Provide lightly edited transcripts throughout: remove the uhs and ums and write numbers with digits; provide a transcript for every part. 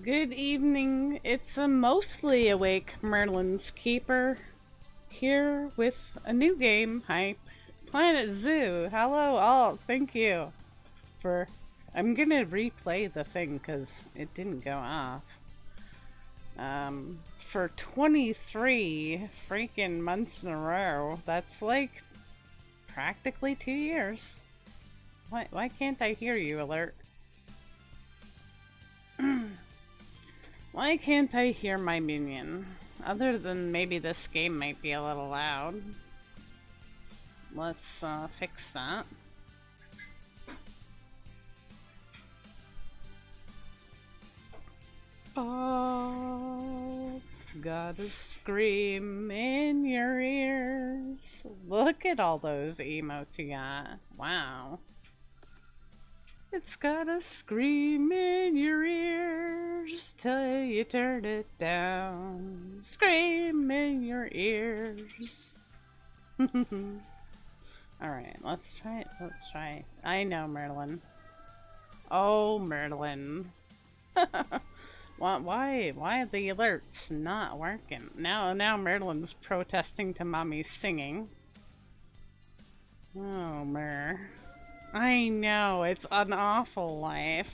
Good evening. It's a mostly awake Merlin's Keeper here with a new game. Hi, Planet Zoo. Hello, all. Thank you for. I'm gonna replay the thing because it didn't go off. For 23 freaking months in a row, that's like practically 2 years. Why can't I hear you, Alert? Why can't I hear my minion? Other than maybe this game might be a little loud. Let's fix that. Oh, gotta scream in your ears. Look at all those emotes you got. Wow. It's gotta scream in your ears till you turn it down. Scream in your ears. Alright, let's try it. Let's try it. I know, Merlin. Oh, Merlin. Why are the alerts not working? Now Merlin's protesting to Mommy's singing. Oh, Mer. I know, it's an awful life.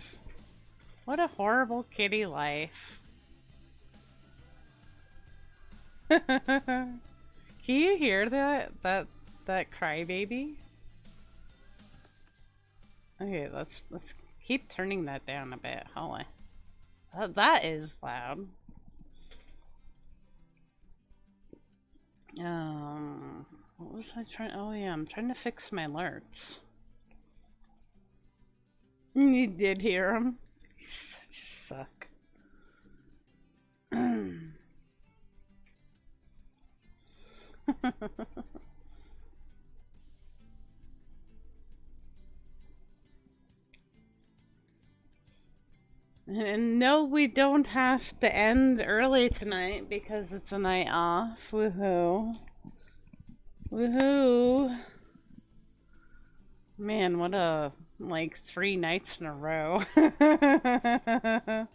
What a horrible kitty life. Can you hear that crybaby? Okay, let's keep turning that down a bit. Hold on. That is loud. What was I trying? Oh yeah, I'm trying to fix my alerts. You did hear him. He's such a suck. And no, we don't have to end early tonight because it's a night off. Woohoo. Woohoo. Man, what a, like, 3 nights in a row. A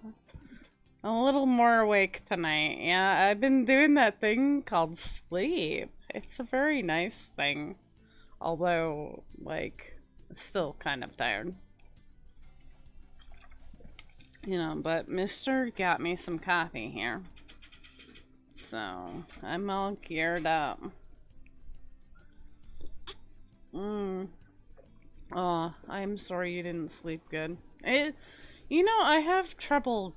little more awake tonight. Yeah, I've been doing that thing called sleep. It's a very nice thing. Although, like, still kind of tired. You know, but Mister got me some coffee here. So, I'm all geared up. Oh, I'm sorry you didn't sleep good. I have trouble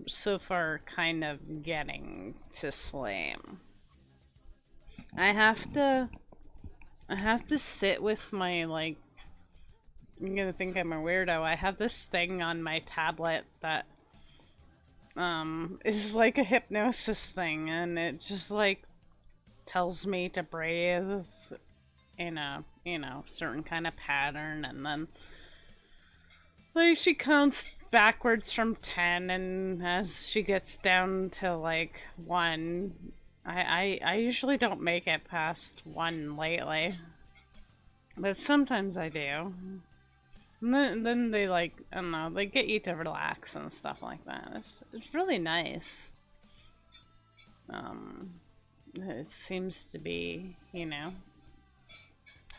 so far kind of getting to sleep. I have to sit with my, like, I'm gonna think I'm a weirdo. I have this thing on my tablet that is like a hypnosis thing, and it just like tells me to breathe in a certain kind of pattern, and then like she counts backwards from 10, and as she gets down to like 1, I usually don't make it past 1 lately, but sometimes I do. And then they, like, I don't know, they get you to relax and stuff like that. It's really nice. It seems to be,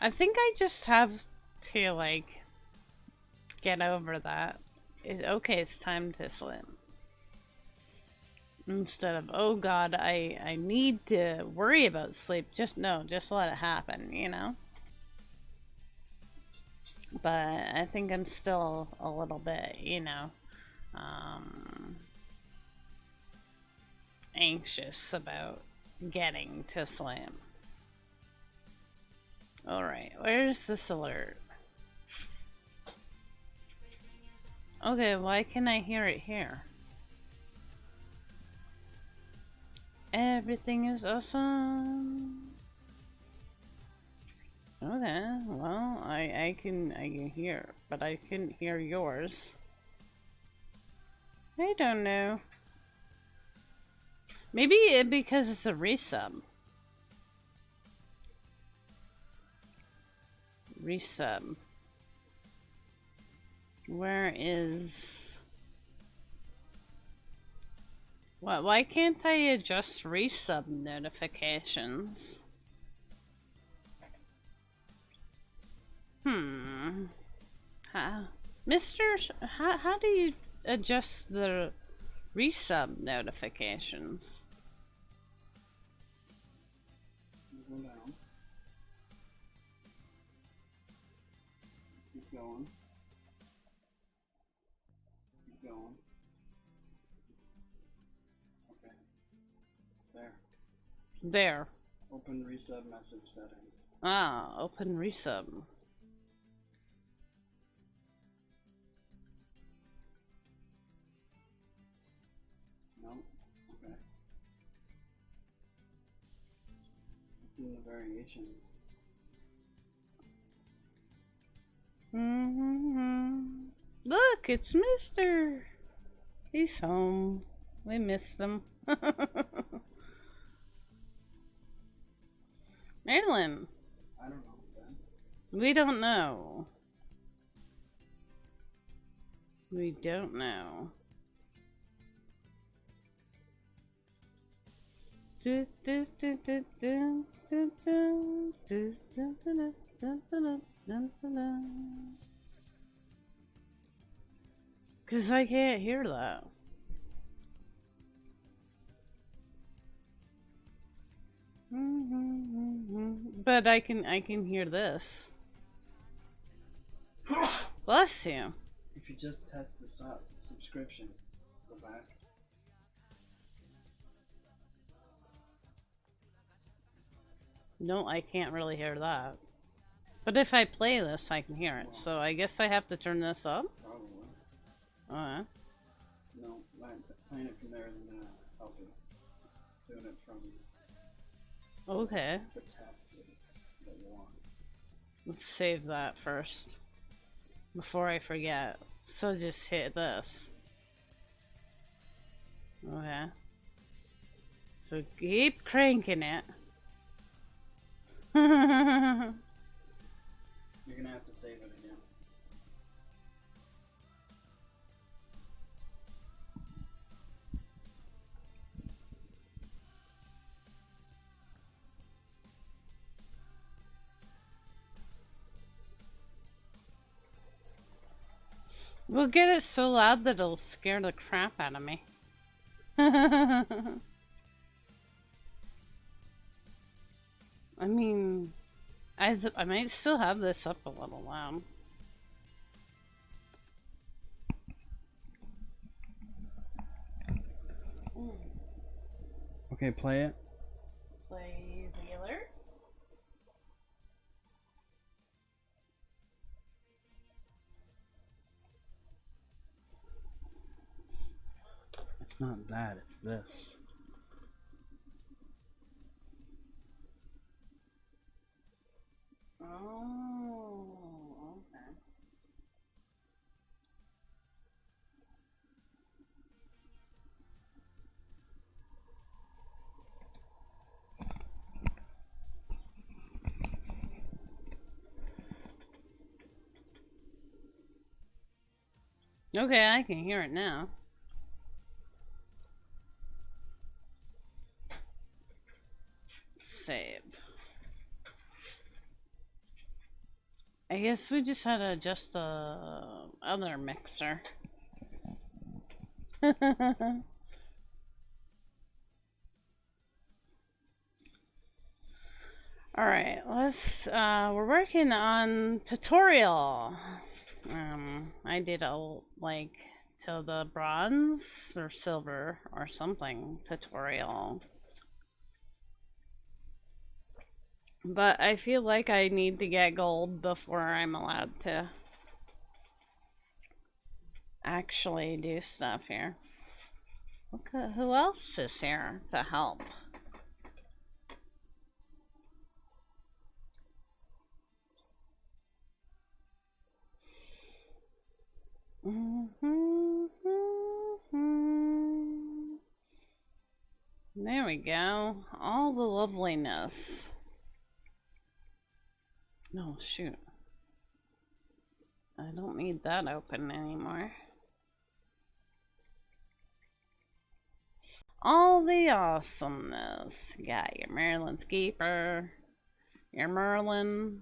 I think I just have to, like, get over that. Okay, it's time to sleep. Instead of, oh god, I need to worry about sleep. Just let it happen. But I think I'm still a little bit, anxious about getting to sleep. Alright, where's this alert? Okay, why can I hear it here? Everything is awesome. Okay, well, I can hear, but I couldn't hear yours. I don't know. Maybe because it's a resub. Resub. Where is Why can't I adjust resub notifications? Hmm. How, how do you adjust the resub notifications? Go down. Keep going. Keep going. Okay. There. There. Open resub message settings. Ah, open resub. No. Okay. In the variations. Look, it's Mister. He's home. We missed him. Marilyn. I don't know, Ben. We don't know. We don't know. Cause I can't hear that. But I can hear this. Bless you. If you just test the subscription, go back. No, I can't really hear that. But if I play this, I can hear it. So I guess I have to turn this up? Probably. Alright. No, playing it from there isn't gonna help you. Doing it from Okay. the test that you want. Let's save that first. Before I forget. So just hit this. Okay. So keep cranking it. You're gonna have to save it again. We'll get it so loud that it'll scare the crap out of me. I mean, I might still have this up a little loud. Okay, play it. Play the alert. It's not that, it's this. Oh, okay. Okay, I can hear it now. Save. I guess we just had to adjust the other mixer. Alright, we're working on tutorial. I did a, like, till the bronze or silver or something tutorial. But I feel like I need to get gold before I'm allowed to actually do stuff here. Look at who else is here to help. There we go. All the loveliness. No, shoot. I don't need that open anymore. all the awesomeness. You got your Merlin's Keeper, your Merlin,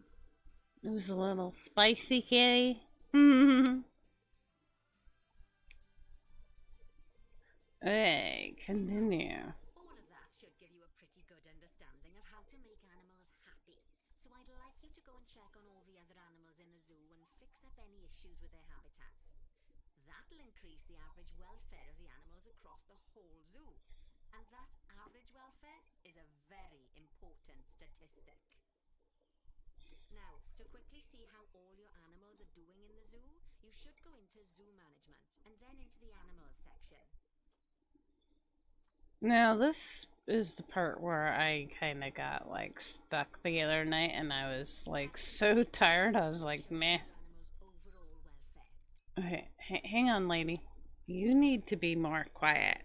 who's a little spicy kitty. Hey, continue. All of that should give you a pretty good understanding of how to make animals happy. So I'd like you to go and check on all the other animals in the zoo and fix up any issues with their habitats. That'll increase the average welfare of the animals across the whole zoo. And that average welfare is a very important statistic. Now, to quickly see how all your animals are doing in the zoo, you should go into zoo management and then into the animals section. Now, this is the part where I kind of got like stuck the other night, and I was like so tired. I was like, meh. Okay, hang on, lady. You need to be more quiet.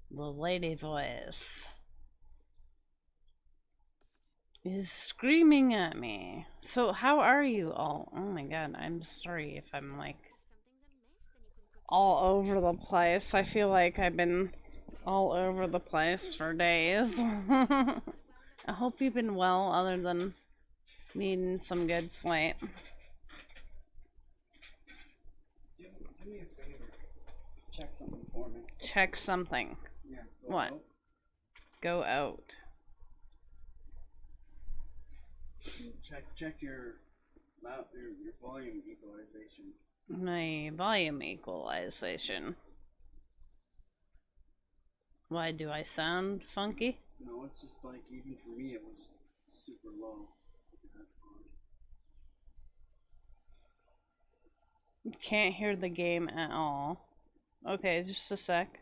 The lady voice is screaming at me. So, how are you all? Oh my god, I'm sorry if I'm like all over the place. I feel like I've been all over the place for days. I hope you've been well, other than needing some good sleep. Do me a favor. Check something for me. Check something. Yeah. What? Out. Go out. Check your volume equalization. My volume equalization. Why do I sound funky? No, it's just like, even for me, it was super low. Can't hear the game at all. Okay, just a sec.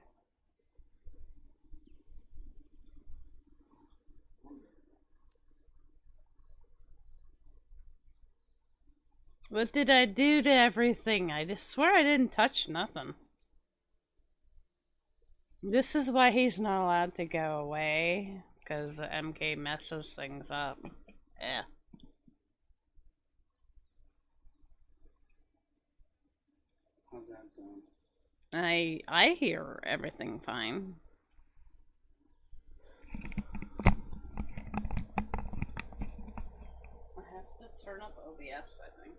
What did I do to everything? I just swear I didn't touch nothing. This is why he's not allowed to go away, because MK messes things up. Yeah. How's that sound? I hear everything fine. I have to turn up OBS, I think.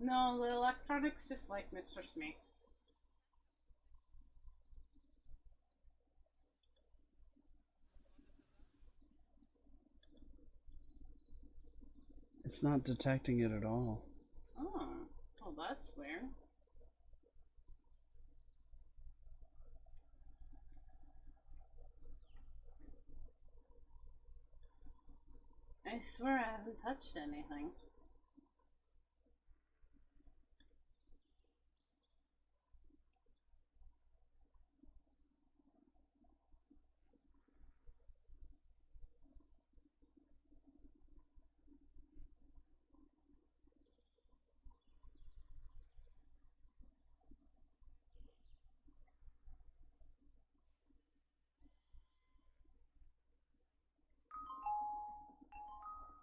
No, the electronics just like Mr. Smith. It's not detecting it at all. Oh, well, that's weird. I swear I haven't touched anything.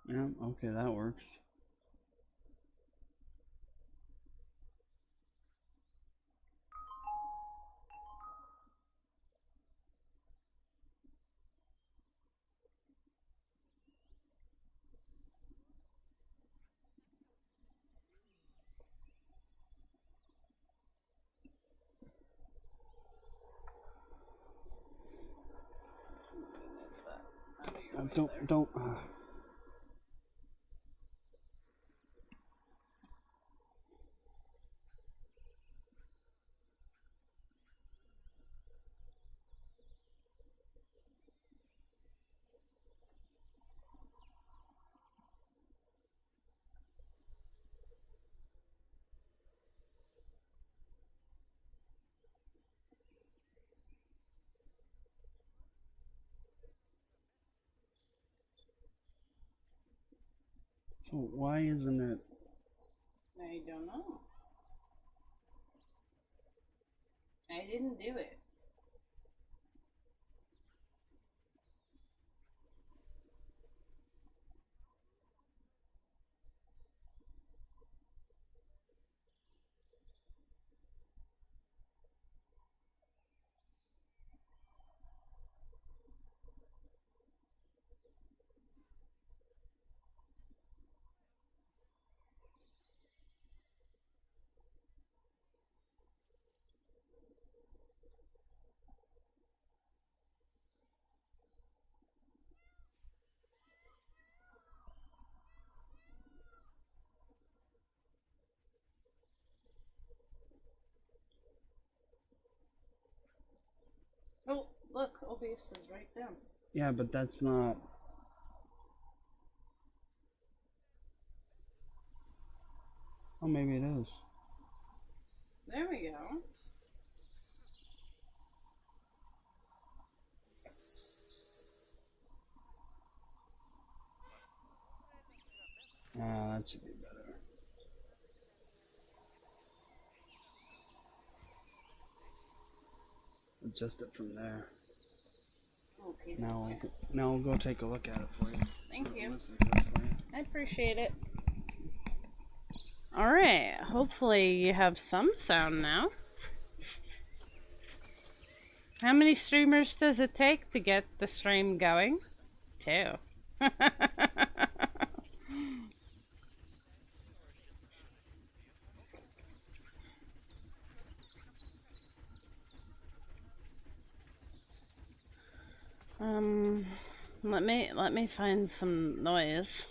Yeah, okay, that works. Don't. So why isn't it? I don't know. I didn't do it. Obvious is right there. Yeah, but that's not... Oh, maybe it is. There we go. That should be better. Adjust it from there. Okay. Now we'll go take a look at it for you. Thank you. Listen to it for you. I appreciate it. Alright, hopefully you have some sound now. How many streamers does it take to get the stream going? 2. Let me find some noise.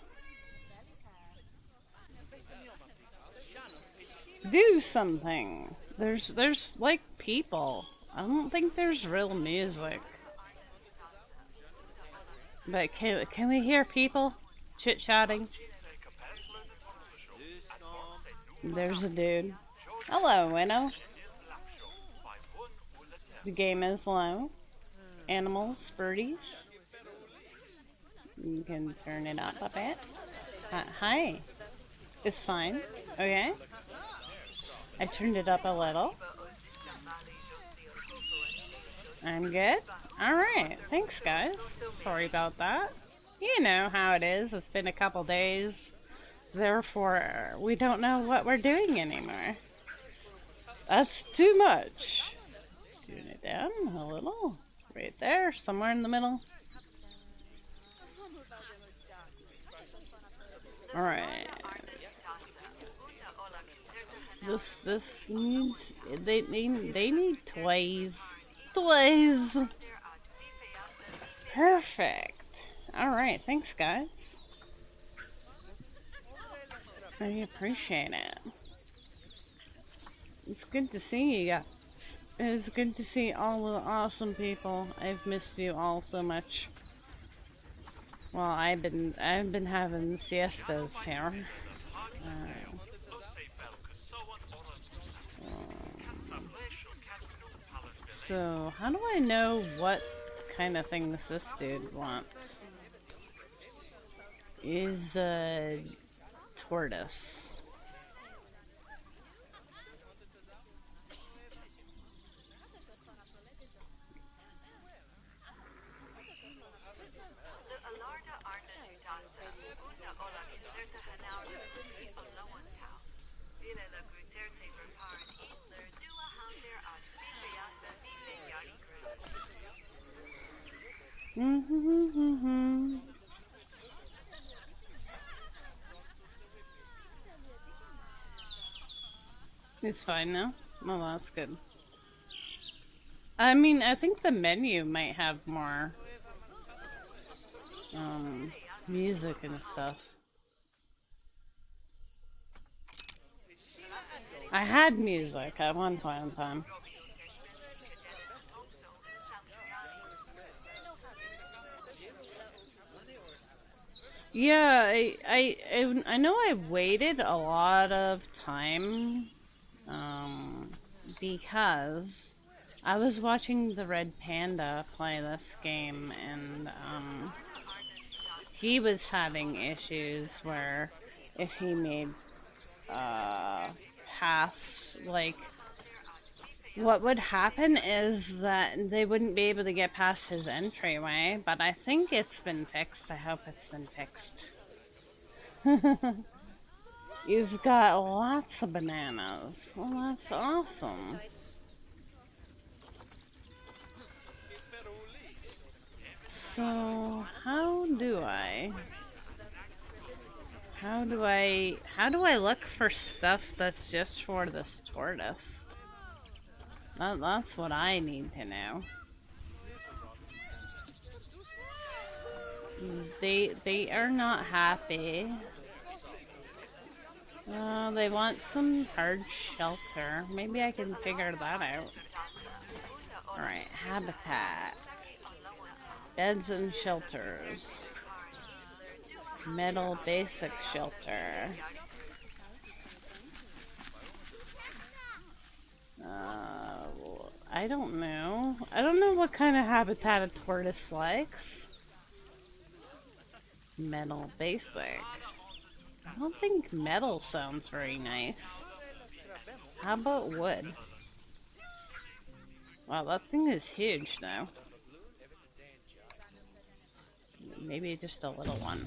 Do something. There's like people. I don't think there's real music. But can we hear people chit-chatting? There's a dude. Hello, Winnow. The game is low. Animals, birdies. You can turn it up a bit. Hi. It's fine. Okay. I turned it up a little. I'm good. Alright. Thanks, guys. Sorry about that. You know how it is. It's been a couple days. Therefore, we don't know what we're doing anymore. That's too much. Tune it down a little. Right there. Somewhere in the middle. Alright. This needs they need toys. Toys. Perfect. Alright, thanks guys. I appreciate it. It's good to see you guys. It's good to see all the awesome people. I've missed you all so much. Well, I've been having siestas here. So, how do I know what kind of things this dude wants? Is a tortoise. It's fine now? Oh, that's good. I mean, I think the menu might have more music and stuff. I had music at one point in time. Yeah, I know I waited a lot of time, because I was watching the Red Panda play this game, and, he was having issues where if he made, paths, like, what would happen is that they wouldn't be able to get past his entryway, but I think it's been fixed. I hope it's been fixed. You've got lots of bananas. Well, that's awesome. So, how do I look for stuff that's just for this tortoise? That's what I need to know. They are not happy. They want some hard shelter. Maybe I can figure that out. Alright, habitat. Beds and shelters. Metal basic shelter. I don't know. I don't know what kind of habitat a tortoise likes. Metal basic. I don't think metal sounds very nice. How about wood? Wow, that thing is huge now. Maybe just a little one.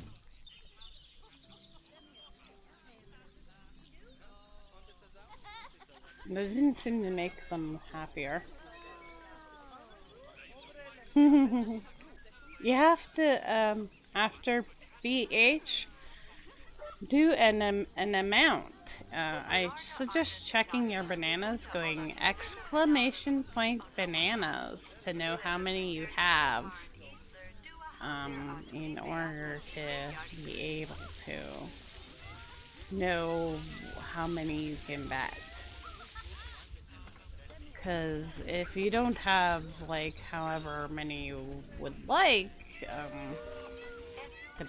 That didn't seem to make them happier. You have to, after BH, do an amount. I suggest checking your bananas, going exclamation point bananas to know how many you have, in order to be able to know how many you can bet. Because if you don't have, like, however many you would like to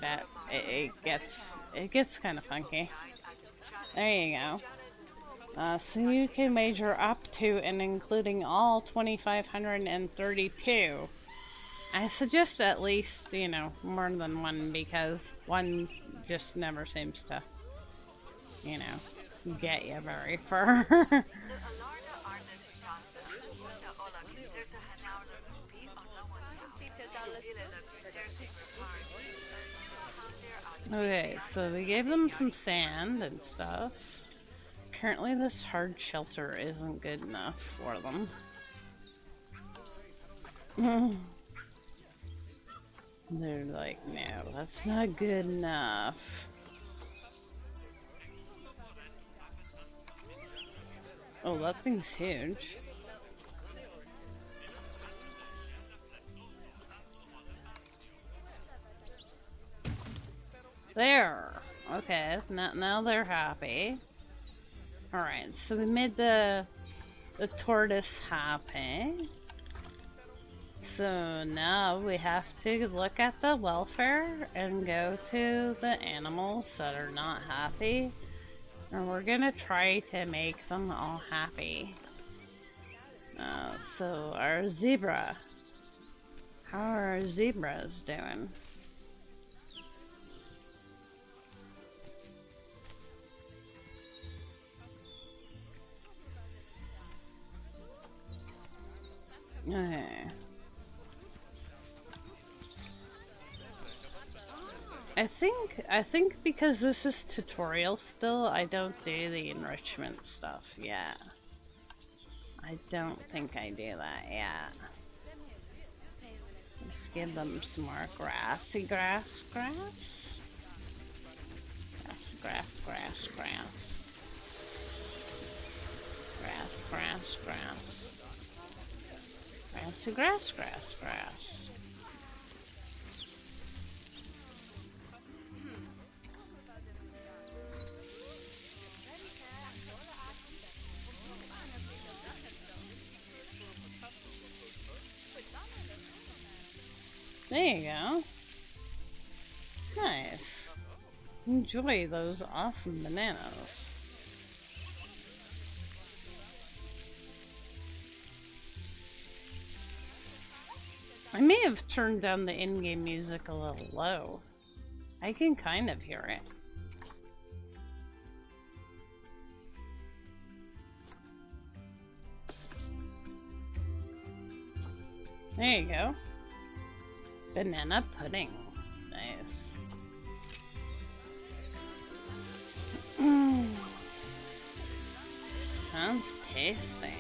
bet, it gets kind of funky. There you go. So you can wager up to and including all 2,532. I suggest at least, you know, more than one, because one just never seems to, you know, get you very far. Okay, so we gave them some sand and stuff. Apparently this hard shelter isn't good enough for them. They're like, no, that's not good enough. Oh, that thing's huge. There. Okay, now they're happy. Alright, so we made the tortoise happy. So now we have to look at the welfare and go to the animals that are not happy. And we're gonna try to make them all happy. So our zebra. How are our zebras doing? Okay. I think because this is tutorial still, I don't do the enrichment stuff yet. I don't think I do that yet. Let's give them some more grassy grass. Grass. Grass. There you go. Nice. Enjoy those awesome bananas. I may have turned down the in-game music a little low. I can kind of hear it. There you go. Banana pudding. Nice. Sounds tasty.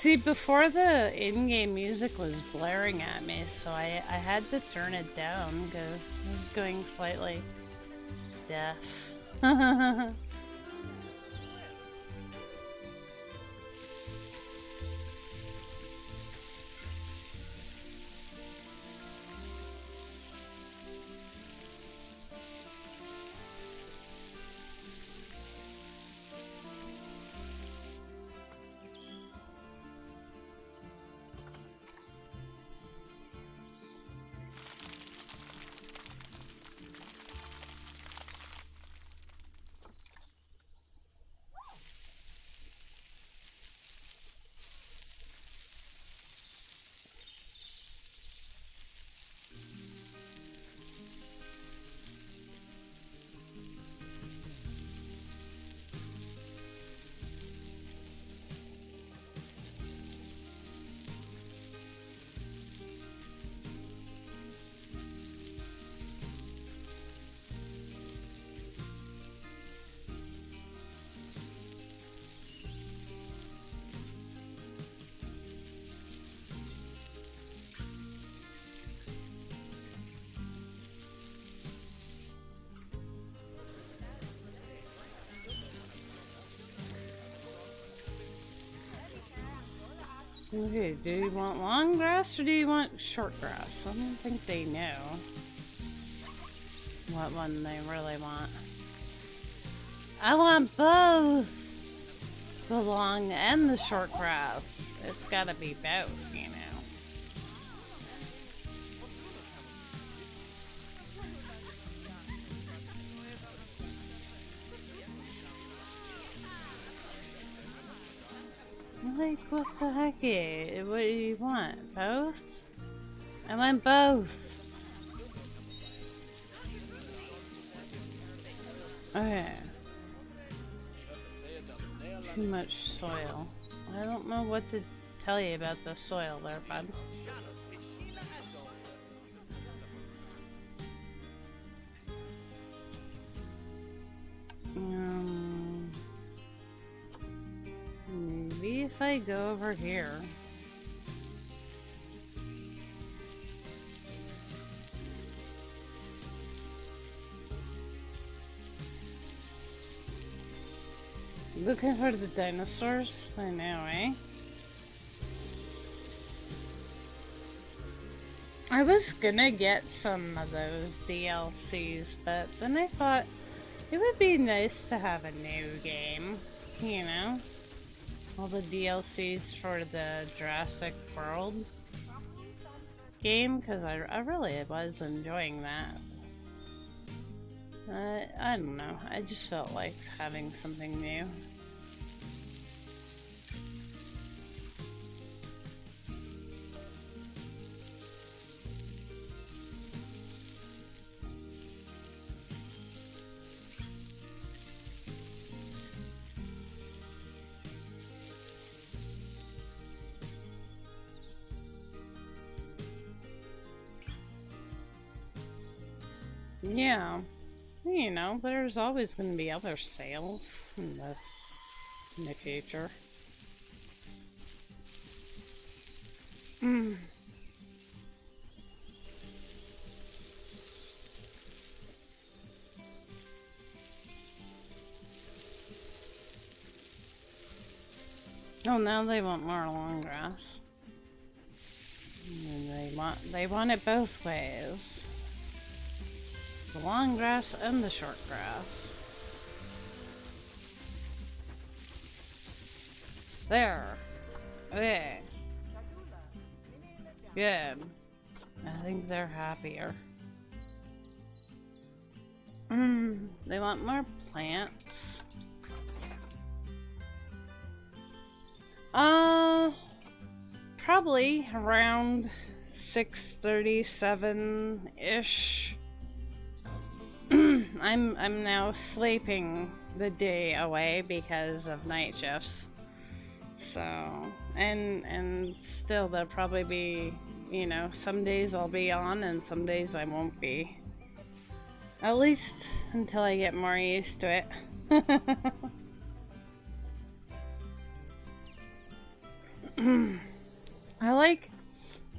See, before the in-game music was blaring at me, so I had to turn it down because I was going slightly deaf. Okay, do you want long grass or do you want short grass? I don't think they know what one they really want. I want both! The long and the short grass. It's gotta be both, you know. Like, what the heck? What do you want? Both? I want both. Okay. Too much soil. I don't know what to tell you about the soil there, bud. Maybe if I go over here. Looking for the dinosaurs? I know, eh? I was gonna get some of those DLCs, but then I thought it would be nice to have a new game, you know? All the DLCs for the Jurassic World game, because I really was enjoying that. I don't know, I just felt like having something new. Yeah, you know, there's always going to be other sales in the future. Oh, now they want more long grass. And they want it both ways. The long grass and the short grass. There. Okay. Good. I think they're happier. They want more plants. Probably around 6:37-ish. I'm now sleeping the day away because of night shifts. So, and still there'll probably be, you know, some days I'll be on and some days I won't be. At least until I get more used to it.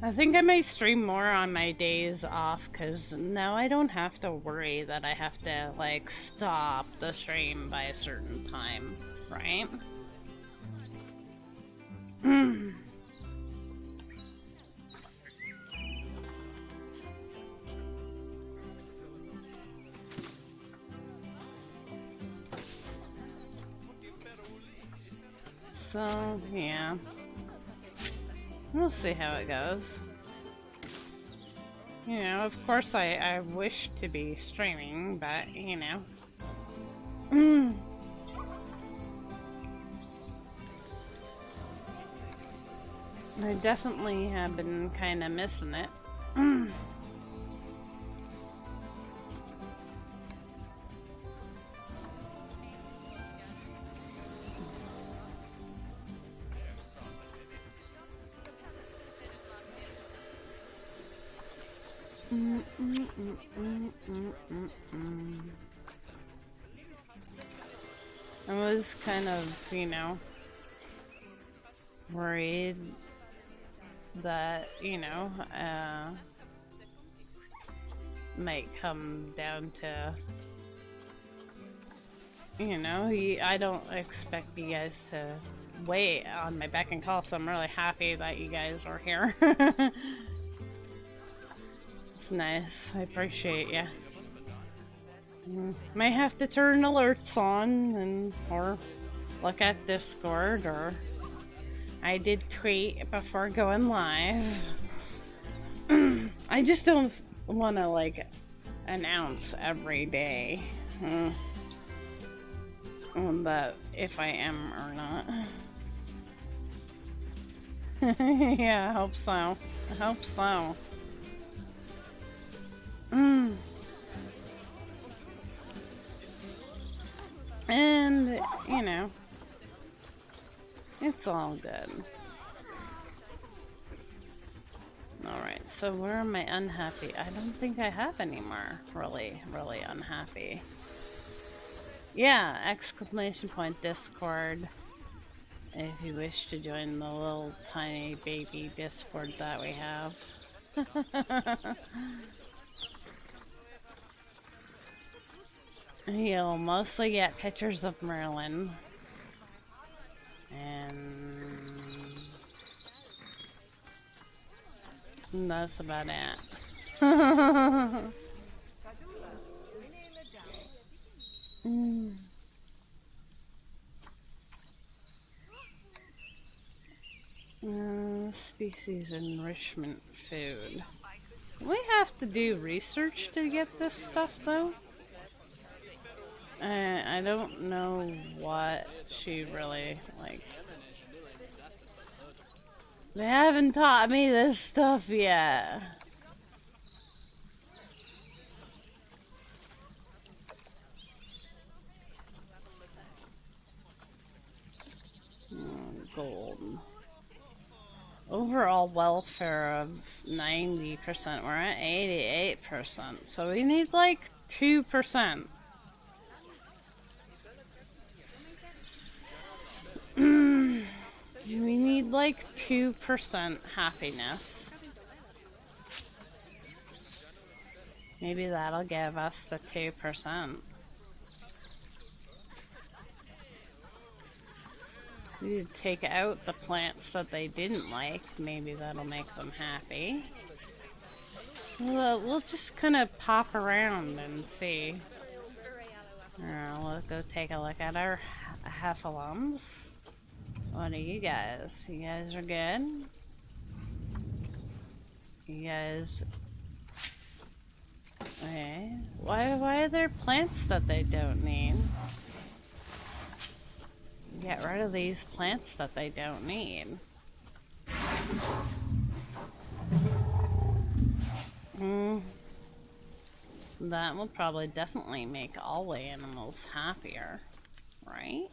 I think I might stream more on my days off, because now I don't have to worry that I have to, like, stop the stream by a certain time, right? So, yeah. We'll see how it goes. You know, of course I wish to be streaming, but, you know. I definitely have been kind of missing it. I was kind of, you know, worried that, you know, might come down to, you know, I don't expect you guys to way on my beck and call, so I'm really happy that you guys are here. It's nice. I appreciate you. May have to turn alerts on and or look at Discord, or I did tweet before going live. I just don't want to like announce every day that if I am or not. Yeah, I hope so. I hope so. And, you know, it's all good. Alright, so where am I unhappy? I don't think I have any more really unhappy. Yeah, exclamation point Discord. If you wish to join the little tiny baby Discord that we have. You'll mostly get pictures of Merlin. And that's about it. Species enrichment food. We have to do research to get this stuff though. I don't know what she really like. They haven't taught me this stuff yet. Gold. Overall welfare of 90%. We're at 88%. So we need like 2%. We need like 2% happiness. Maybe that'll give us the 2%. We need to take out the plants that they didn't like. Maybe that'll make them happy. We'll just kind of pop around and see. We'll go take a look at our heffalums. What are you guys? You guys are good? You guys... Okay. Why are there plants that they don't need? Get rid of these plants that they don't need. That will probably definitely make all the animals happier, right?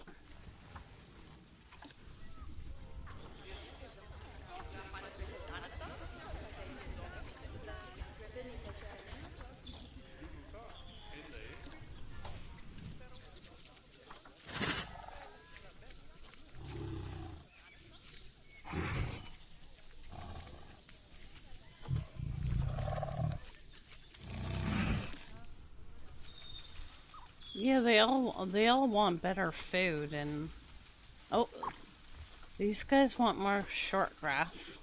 Yeah, they all want better food and oh, these guys want more short grass.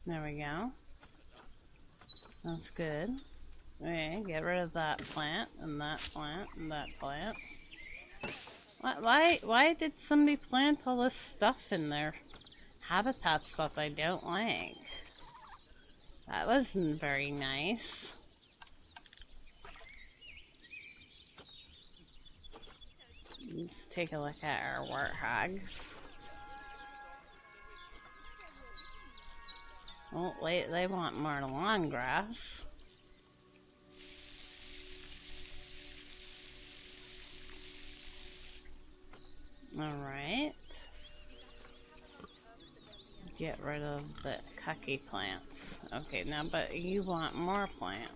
There we go. That's good. Okay, get rid of that plant and that plant and that plant. Why did somebody plant all this stuff in their habitats that I don't like? That wasn't very nice. Let's take a look at our warthogs. Oh wait, they want more lawn grass. Alright. Get rid of the cucky plants. Okay, now, but you want more plants.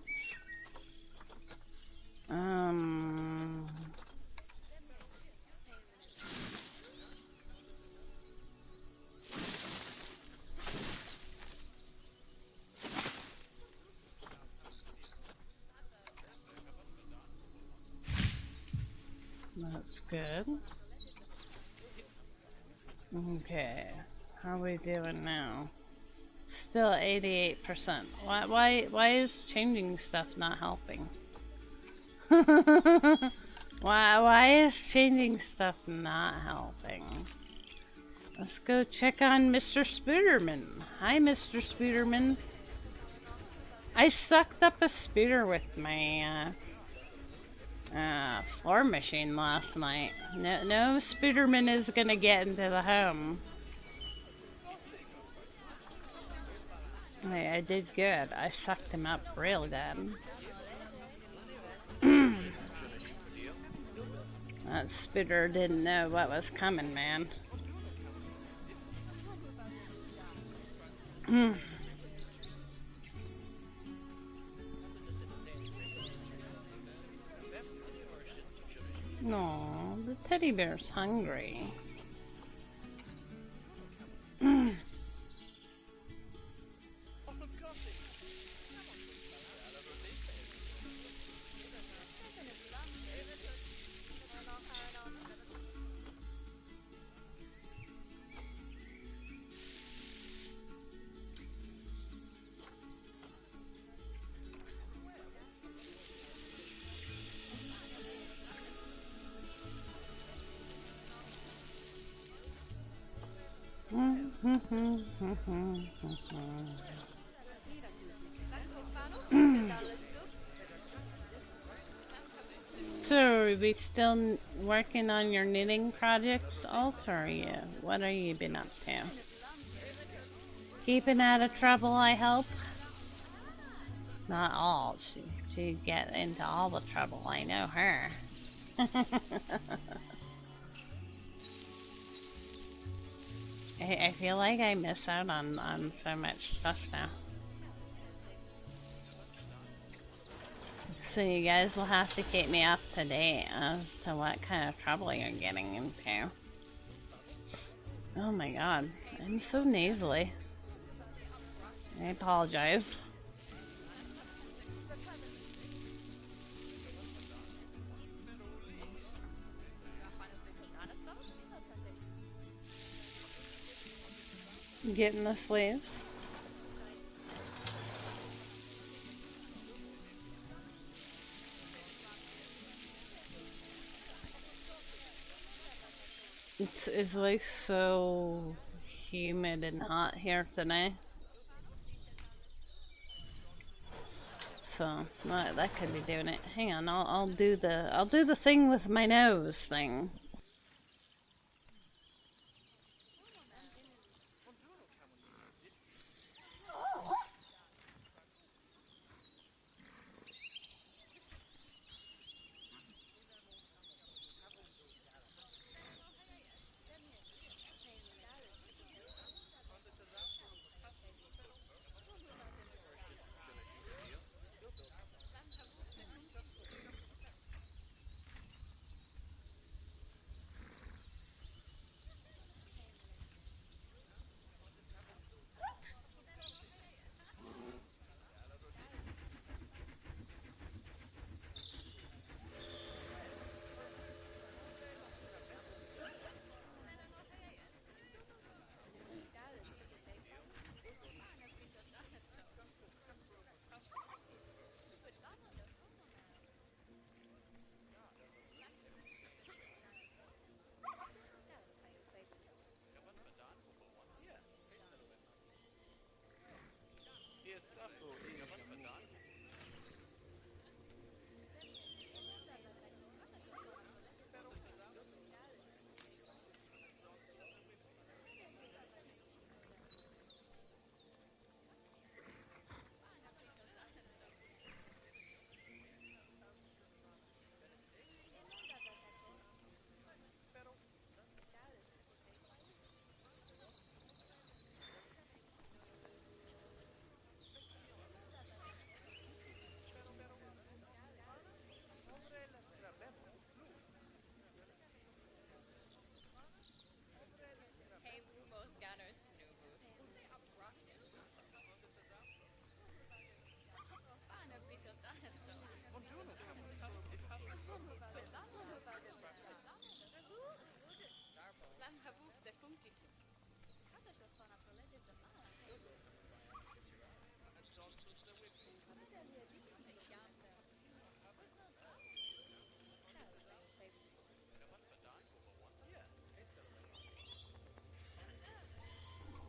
That's good. Okay. How are we doing now? Still 88%. Why is changing stuff not helping? why is changing stuff not helping? Let's go check on Mr. Spooderman. Hi, Mr. Spooderman. I sucked up a spooder with my floor machine last night. No Spooderman is gonna get into the home. I did good. I sucked him up real good. That spooder didn't know what was coming, man. No, the teddy bear's hungry. So, are we still working on your knitting projects, Alt, or are you? What are you been up to? Keeping out of trouble, I hope? Not Alt. She'd get into all the trouble, I know her. I feel like I miss out on so much stuff now. So you guys will have to keep me up to date as to what kind of trouble you're getting into. Oh my god, I'm so nasally. I apologize. Getting the sleeves. It's like so humid and hot here today. So that could be doing it. Hang on, I'll do the thing with my nose thing.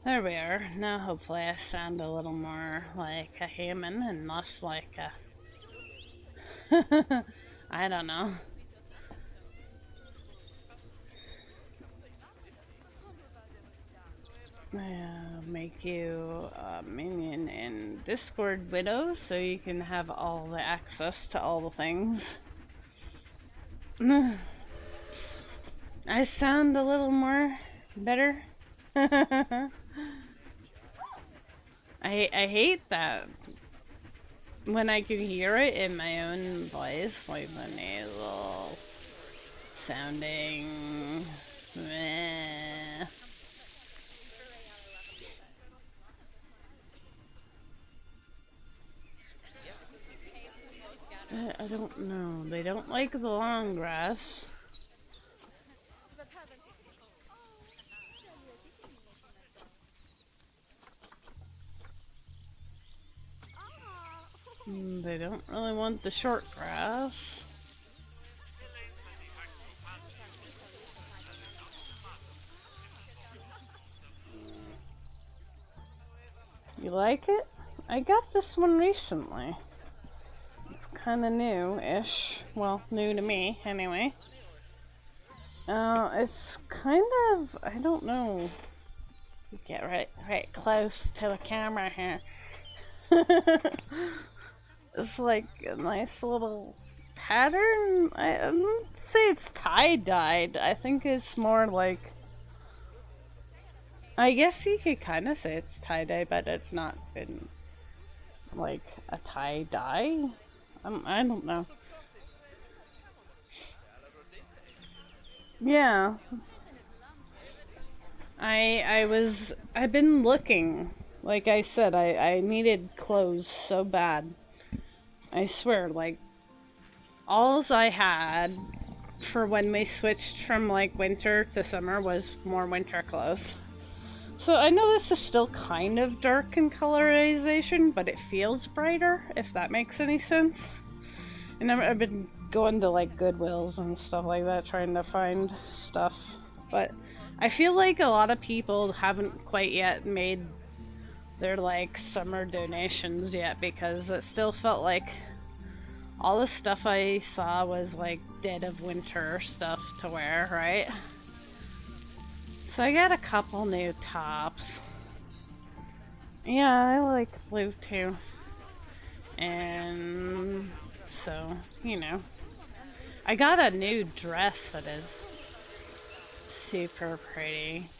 There we are. Now hopefully I sound a little more like a human and less like a... I don't know. Make you a minion in Discord Widow so you can have all the access to all the things. I sound a little more better. I hate that when I can hear it in my own voice, like the nasal sounding. Meh. I don't know. They don't like the long grass. They don't really want the short grass. You like it? I got this one recently. It's kind of new-ish. Well, new to me, anyway. It's kind of, I don't know. Get right close to the camera here. It's like a nice little pattern. I wouldn't say it's tie-dyed. I think it's more like, I guess you could kind of say it's tie-dye, but it's not been like a tie-dye. I don't know. Yeah. I've been looking. Like I said, I needed clothes so bad. I swear, like, alls I had for when we switched from like winter to summer was more winter clothes. So I know this is still kind of dark in colorization, but it feels brighter, if that makes any sense. And I've been going to like Goodwills and stuff like that, trying to find stuff. But I feel like a lot of people haven't quite yet made their like summer donations yet, because it still felt like all the stuff I saw was like dead of winter stuff to wear, right? So I got a couple new tops. Yeah, I like blue too. And so, you know. I got a new dress that is super pretty.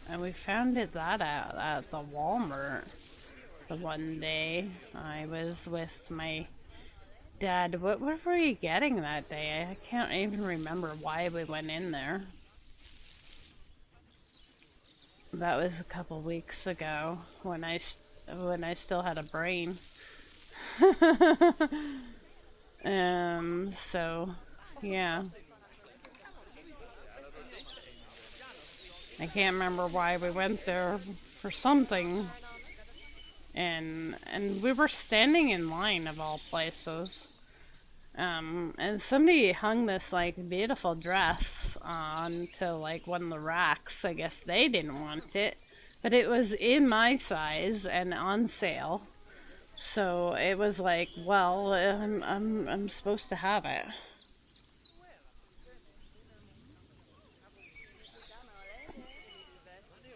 And we found that out at the Walmart the one day I was with my dad. What were we getting that day? I can't even remember why we went in there. That was a couple weeks ago when I still had a brain. So yeah. I can't remember why we went there for something. And we were standing in line of all places. And somebody hung this like beautiful dress onto like one of the racks. I guess they didn't want it, but it was in my size and on sale. So it was like, well, I'm supposed to have it.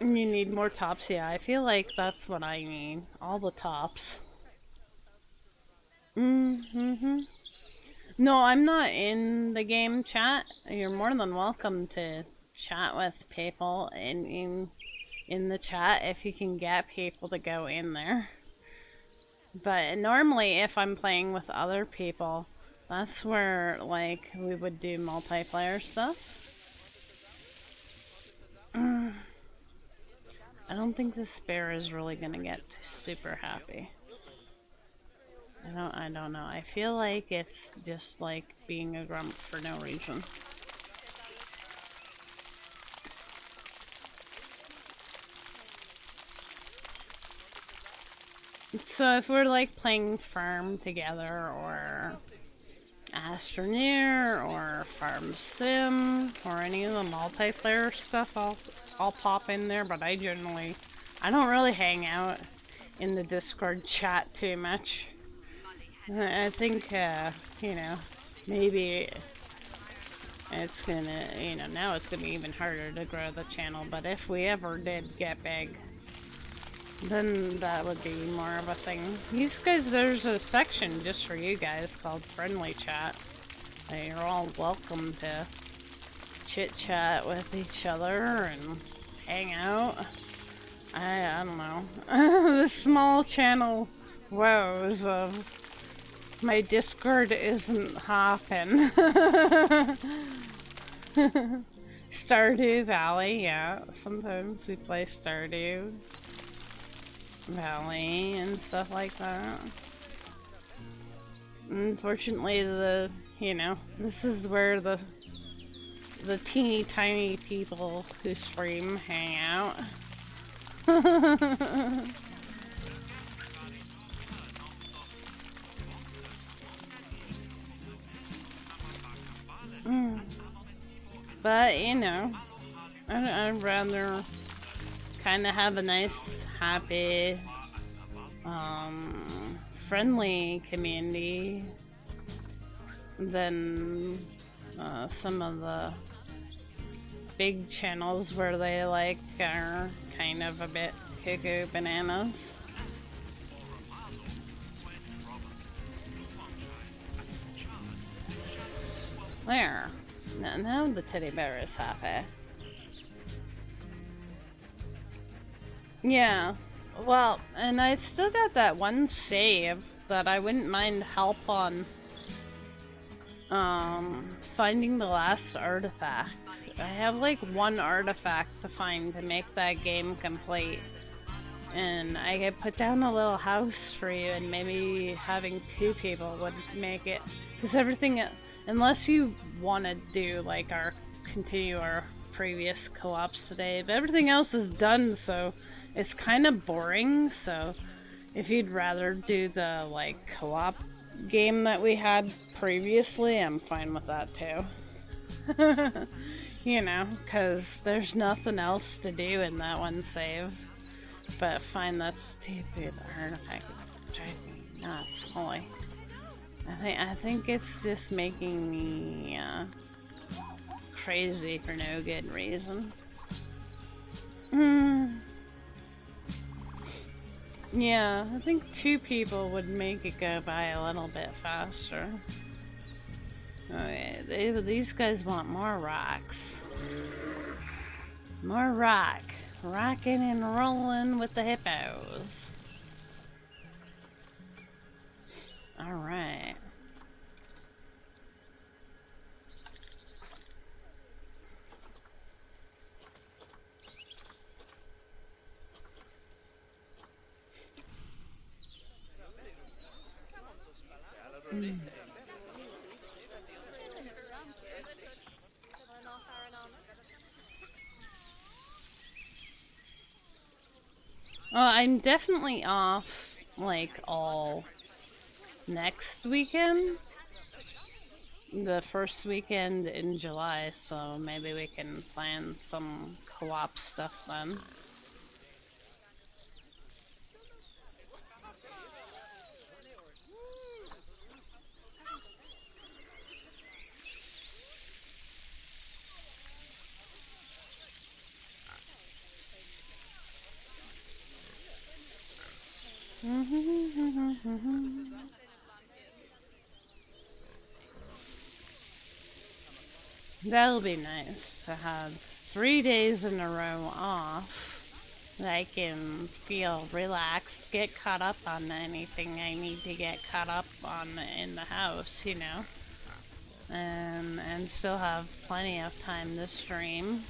You need more tops, yeah. I feel like that's what I need. All the tops. Mm-hmm. No, I'm not in the game chat. You're more than welcome to chat with people in the chat if you can get people to go in there. But normally if I'm playing with other people, that's where like we would do multiplayer stuff. I don't think this bear is really gonna get super happy. I don't know. I feel like it's just like being a grump for no reason. So if we're like playing Farm together, or Astroneer, or Farm Sim, or any of the multiplayer stuff, I'll pop in there, but I generally I don't really hang out in the Discord chat too much. I think, you know, maybe it's gonna, you know, now it's gonna be even harder to grow the channel, but if we ever did get big, then that would be more of a thing. These guys, there's a section just for you guys called Friendly Chat. You're all welcome to chit-chat with each other and hang out. I don't know. The small channel woes of my Discord isn't hopping. Stardew Valley, yeah. Sometimes we play Stardew Valley and stuff like that. Unfortunately, you know, this is where the teeny tiny people who stream hang out. But, you know, I'd rather kind of have a nice, happy, friendly community than some of the big channels where they like are kind of a bit cuckoo bananas. There. Now the teddy bear is happy. Yeah. Well, and I still got that one save that I wouldn't mind help on finding the last artifact. I have like one artifact to find to make that game complete. And I could put down a little house for you, and maybe having 2 people would make it. Because everything, unless you want to do like continue our previous co-ops today, but everything else is done, so it's kind of boring. So if you'd rather do the like co-op game that we had previously, I'm fine with that too. You know, because there's nothing else to do in that one save. But find that stupid artifact. Drives me nuts. Holy. I think it's just making me crazy for no good reason. Yeah, I think 2 people would make it go by a little bit faster. Okay, these guys want more rocks. More rock. Rocking and rolling with the hippos. Alright. Well, I'm definitely off, like, all next weekend. The first weekend in July, so maybe we can plan some co-op stuff then. That'll be nice to have 3 days in a row off. I can feel relaxed, get caught up on anything I need to get caught up on in the house, you know. And still have plenty of time to stream.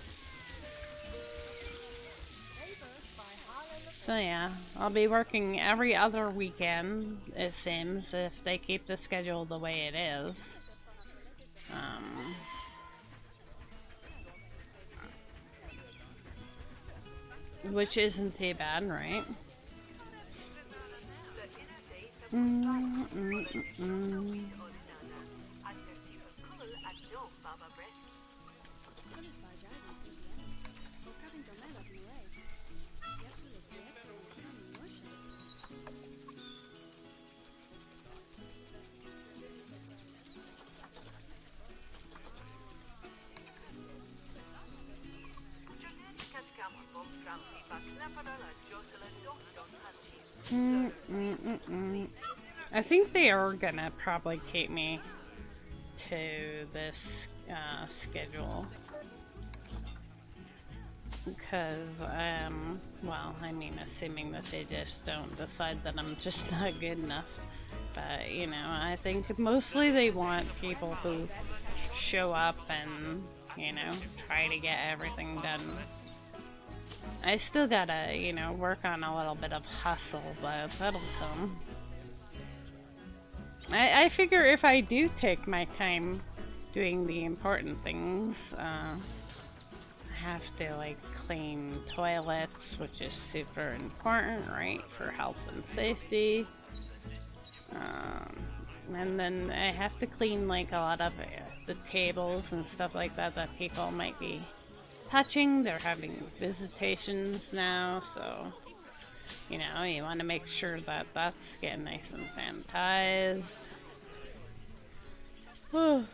So yeah, I'll be working every other weekend, it seems, if they keep the schedule the way it is. Which isn't too bad, right? I think they are gonna probably keep me to this schedule because well, I mean, assuming that they just don't decide that I'm just not good enough. But you know, I think mostly they want people who show up and, you know, try to get everything done. I still gotta, you know, work on a little bit of hustle, but that'll come. I figure if I do take my time doing the important things, I have to, like, clean toilets, which is super important, right, for health and safety. And then I have to clean, like, a lot of the tables and stuff like that that people might be touching. They're having visitations now, so, you know, you want to make sure that that's getting nice and sanitized. Whew.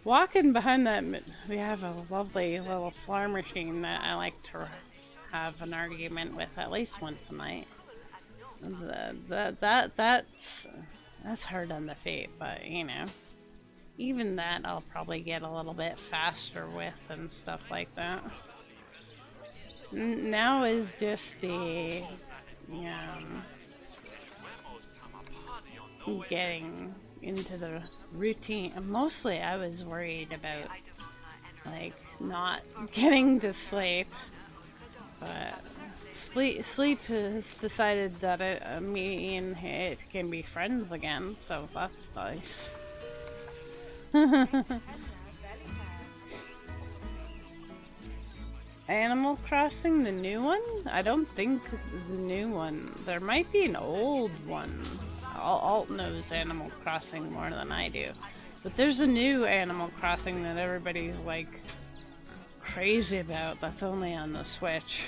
Walking behind that, we have a lovely little floor machine that I like to have an argument with at least once a night. That's hard on the feet, but, you know, even that I'll probably get a little bit faster with and stuff like that. Now is just the getting into the routine. Mostly I was worried about, like, not getting to sleep, but sleep has decided that me and it can be friends again, so that's nice. Animal Crossing, the new one? I don't think the new one. There might be an old one. Alt knows Animal Crossing more than I do. But there's a new Animal Crossing that everybody's, like, crazy about that's only on the Switch.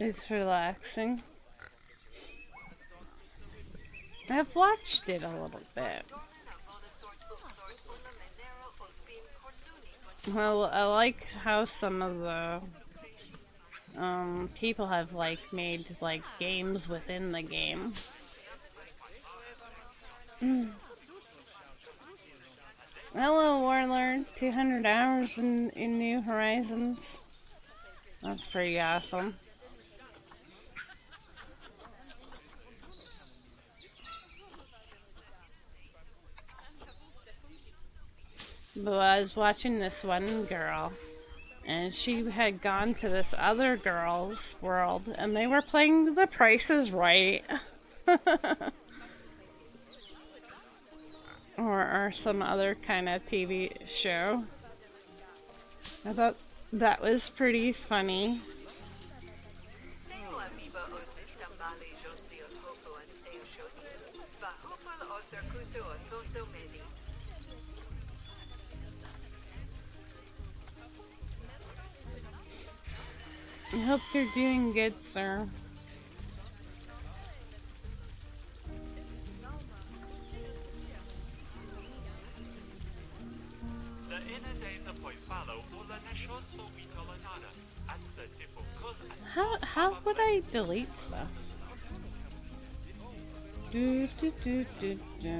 It's relaxing. I've watched it a little bit. Well, I like how some of the people have, like, made, like, games within the game. Hello, Warlord. 200 hours in New Horizons. That's pretty awesome. But I was watching this one girl, and she had gone to this other girl's world, and they were playing The Price is Right. or some other kind of TV show. I thought that was pretty funny. I hope you're doing good, sir. How would I delete stuff? Do, do, do, do, do.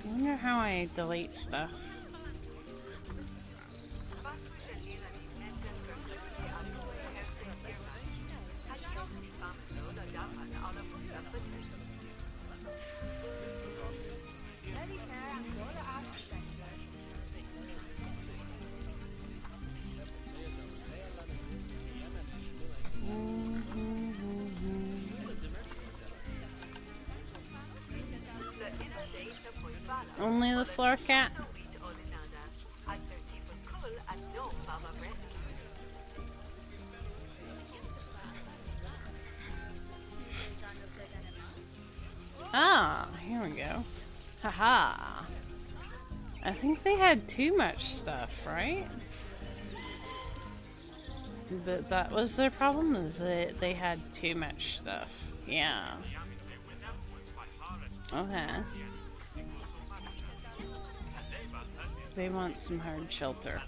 I wonder how I delete stuff. Only the floor cat? Ah, here we go. Haha. I think they had too much stuff, right? That was their problem, is that they had too much stuff. Yeah. Okay. They want some hard shelter.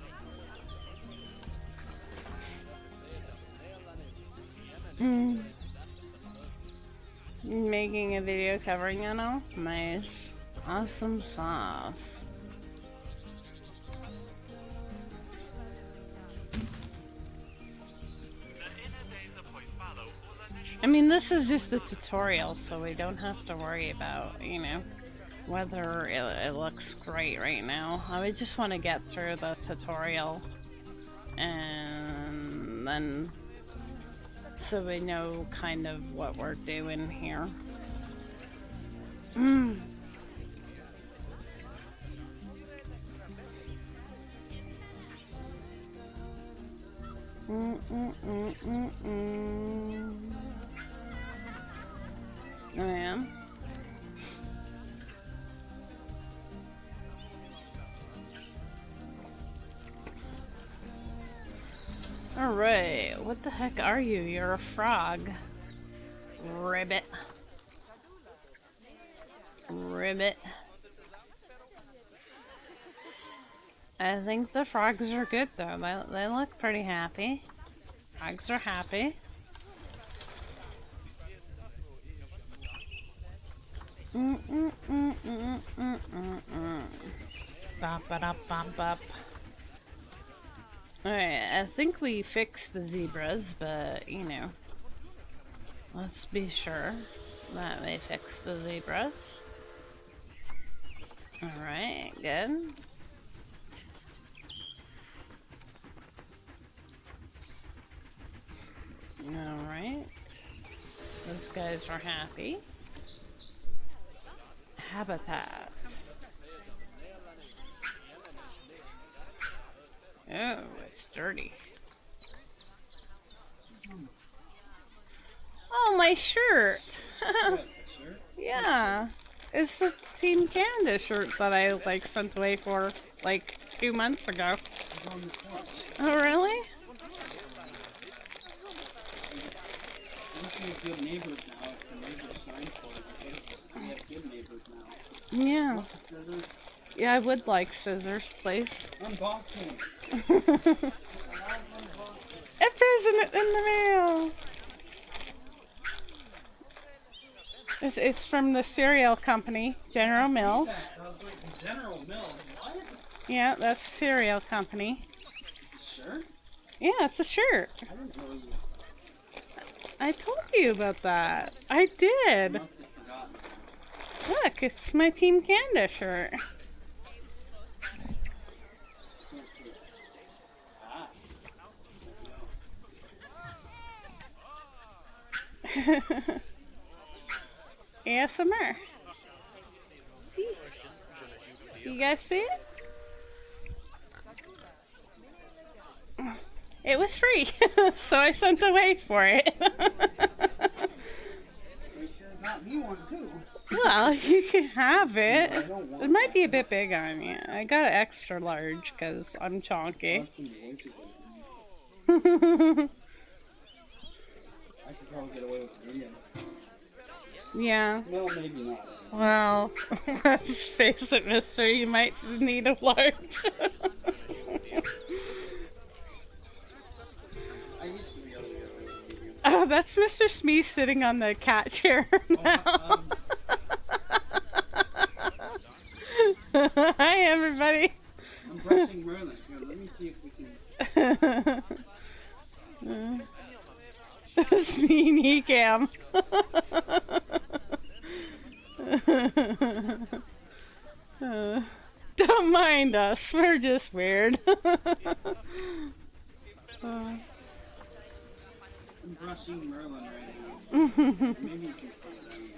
Making a video covering it all? Nice. Awesome sauce. I mean, this is just a tutorial, so we don't have to worry about, you know, whether it looks great right now. I would just want to get through the tutorial and then so we know kind of what we're doing here. I am. Alright, what the heck are you? You're a frog. Ribbit. Ribbit. I think the frogs are good though. They look pretty happy. Frogs are happy. Bop, bop, bop, bop. Alright, I think we fixed the zebras, but, you know, let's be sure that we fixed the zebras. Alright, good. Alright. Those guys are happy. Habitat. Oh, it's dirty. Oh, my shirt! Yeah. It's the Team Canada shirt that I, like, sent away for, like, 2 months ago. Oh, really? We have good neighbors now. If the neighbors sign for it, we have good neighbors now. Yeah. Scissors. Yeah, I would like scissors, please. Unboxing. A present in the mail! It's from the cereal company, General Mills. General Mills. What? Yeah, that's a cereal company. Shirt? Yeah, it's a shirt. I didn't know you. I told you about that. I did. Must have forgotten. Look, it's my Team Canada shirt. ASMR. See? You guys see it? It was free, so I sent away for it. Not me one too. Well, you can have it. I don't want It might be a bit big on you. I got an extra large because I'm chonky. I could probably get away with it again. Yeah. No, maybe not. Well, let's face it, mister. You might need a large. I used to be able to get away with medium. Oh, that's Mr. Smee sitting on the cat chair now. Hi, everybody. I'm brushing Merlin. Here, let me see if we can. Smee knee cam. Don't mind us, we're just weird. I'm brushing Merlin right now. Maybe you can see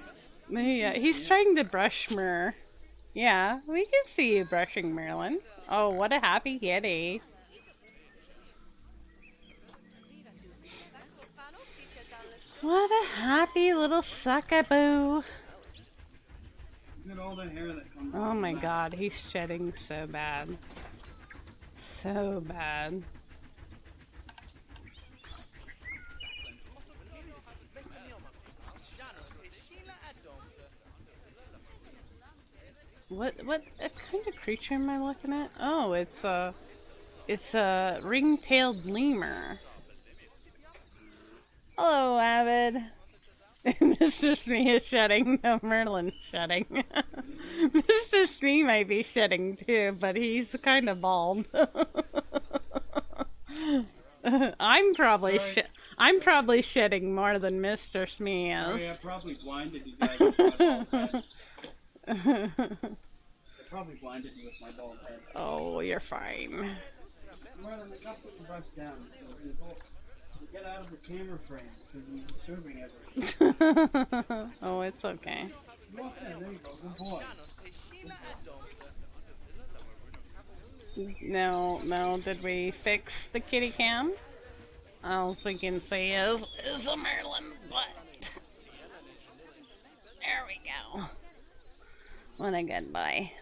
that. Yeah, he's trying to brush Mer. Yeah, we can see you brushing Merlin. Oh, what a happy kitty. What a happy little suckaboo. Look at all the hair that comes Oh out my of that. god, he's shedding so bad. So bad. What kind of creature am I looking at? Oh, it's a ring-tailed lemur. Hello, Avid. Mr. Smee is shedding. No, Merlin's shedding. Mr. Smee might be shedding too, but he's kind of bald. I'm probably shedding more than Mr. Smee Sorry, I is. probably blinded you guys with my bald head. I probably blinded you with my bald head. Oh, you're fine. Merlin, I got to put the brush down. So you get out of the camera frame because you're disturbing everything. Oh, it's okay. Go ahead, there you go. Good boy. No, did we fix the kitty cam? All we can say is a Merlin butt. There we go. What a good boy.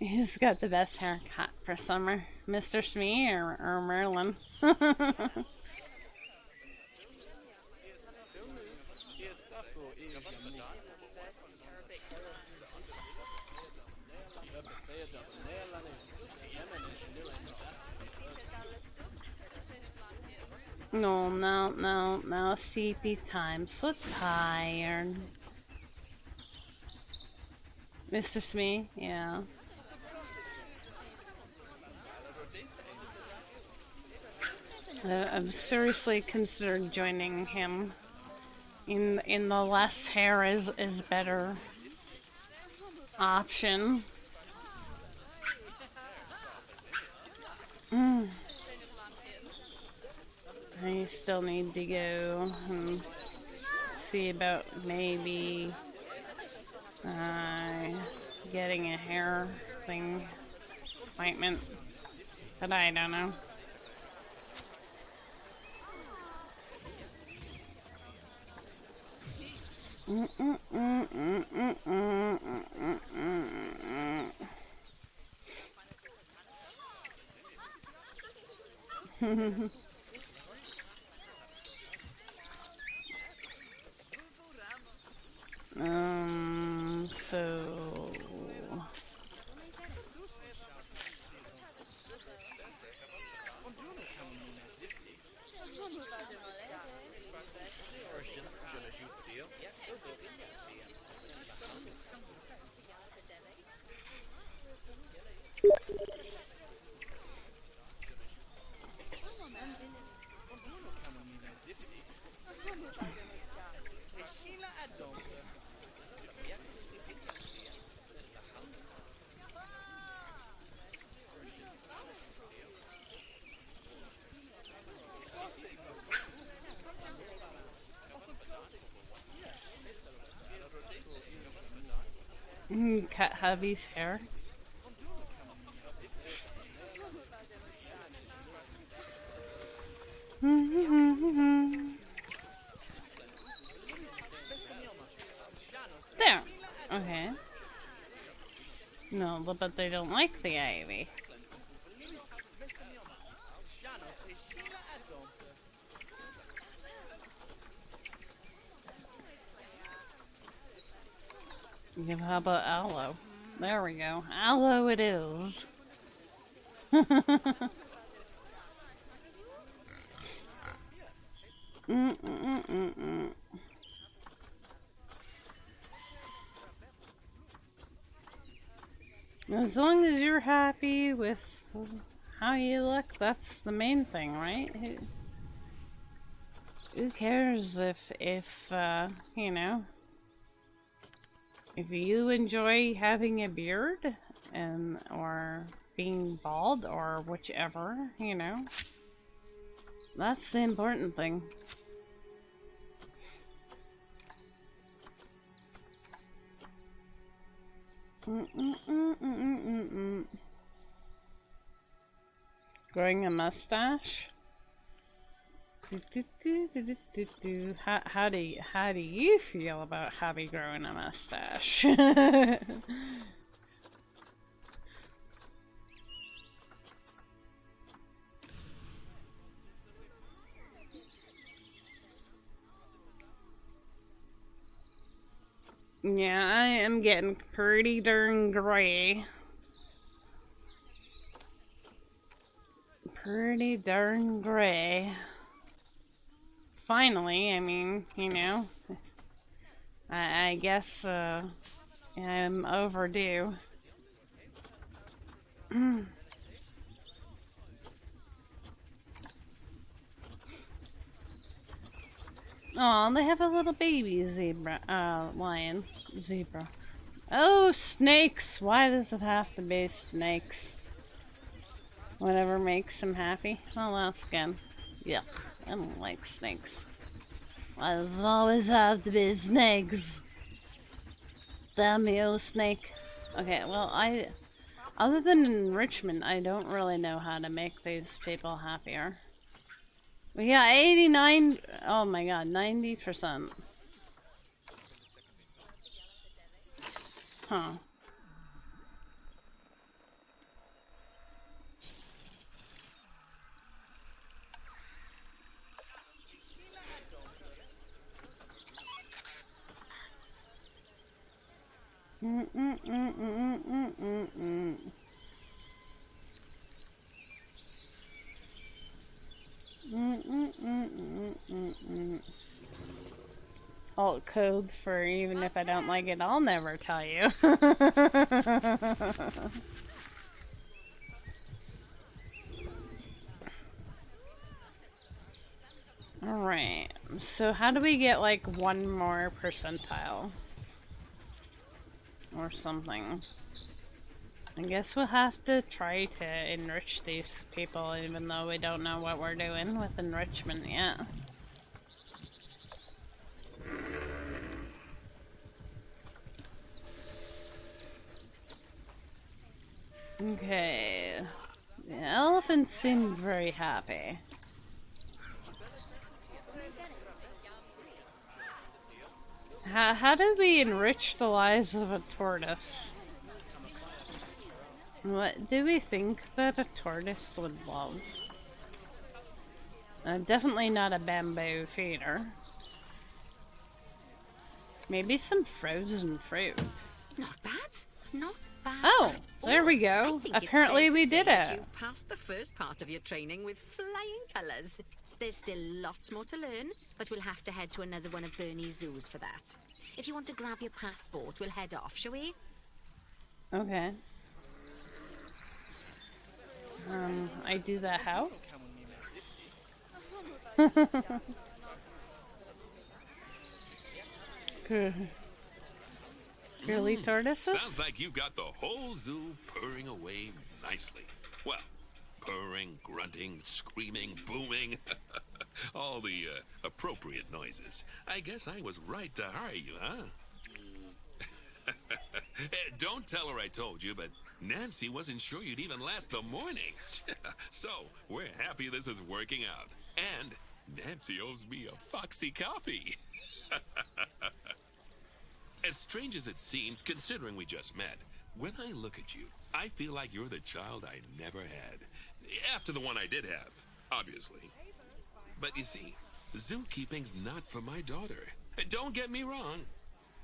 Who's got the best haircut for summer? Mr. Smee or Merlin? No, sleepy time. So tired. Mr. Smee, yeah. I've seriously considered joining him in the less hair is better option. I still need to go and see about maybe getting a hair thing appointment, but I don't know. So cut hubby's hair. There. Okay. No, but they don't like the ivy. Yeah, how about aloe? There we go. Aloe it is. Mm-mm-mm-mm. As long as you're happy with how you look, that's the main thing, right? Who cares if you know, if you enjoy having a beard and or being bald or whichever, you know, that's the important thing. Growing a mustache? How do you feel about Javi growing a mustache? Yeah, I am getting pretty darn gray. Pretty darn gray. Finally, I mean, you know, I guess I'm overdue. Oh, they have a little baby zebra, lion, zebra. Oh, snakes! Why does it have to be snakes? Whatever makes them happy. Oh, that's good. Yuck, I don't like snakes. Why does it always have to be snakes? Damn you, snake. Okay, well, other than enrichment, I don't really know how to make these people happier. We got 89, oh my god, 90%. Huh. Alt code for even if I don't like it, I'll never tell you. Alright, so how do we get like one more percentile? Or something. I guess we'll have to try to enrich these people even though we don't know what we're doing with enrichment yet. Okay. The elephants seem very happy. How do we enrich the lives of a tortoise? What do we think that a tortoise would love? Definitely not a bamboo feeder. Maybe some frozen fruit. Not bad. Not bad. Oh, at there all. we go. I think it's Apparently fair to we say did that it. You've passed the first part of your training with flying colours. There's still lots more to learn, but we'll have to head to another one of Bernie's zoos for that. If you want to grab your passport, we'll head off, shall we? Okay. I do that how? Girly tortoises? Sounds like you've got the whole zoo purring away nicely. Well, purring, grunting, screaming, booming. All the appropriate noises. I guess I was right to hire you, huh? Don't tell her I told you, but Nancy wasn't sure you'd even last the morning. So, we're happy this is working out. And Nancy owes me a Foxy coffee. As strange as it seems, considering we just met, when I look at you, I feel like you're the child I never had. After the one I did have, obviously. But you see, zookeeping's not for my daughter. Don't get me wrong.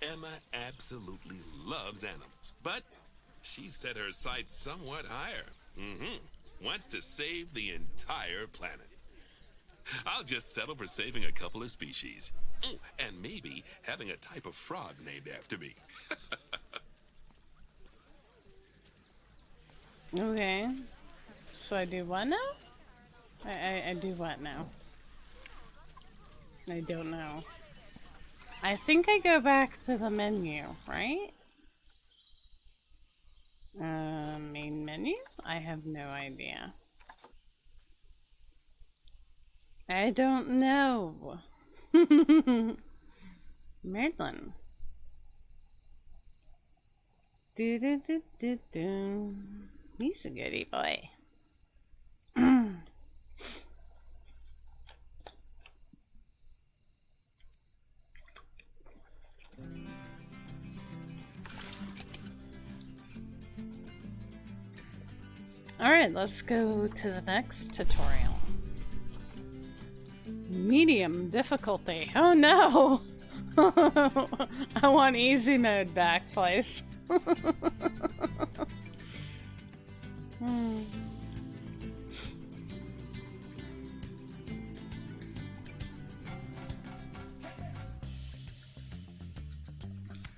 Emma absolutely loves animals, but she set her sights somewhat higher. Wants to save the entire planet. I'll just settle for saving a couple of species. Oh, and maybe having a type of frog named after me. Okay. So I do what now? I do what now? I don't know. I think I go back to the menu, right? Main menu? I have no idea. I don't know. Merlin. Do do do do do. He's a goody boy. Alright, let's go to the next tutorial. Medium difficulty. Oh no! I want easy mode back, please.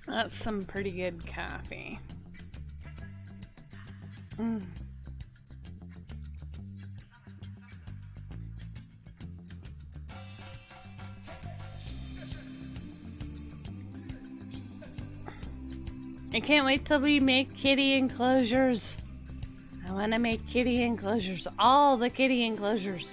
That's some pretty good coffee. I can't wait till we make kitty enclosures. I want to make kitty enclosures. All the kitty enclosures.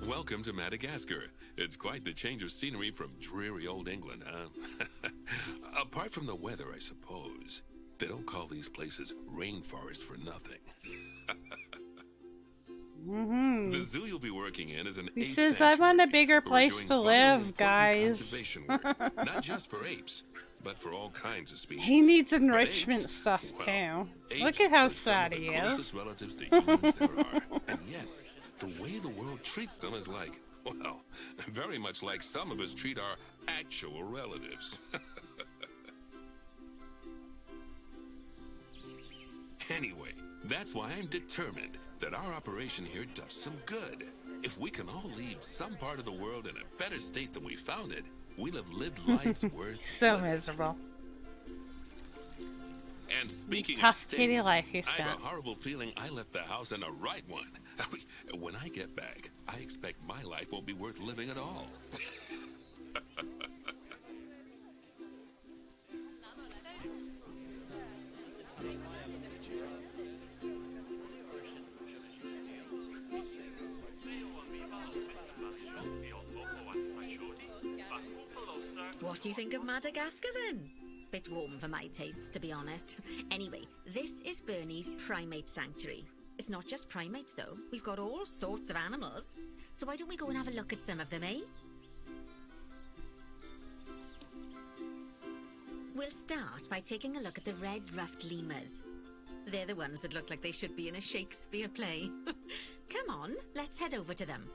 Welcome to Madagascar. It's quite the change of scenery from dreary old England, huh? Apart from the weather, I suppose. They don't call these places rainforests for nothing. The zoo you'll be working in is an ape says, sanctuary. I want a bigger We're place doing to vitally live, important guys. Conservation work, not just for apes, but for all kinds of species. He needs But enrichment apes, stuff well, too. apes Look at how are some sad of the he is. closest relatives to humans there are, and yet the way the world treats them is like, well, very much like some of us treat our actual relatives. Anyway, that's why I'm determined that our operation here does some good. If we can all leave some part of the world in a better state than we found it, we'll have lived lives worth So living. miserable. And speaking of Tough kitty states, life he's I have got. a horrible feeling I left the house in the right one. When I get back, I expect my life won't be worth living at all. What do you think of Madagascar then? Bit warm for my tastes, to be honest. Anyway, this is Bernie's primate sanctuary. It's not just primates though, we've got all sorts of animals. So why don't we go and have a look at some of them, eh? We'll start by taking a look at the red-ruffed lemurs. They're the ones that look like they should be in a Shakespeare play. Come on, let's head over to them.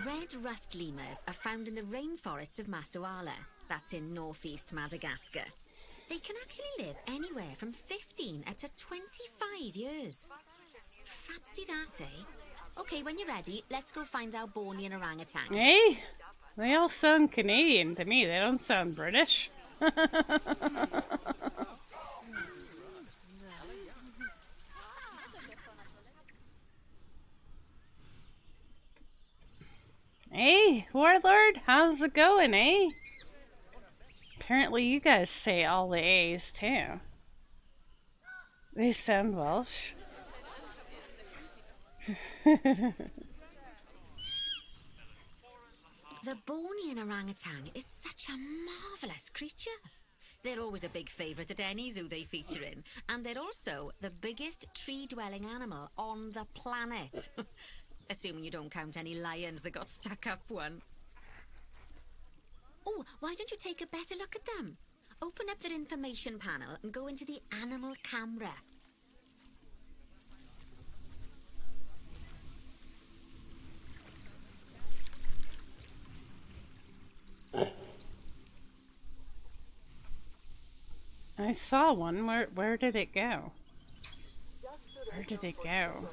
Red-ruffed lemurs are found in the rainforests of Masoala. That's in northeast Madagascar. They can actually live anywhere from 15 up to 25 years. Fancy that, eh? Okay, when you're ready, let's go find our Bornean orangutans. Hey, they all sound Canadian to me. They don't sound British. Hey, Warlord, how's it going, eh? Apparently you guys say all the A's too. They sound Welsh. The Bornean orangutan is such a marvellous creature. They're always a big favourite at any zoo they feature in, and they're also the biggest tree-dwelling animal on the planet. Assuming you don't count any lions that got stuck up one. Oh, why don't you take a better look at them? Open up their information panel and go into the animal camera. I saw one. Where did it go? Where did it go?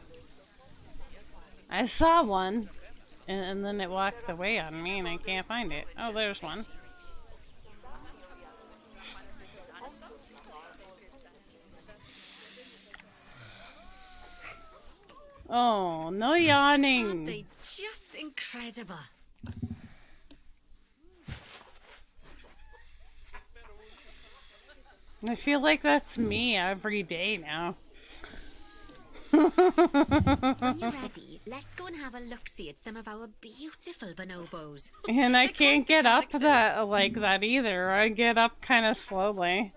I saw one, and then it walked away on me, and I can't find it. Oh, there's one. Oh, no Aren't yawning. they just incredible? I feel like that's me every day now. When you're ready, let's go and have a look-see at some of our beautiful bonobos. And I They're can't quite the get up characters. that like that either. I get up kind of slowly.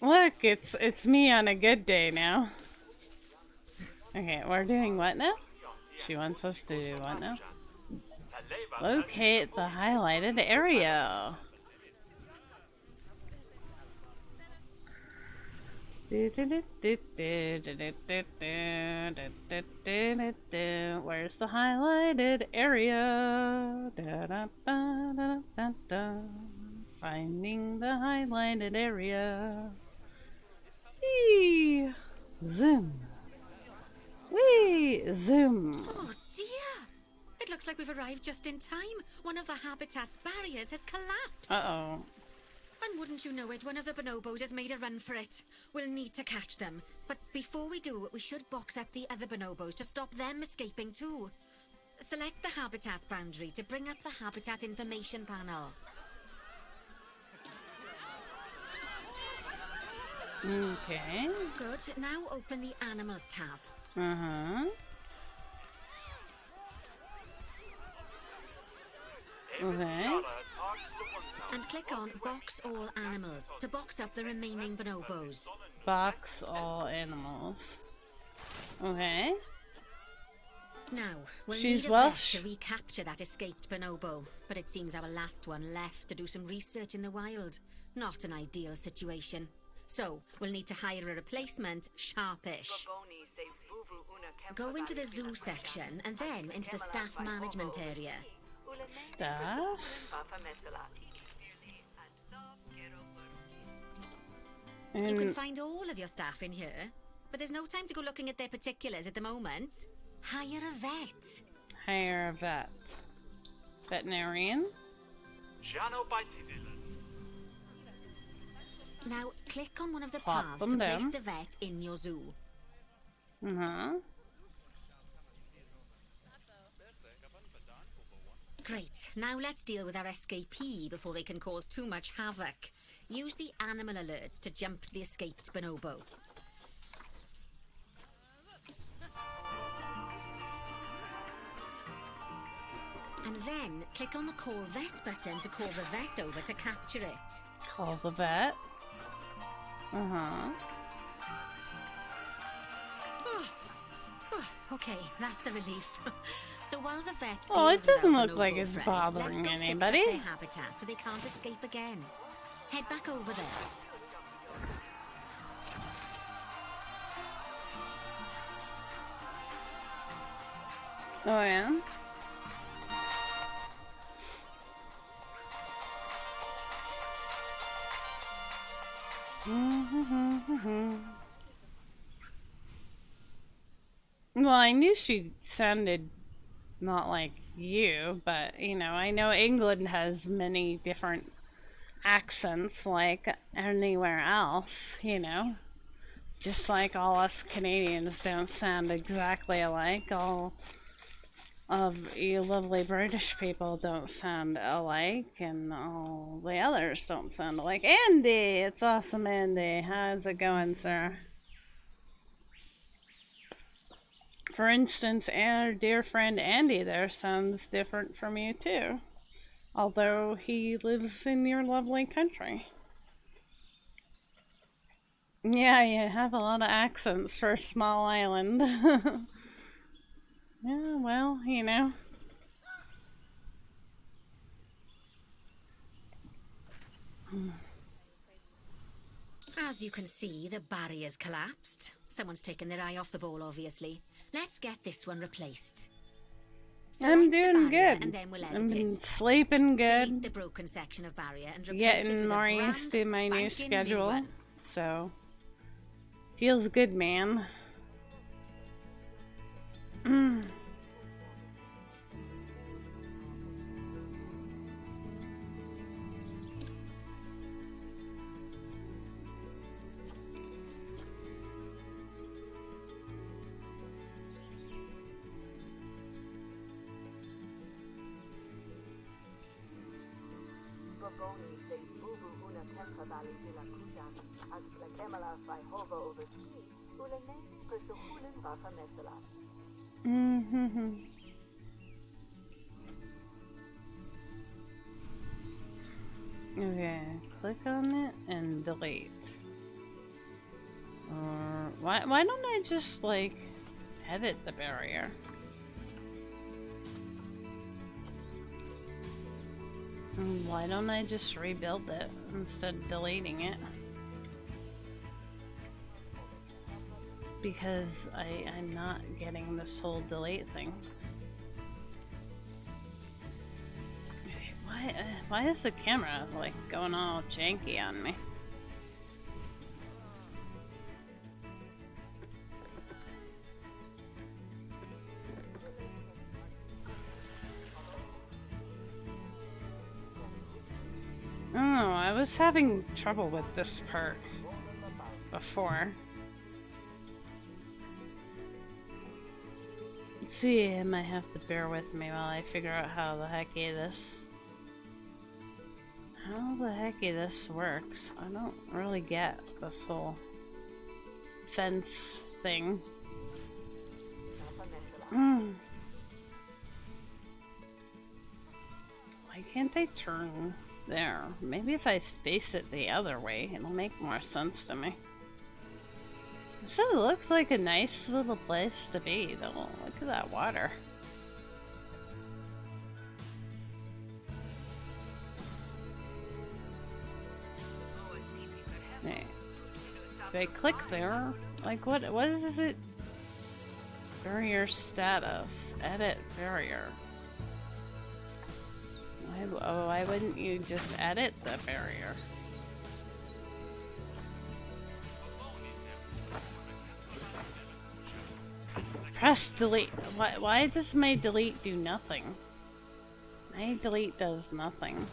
Look, it's me on a good day now. Okay, we're doing what now? She wants us to do what now? Locate the highlighted area. Where's the highlighted area? Finding the highlighted area. Whee! Zoom. Whee! Zoom. Oh dear! It looks like we've arrived just in time. One of the habitat's barriers has collapsed. Uh-oh. And wouldn't you know it, one of the bonobos has made a run for it. We'll need to catch them. But before we do, we should box up the other bonobos to stop them escaping too. Select the habitat boundary to bring up the habitat information panel. Okay. Good. Now open the animals tab. Uh-huh. Okay. And click on Box All Animals to box up the remaining bonobos. Box all animals. Okay. Now, we'll She's need a Welsh. vet to recapture that escaped bonobo. But it seems our last one left to do some research in the wild. Not an ideal situation. So, we'll need to hire a replacement, Sharpish. Go into the zoo section and then into the staff management area. Stuff. You can And find all of your staff in here, but there's no time to go looking at their particulars at the moment. Hire a vet. hire a vet. Veterinarian. Now, click on one of the Pop paths them to place down. the vet in your zoo. Uh-huh. Great. Now let's deal with our escapee before they can cause too much havoc. Use the animal alerts to jump to the escaped bonobo. And then click on the Call Vet button to call the vet over to capture it. Call the vet. Uh-huh. Okay, that's a relief. So while the vet Oh, deals it with doesn't our look like bonobo it's friend, bothering let's go anybody. Fix up their habitat so they can't escape again. Head back over there. Oh, yeah? Well, I knew she sounded not like you, but, you know, I know England has many different accents like anywhere else, you know. Just like all us Canadians don't sound exactly alike, all of you lovely British people don't sound alike, and all the others don't sound alike. Andy! It's awesome, Andy. How's it going, sir? For instance, our dear friend Andy there sounds different from you too, although he lives in your lovely country. Yeah, you have a lot of accents for a small island. Yeah, well, you know. As you can see, the barrier's collapsed. Someone's taken their eye off the ball, obviously. Let's get this one replaced. I'm Select the doing barrier good. And then we'll edit I'm it. sleeping Delete good. the broken section of barrier and replace it Getting with a more brand used to my new spanking schedule. one. So, feels good, man. Okay, click on it and delete. Or why don't I just like edit the barrier? And why don't I just rebuild it instead of deleting it? Because I'm not getting this whole delete thing. Why is the camera like going all janky on me? I don't know, I was having trouble with this part before. Let's see, I might have to bear with me while I figure out how the hecky this works. I don't really get this whole fence thing. Why can't I turn there? Maybe if I face it the other way, it'll make more sense to me. This looks like a nice little place to be, though. Look at that water. Hey. If I click there, like what is it? Barrier status. Edit barrier. Why wouldn't you just edit the barrier? Press delete. Why does my delete do nothing? My delete does nothing.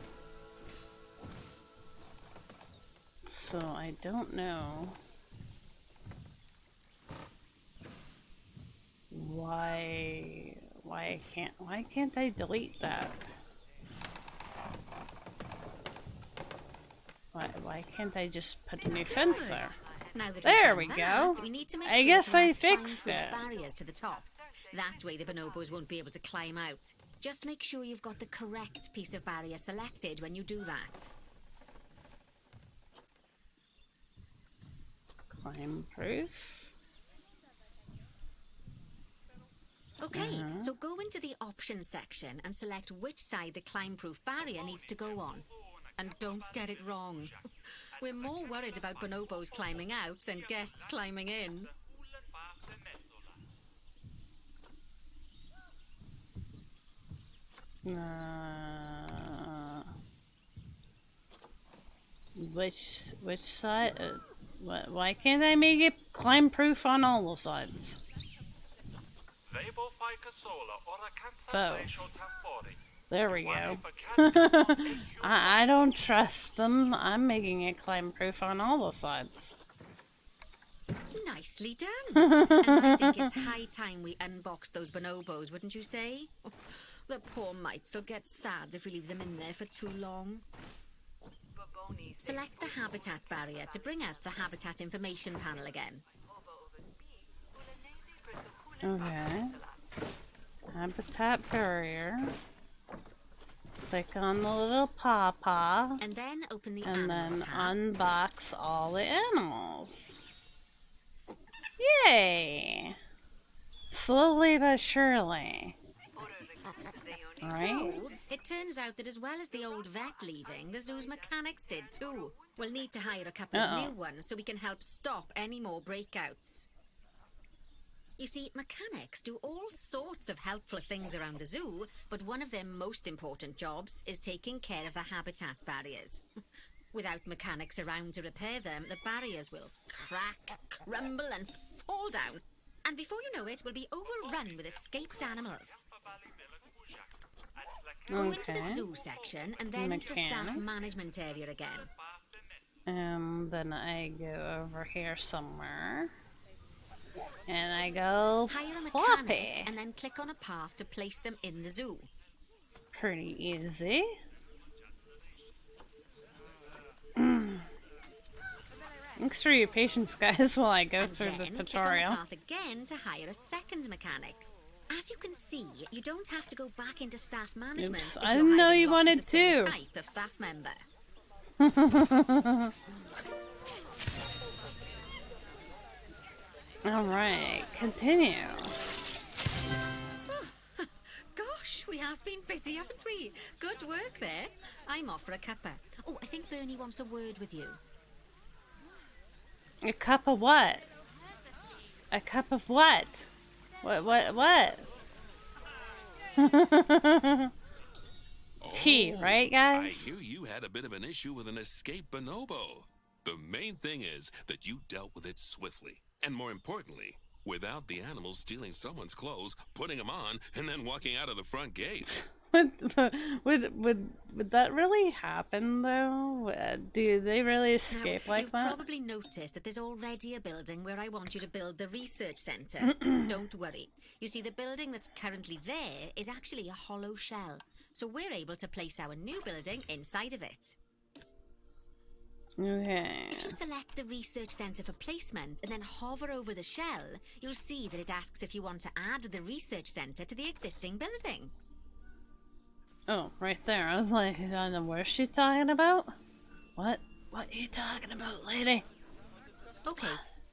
So I don't know why can't I delete that? Why can't I just put a new fence there? Now that There we've we done that, go. we need to make I sure guess to I add fixed climb-proof it. barriers to the top. That way the bonobos won't be able to climb out. Just make sure you've got the correct piece of barrier selected when you do that. Climb proof. Okay, so go into the options section and select which side the climb-proof barrier needs to go on. And don't get it wrong. We're more worried about bonobos climbing out than guests climbing in. Which side? Why can't I make it climb proof on all the sides? Both. There we go. I don't trust them. I'm making it climb proof on all the sides. Nicely done. And I think it's high time we unbox those bonobos, wouldn't you say? The poor mites will get sad if we leave them in there for too long. Select the habitat barrier to bring up the habitat information panel again. Okay. Habitat barrier. Click on the little pawpaw. And then open the And animals then tab. unbox all the animals. Yay! Slowly but surely. Right? So, it turns out that as well as the old vet leaving, the zoo's mechanics did too. We'll need to hire a couple of new ones so we can help stop any more breakouts. You see, mechanics do all sorts of helpful things around the zoo, but one of their most important jobs is taking care of the habitat barriers. Without mechanics around to repair them, the barriers will crack, crumble, and fall down. And before you know it, we'll be overrun with escaped animals. Go into the zoo section and then into the staff management area again. And then I go over here somewhere. And I go Hire a mechanic floppy. and then click on a path to place them in the zoo. Pretty easy. Thanks for your patience, guys, while I go And through then the click on tutorial. the path again to hire a second mechanic. As you can see, you don't have to go back into staff management. Oops, if I you're didn't know hiring you lots of wanted the same to. type of staff member. Alright, continue. Gosh, we have been busy, haven't we? Good work there. I'm off for a cuppa. Oh, I think Bernie wants a word with you. A cup of what? A cup of what? What? Tea, right, I guys? hear you had a bit of an issue with an escaped bonobo. The main thing is that you dealt with it swiftly, and more importantly, without the animal stealing someone's clothes, putting them on, and then walking out of the front gate. Would that really happen though? Do they really escape Now, like you've that? probably noticed that there's already a building where I want you to build the research centre. Don't worry. You see, the building that's currently there is actually a hollow shell. So we're able to place our new building inside of it. Okay. If you select the research centre for placement and then hover over the shell, you'll see that it asks if you want to add the research centre to the existing building. Oh, right there. I was like, I don't know what she's talking about. What? What are you talking about, lady? Okay,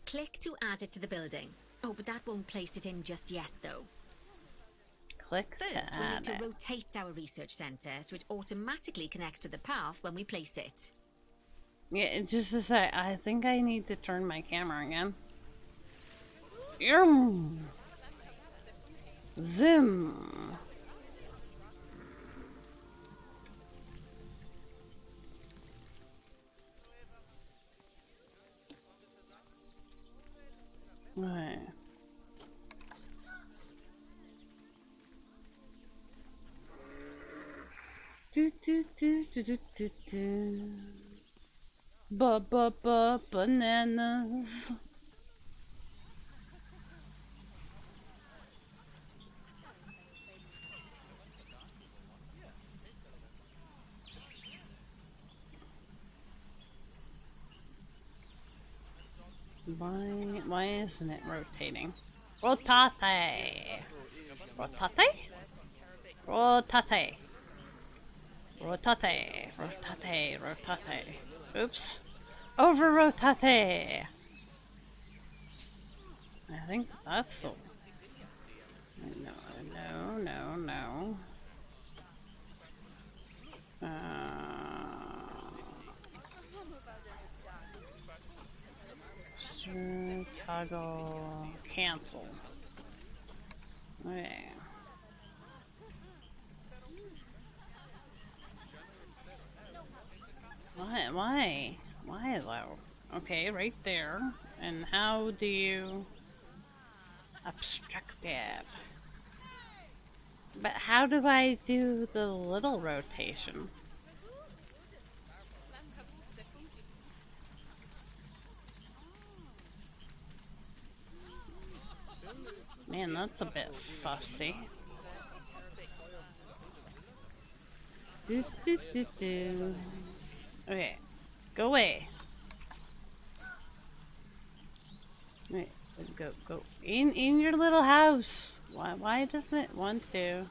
click to add it to the building. Oh, but that won't place it in just yet, though. Click First, to we'll need add to it. rotate our research centre so it automatically connects to the path when we place it. Yeah, just a sec. I think I need to turn my camera again. Yum. Zoom. Right. Do. Bananas. Why isn't it rotating? Rotate. Rotate? Rotate. Rotate. Rotate. Rotate. Oops. Over rotate. I think that's so. No. Toggle cancel. Okay. Why though? Okay, right there. And how do you abstract it? But how do I do the little rotation? Man, that's a bit fussy. Do. Okay, go away. Wait, go in your little house. Why doesn't it want to?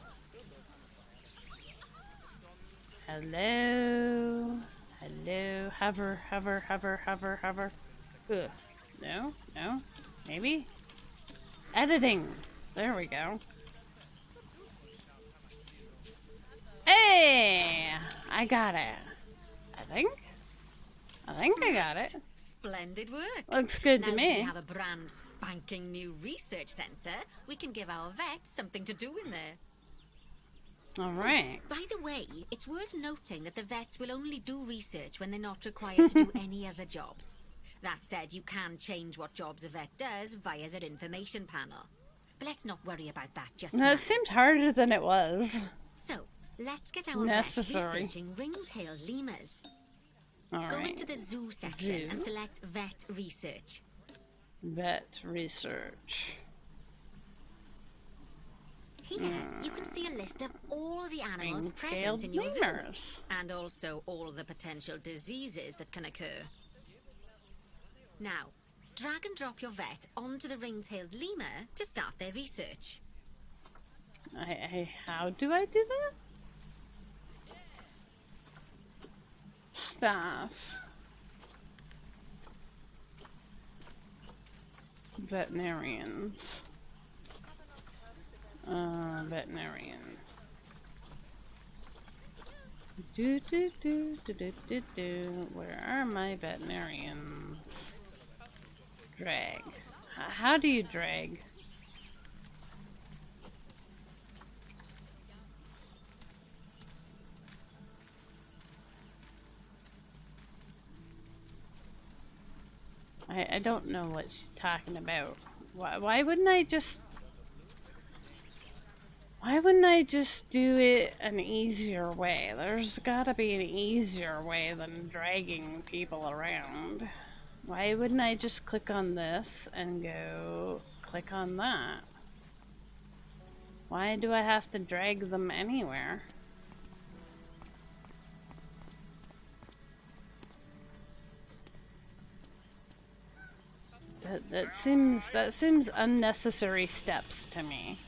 Hello, hover. Ugh. No, maybe. Editing. There we go. Hey, I got it. I think I got it. Splendid work. Looks good Now to that we me. have a brand spanking new research centre, we can give our vets something to do in there. All right. By the way, it's worth noting that the vets will only do research when they're not required to do any other jobs. That said, you can change what jobs a vet does via their information panel. But let's not worry about that just now. That seemed harder than it was. So, let's get our Necessary. vet researching ring-tailed lemurs. All Go right. into the zoo section and Zoo. select vet research. Vet research. Here, you can see a list of all the animals Ring-tailed present in your zoo. lemurs. And also all the potential diseases that can occur. Now, drag and drop your vet onto the ring-tailed lemur to start their research. How do I do that? Staff. Veterinarians. Veterinarian. Do. Where are my veterinarians? Drag. How do you drag? I don't know what she's talking about. Why wouldn't I just do it an easier way? There's gotta be an easier way than dragging people around. Why wouldn't I just click on this and go click on that? Why do I have to drag them anywhere? That seems unnecessary steps to me.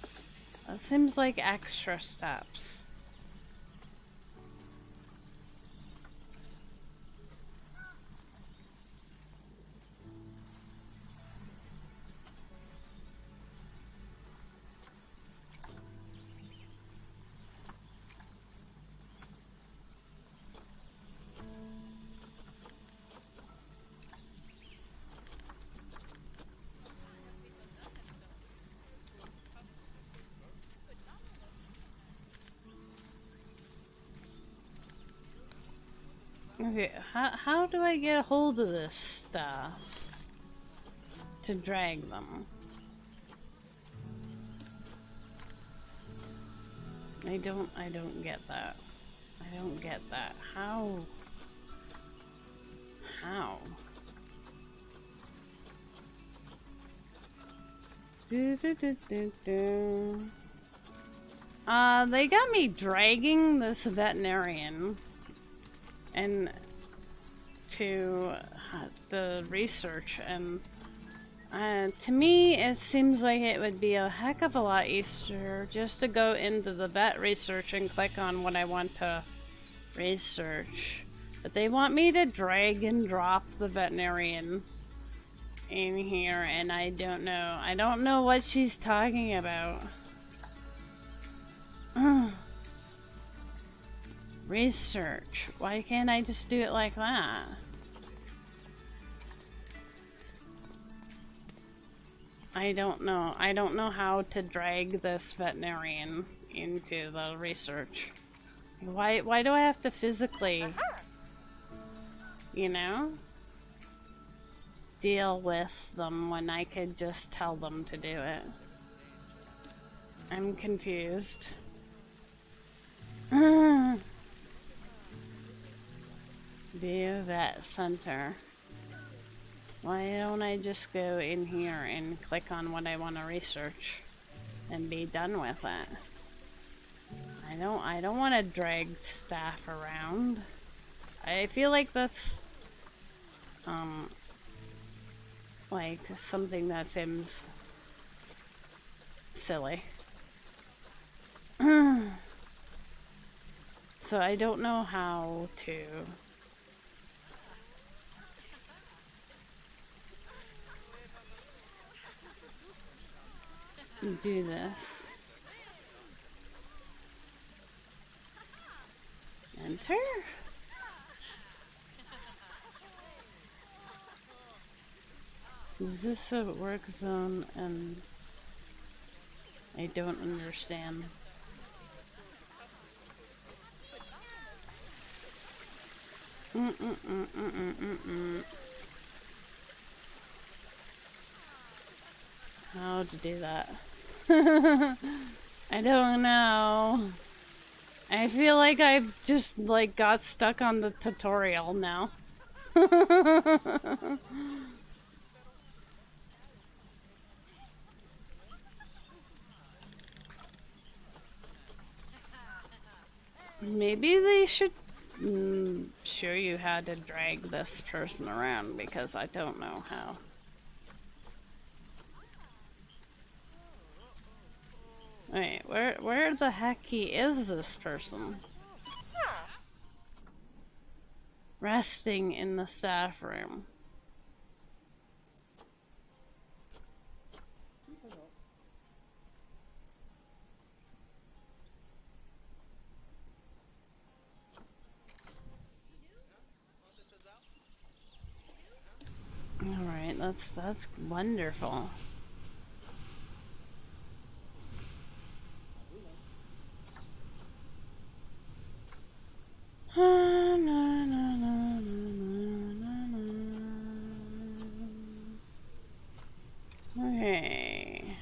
That seems like extra steps. Okay, how do I get a hold of this stuff to drag them? I don't get that. I don't get that. How? Do. They got me dragging this veterinarian and to the research, and to me it seems like it would be a heck of a lot easier just to go into the vet research and click on what I want to research. But they want me to drag and drop the veterinarian in here, and I don't know what she's talking about. Research. Why can't I just do it like that? I don't know. I don't know how to drag this veterinarian into the research. Why do I have to physically, you know, deal with them when I could just tell them to do it? I'm confused. View vet center. Why don't I just go in here and click on what I want to research and be done with it? I don't want to drag staff around. I feel like that's like something that seems silly. So I don't know how to do this. Enter. Is this a work zone? And I don't understand. How to do that? I don't know. I feel like I've just like got stuck on the tutorial now. Maybe they should show you how to drag this person around, because I don't know how. Wait, where the heck is this person? Resting in the staff room. All right, that's wonderful. Okay.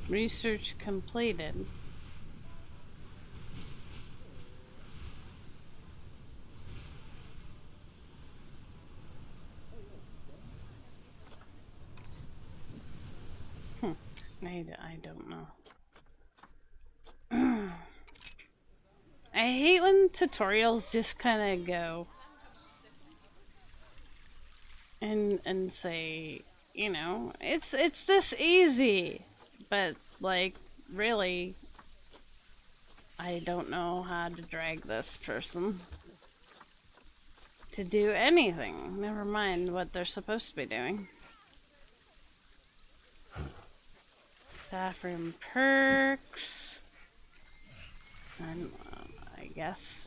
Research completed. I don't know. I hate when tutorials just kind of go and say, you know, it's this easy, but like really, I don't know how to drag this person to do anything. Never mind what they're supposed to be doing. Staff room perks. And I guess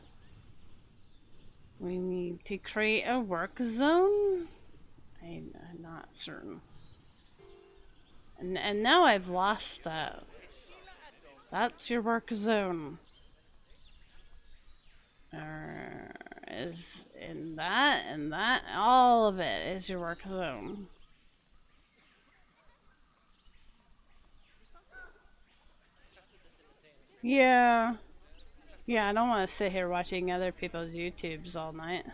we need to create a work zone? I'm not certain. And now I've lost that. That's your work zone. Is in that, and that, all of it is your work zone. Yeah. Yeah, I don't want to sit here watching other people's YouTubes all night.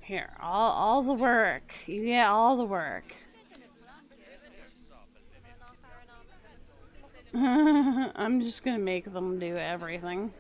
Here, all the work. You get all the work. I'm just gonna make them do everything.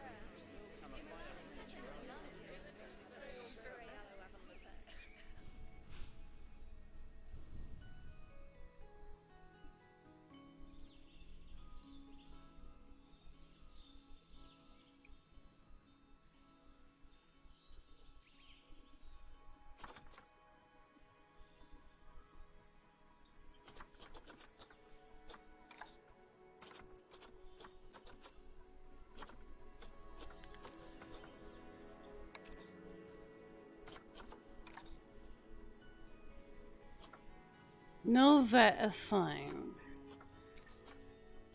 No vet assigned.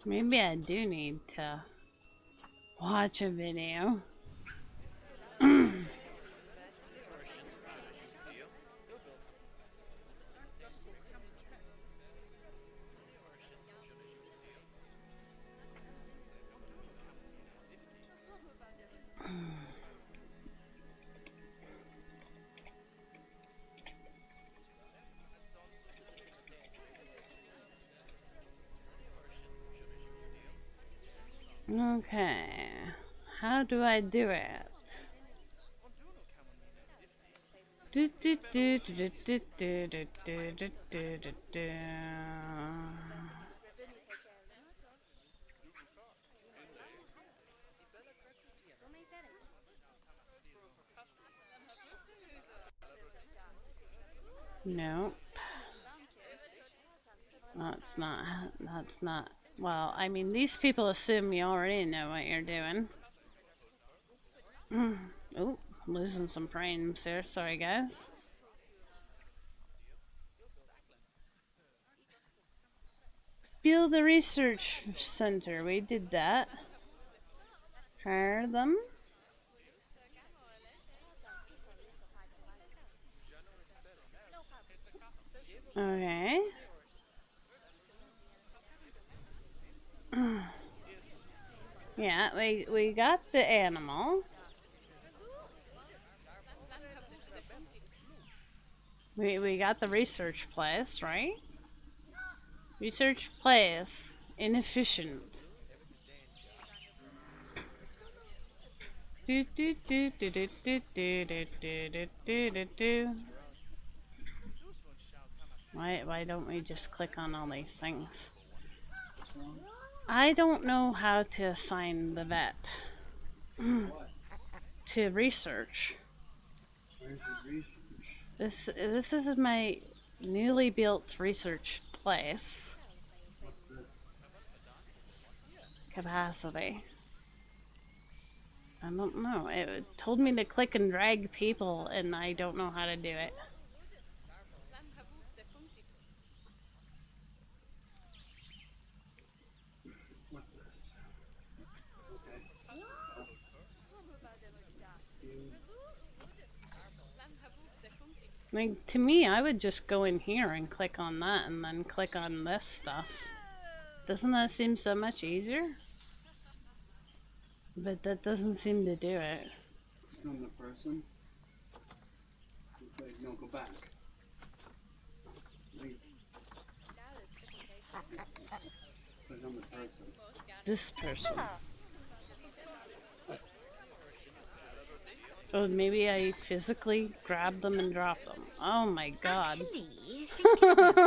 Maybe I do need to watch a video. Okay, how do I do it? Do do do do do do do do do do do do. Nope. That's not Well, I mean, these people assume you already know what you're doing. Oh, losing some frames here. Sorry, guys. Build the research center. We did that. Hire them. Okay. Yeah, we got the animal. We got the research place, right? Research place. Inefficient. Do do do do do do do do do do do do. Why don't we just click on all these things? I don't know how to assign the vet to research. Where's your research? This is my newly built research place. What's this? Capacity. I don't know. It told me to click and drag people, and I don't know how to do it. What's this? Okay. Like, to me, I would just go in here and click on that, and then click on this stuff. Doesn't that seem so much easier? But that doesn't seem to do it. Click on the person. Wait, no, go back. Wait. Click on the person. This person. Oh, maybe I physically grab them and drop them. Oh my god. Actually, thinking about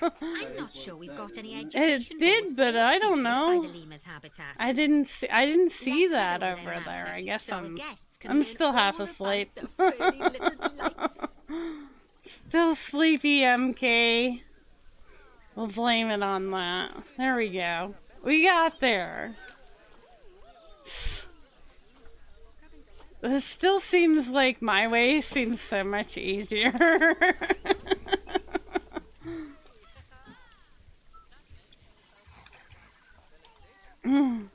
it, I'm not sure we've got any education It did, boards but or I don't speakers know. by the lemur's habitat. I didn't see Let's that head over there. I Ramsay, guess so our I'm guests can I'm learn still half all about asleep. the furry little delights. Still sleepy, MK. We'll blame it on that. There we go. We got there. This still seems like my way seems so much easier. Oh,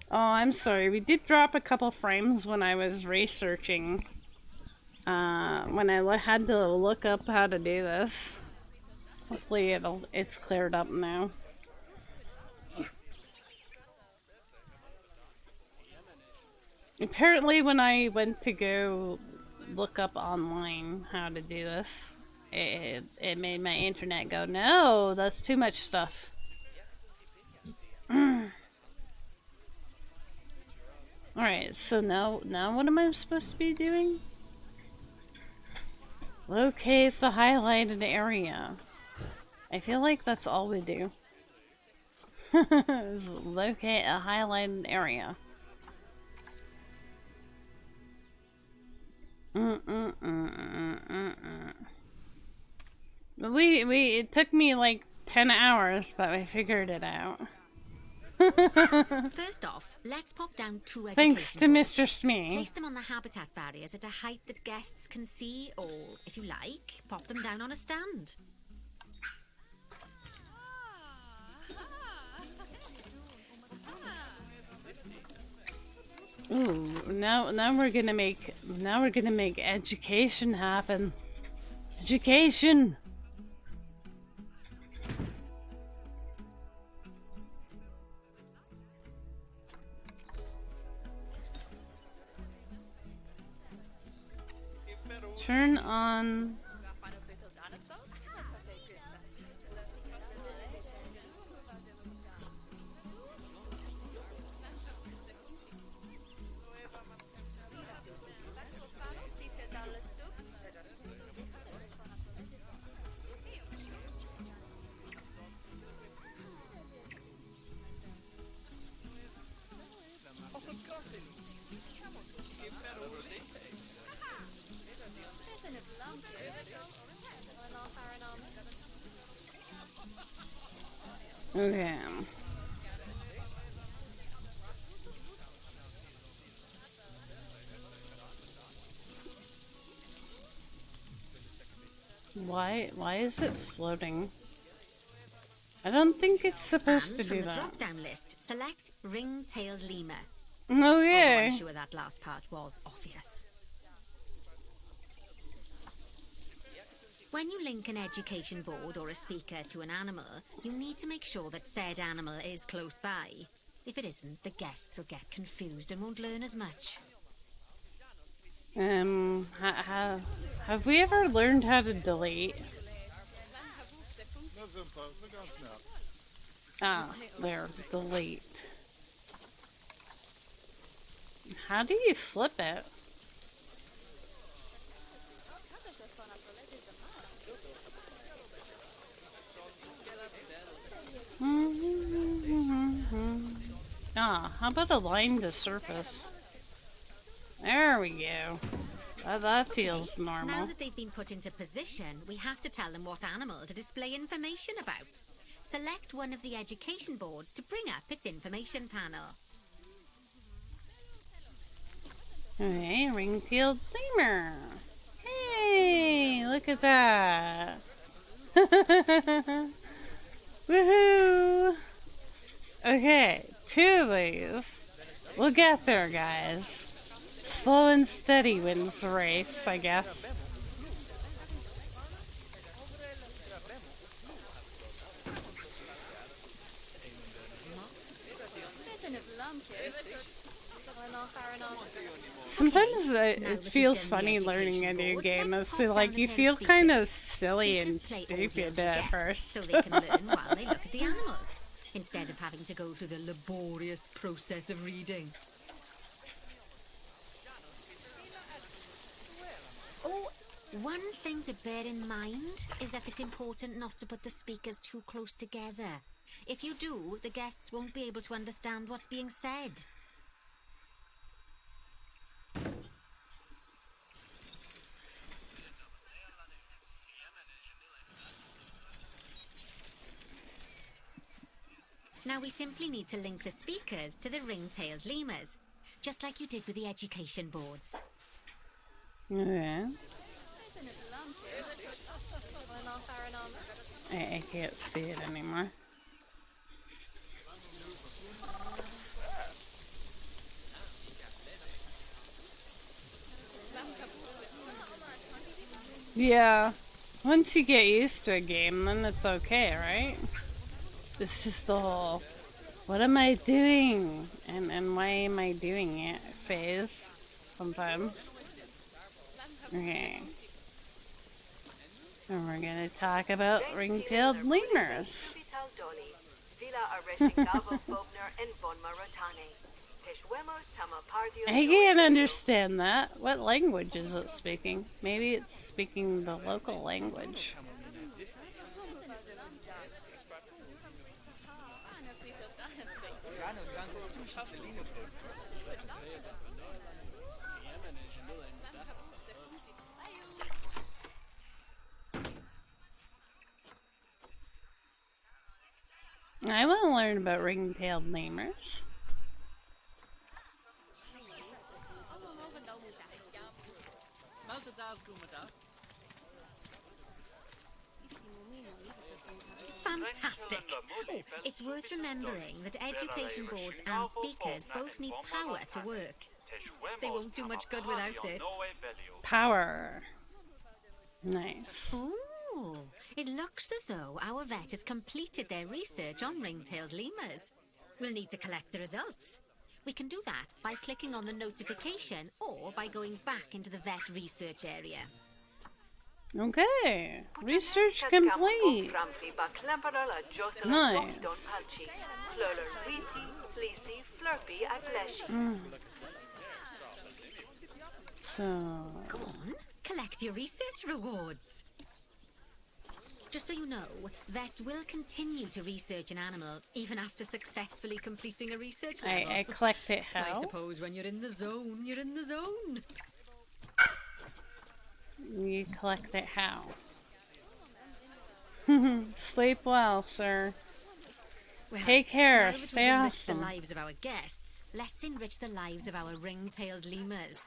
I'm sorry. We did drop a couple frames when I was researching. When I had to look up how to do this. Hopefully it's cleared up now. Apparently when I went to go look up online how to do this, it made my internet go, no, that's too much stuff. Alright, so now what am I supposed to be doing? Locate the highlighted area. I feel like that's all we do. Is locate a highlighted area. It took me like 10 hours, but we figured it out. First off, let's pop down two Thanks to education boards. Mr. Smee. Place them on the habitat barriers at a height that guests can see, or, if you like, pop them down on a stand. Ooh, now we're gonna make education happen. Education. Turn on. Okay. Why is it floating? I don't think it's supposed And to from do the that. drop-down list, select ring-tailed lemur. Okay. Although I'm sure that last part was obvious. When you link an education board or a speaker to an animal, you need to make sure that said animal is close by. If it isn't, the guests will get confused and won't learn as much. Have we ever learned how to delete? Ah, there, delete. How do you flip it? Ah, how about a line to surface? There we go. That feels Now normal. that they've been put into position, we have to tell them what animal to display information about. Select one of the education boards to bring up its information panel. Okay, ring-tailed lemur. Hey, look at that. Woohoo! Okay, 2 of these. We'll get there, guys. Slow and steady wins the race, I guess. Sometimes it feels funny learning a new game. It's like you feel kind of silly and stupid at first. So they can learn while they look at the animals, instead of having to go through the laborious process of reading. Oh, one thing to bear in mind is that it's important not to put the speakers too close together. If you do, the guests won't be able to understand what's being said. Now we simply need to link the speakers to the ring-tailed lemurs, just like you did with the education boards. Okay. I can't see it anymore. Yeah. Once you get used to a game, then it's okay, right? It's just the whole, what am I doing? And why am I doing it phase sometimes. Okay. And we're gonna talk about ring-tailed lemurs. I can't understand that. What language is it speaking? Maybe it's speaking the local language. I want to learn about ring-tailed lemurs. Fantastic! Oh, it's worth remembering that education boards and speakers both need power to work. They won't do much good without it. Power. Nice. Ooh, it looks as though our vet has completed their research on ring-tailed lemurs. We'll need to collect the results. We can do that by clicking on the notification or by going back into the vet research area. Okay, research complete. Nice. So, Go on, collect your research rewards. Just so you know, vets will continue to research an animal even after successfully completing a research level. I collect it I how? suppose when you're in the zone, you're in the zone. You collect it how? Sleep well, sir. Well, Take care, now that stay we've enriched awesome. the lives of our guests, let's enrich the lives of our ring-tailed lemurs.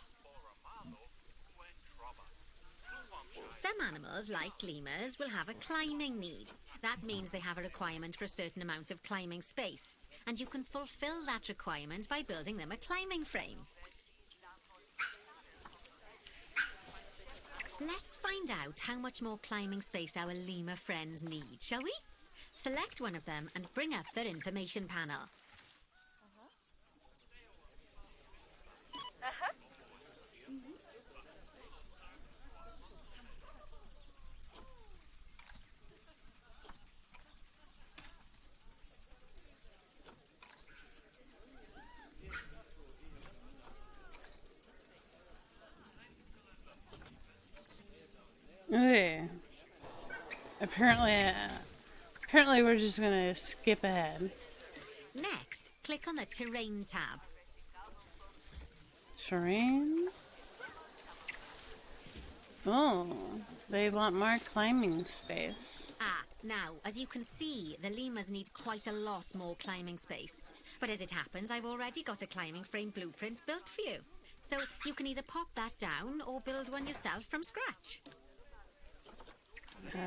So, Some animals, like lemurs, will have a climbing need. That means they have a requirement for a certain amount of climbing space, and you can fulfill that requirement by building them a climbing frame. Let's find out how much more climbing space our lemur friends need, shall we? Select one of them and bring up their information panel. Okay. Apparently we're just gonna skip ahead. Next, click on the Terrain tab. Terrain? Oh, they want more climbing space. Now, as you can see, the lemurs need quite a lot more climbing space. But as it happens, I've already got a climbing frame blueprint built for you. So you can either pop that down or build one yourself from scratch.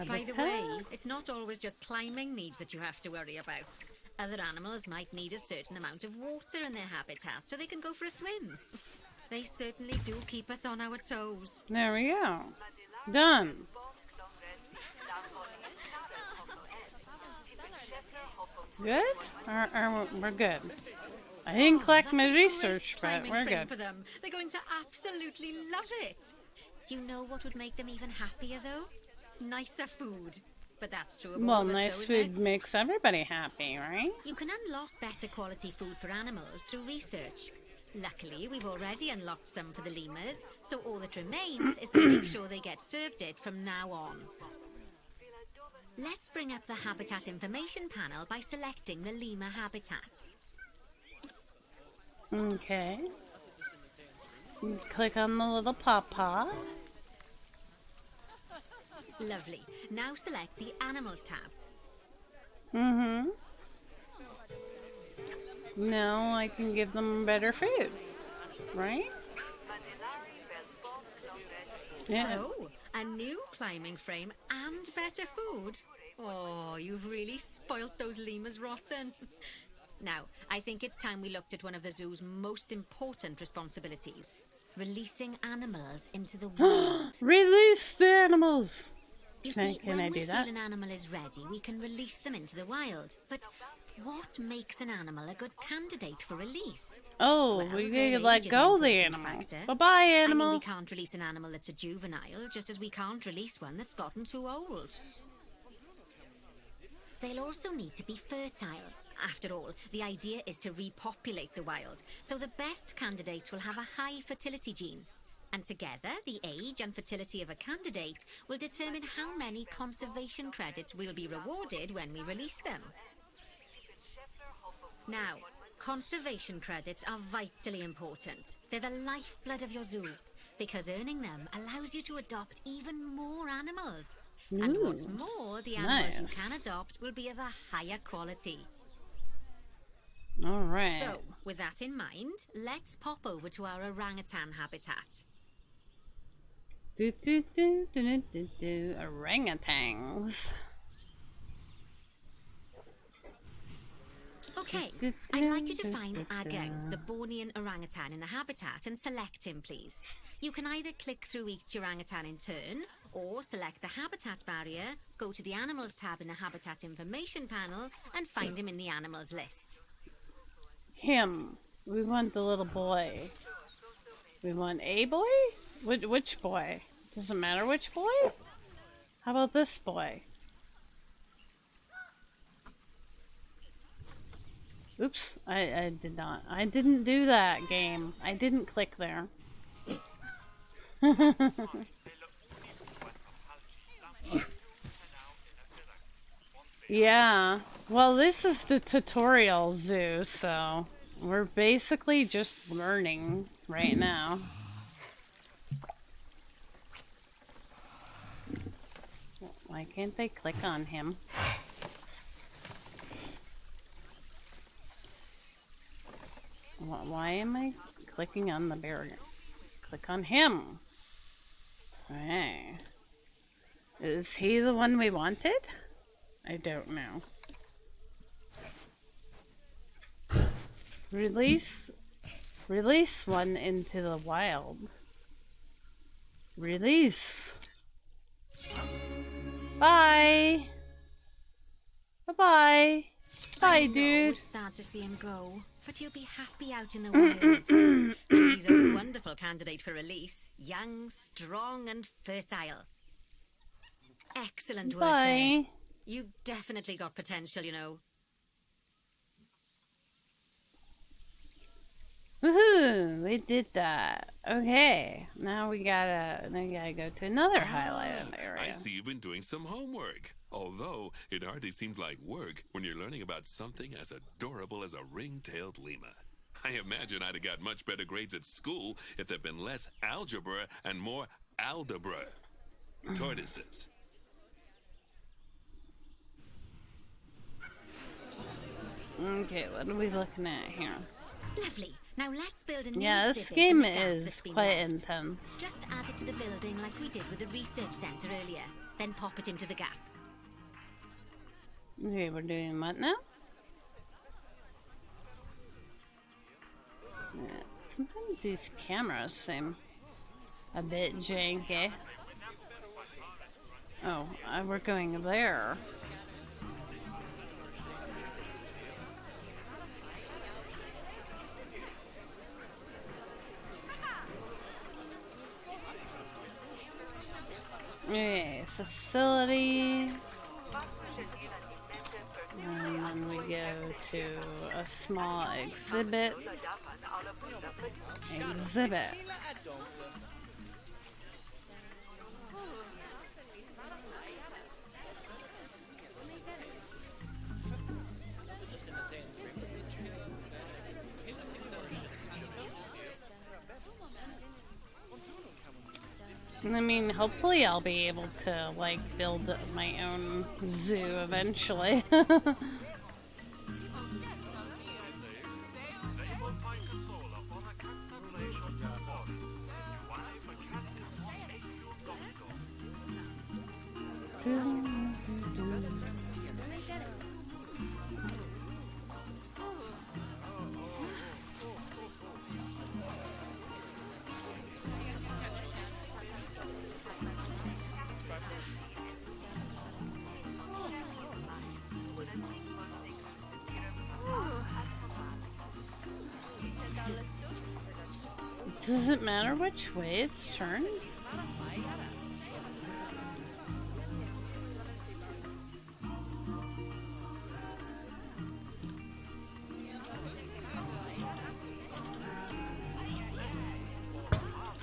By the way, it's not always just climbing needs that you have to worry about. Other animals might need a certain amount of water in their habitat so they can go for a swim. They certainly do keep us on our toes. There we go. Done. Good? Or we're good. I didn't collect my research, but we're good. For them. They're going to absolutely love it. Do you know what would make them even happier, though? Nicer food. But that's true of all Well, of us, nice though, food isn't it? makes everybody happy, right? You can unlock better quality food for animals through research. Luckily, we've already unlocked some for the lemurs, so all that remains is to make sure they get served it from now on. Let's bring up the habitat information panel by selecting the lemur habitat. Okay. Click on the little pawpaw. Lovely. Now select the Animals tab. Mm-hmm. Now I can give them better food, right? Yeah. So, a new climbing frame and better food. Oh, you've really spoilt those lemurs rotten. Now, I think it's time we looked at one of the zoo's most important responsibilities. Releasing animals into the wild. Release the animals! You Can see, I when we do feel that? an animal is ready, we can release them into the wild. But what makes an animal a good candidate for release? Oh, Well, we their could let age is go an the important animal. factor. Bye-bye, I mean, animal. we can't release an animal that's a juvenile, just as we can't release one that's gotten too old. They'll also need to be fertile. After all, the idea is to repopulate the wild, so the best candidates will have a high fertility gene. And together, the age and fertility of a candidate will determine how many conservation credits will be rewarded when we release them. Now, conservation credits are vitally important. They're the lifeblood of your zoo, because earning them allows you to adopt even more animals. And what's Ooh, more, the animals you nice. can adopt will be of a higher quality. All right. So, with that in mind, let's pop over to our orangutan habitat. Orangutans. Okay, I'd like you to find Agang, the Bornean orangutan in the habitat, and select him, please. You can either click through each orangutan in turn, or select the habitat barrier, go to the Animals tab in the Habitat Information panel, and find him in the Animals list. Him. We want the little boy. We want a boy? Which boy? Doesn't matter which boy? How about this boy? Oops, I did not. I didn't do that, game. I didn't click there. Yeah. Well, this is the tutorial zoo, so we're basically just learning right now. Why can't they click on him? Why am I clicking on the barrier? Click on him. Okay. Is he the one we wanted? I don't know. Release one into the wild. Release. Bye. Bye-bye. Bye, dude. It's sad to see him go, but he'll be happy out in the wild. And he's a wonderful candidate for release. Young, strong, and fertile. Excellent work there. Bye. You've definitely got potential, you know. Woohoo! We did that. Okay, now we gotta go to another highlighted I area. see you've been doing some homework. Although, it hardly seems like work when you're learning about something as adorable as a ring-tailed lemur. I imagine I'd have got much better grades at school if there'd been less algebra and more aldebra. Tortoises. Okay, what are we looking at here? Lovely. Now let's build a new Yeah, this exhibit game in the gap is that's been quite left. intense. Just add it to the building like we did with the research centre earlier. Then pop it into the gap. Okay, we're doing what now? Yeah, sometimes these cameras seem a bit janky. Oh, we're going there. Okay, facility. And then we go to a small exhibit. Exhibit. I mean, hopefully I'll be able to, like, build my own zoo eventually. Does it matter which way it's turned?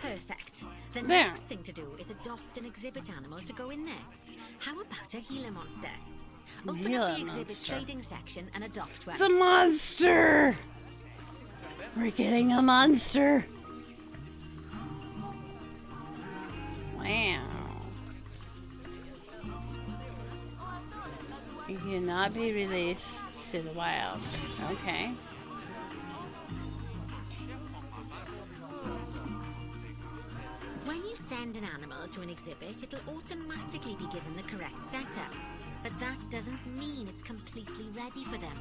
Perfect. The There. next thing to do is adopt an exhibit animal to go in there. How about a Gila monster? Open Gila up the exhibit monster. trading section and adopt one. It's a monster! We're getting a monster! Wow. You cannot be released to the wild. Okay. When you send an animal to an exhibit, it'll automatically be given the correct setup. But that doesn't mean it's completely ready for them.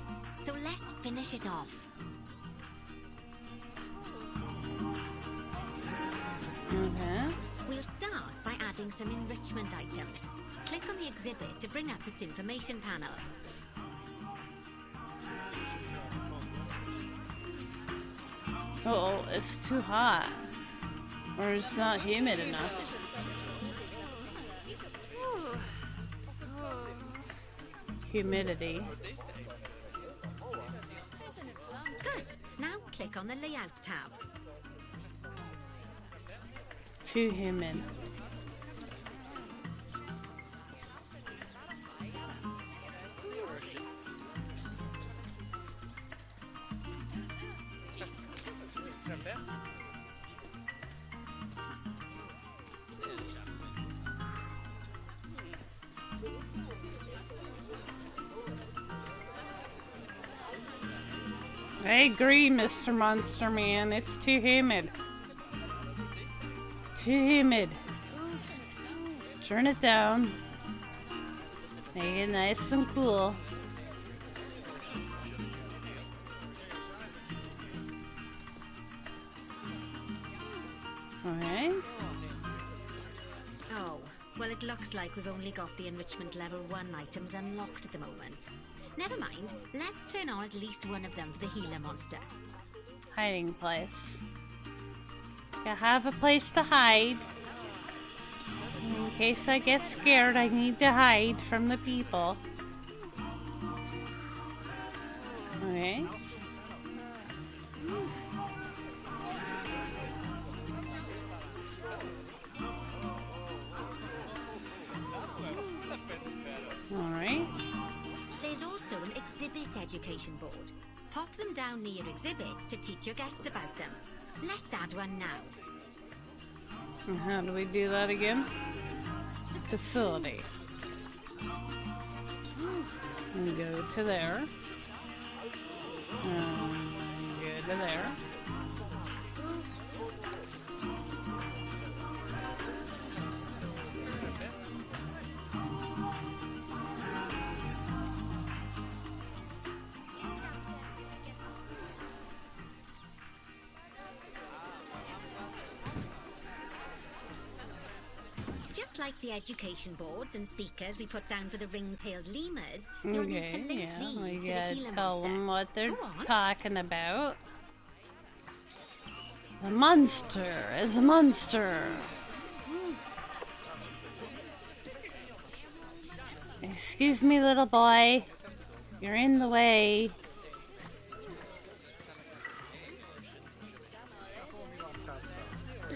So let's finish it off. Okay. We'll start by adding some enrichment items. Click on the exhibit to bring up its information panel. Oh, it's too hot. Or it's not humid enough. Humidity. Good. Now click on the Layout tab. Too humid. I agree, Mr. Monster Man. It's too humid. Too humid. Turn it down. Make it nice and cool. Alright. Oh, well, it looks like we've only got the enrichment level 1 items unlocked at the moment. Never mind, let's turn on at least one of them for the healer monster. Hiding place. I have a place to hide. In case I get scared, I need to hide from the people. Okay. Alright. There's also an exhibit education board. Pop them down near exhibits to teach your guests about them. Let's add one now. And how do we do that again? Facility. And go to there. Go to there. Just like the education boards and speakers we put down for the ring-tailed lemurs, you'll need to Okay, link yeah, these we to the gotta healer tell monster. them what they're Go on. talking about. The monster is a monster. Excuse me, little boy. You're in the way.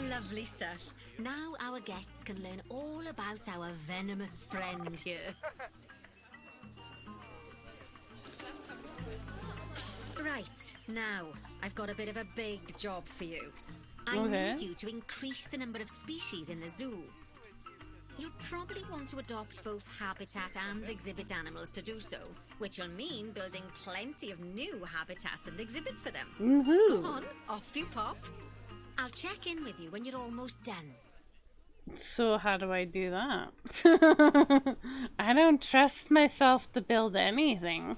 Lovely stuff. Now our guests can learn all about our venomous friend here. Right, now, I've got a bit of a big job for you. I Okay. need you to increase the number of species in the zoo. You'll probably want to adopt both habitat and exhibit animals to do so, which will mean building plenty of new habitats and exhibits for them. Go Woohoo! on, off you pop. I'll check in with you when you're almost done. So how do I do that? I don't trust myself to build anything.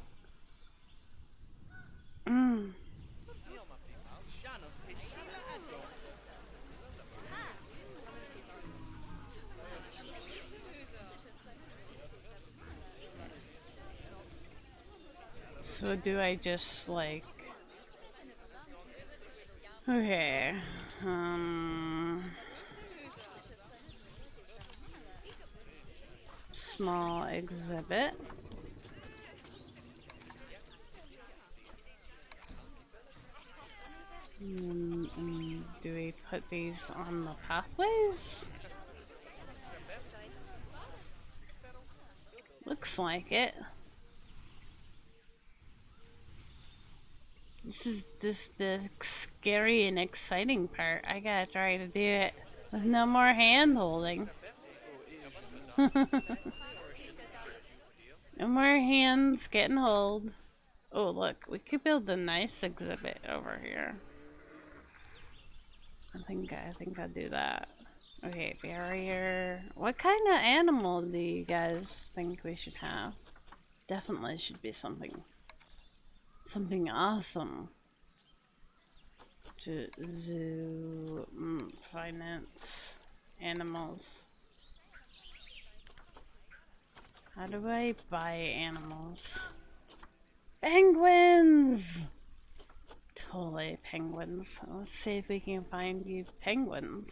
So do I just like... Okay, small exhibit. Do we put these on the pathways? Looks like it. This is just the scary and exciting part. I gotta try to do it with no more hand holding. No more hands getting hold. Oh look, we could build a nice exhibit over here. I think I'll do that. Okay, barrier. What kind of animal do you guys think we should have? Definitely should be something awesome. Zoo, finance, animals. How do I buy animals? Penguins! Totally penguins. Let's see if we can find you penguins.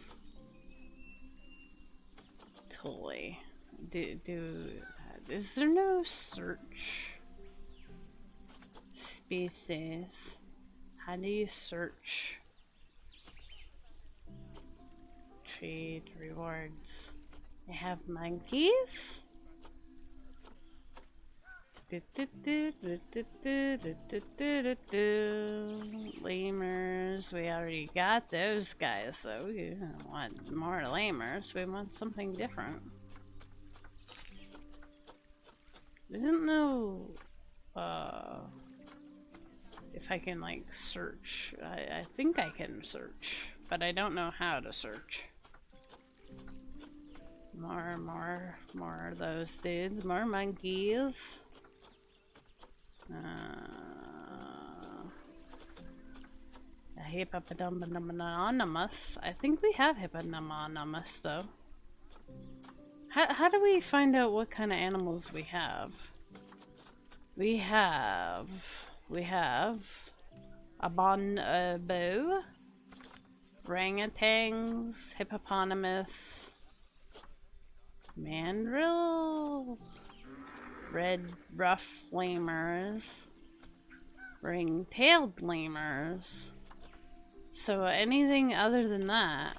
Totally. Is there no search? Species. How do you search? Trade rewards. They have monkeys? Lemurs. We already got those guys, so we don't want more lemurs. We want something different. I don't know if I can like search. I think I can search, but I don't know how to search. More of those dudes. More monkeys. A hippopotamus. I think we have hippopotamus though. How do we find out what kind of animals we have? We have a bonobo, orangutans, hippopotamus, mandrill, red ruff lemurs, ring-tailed lemurs. So anything other than that,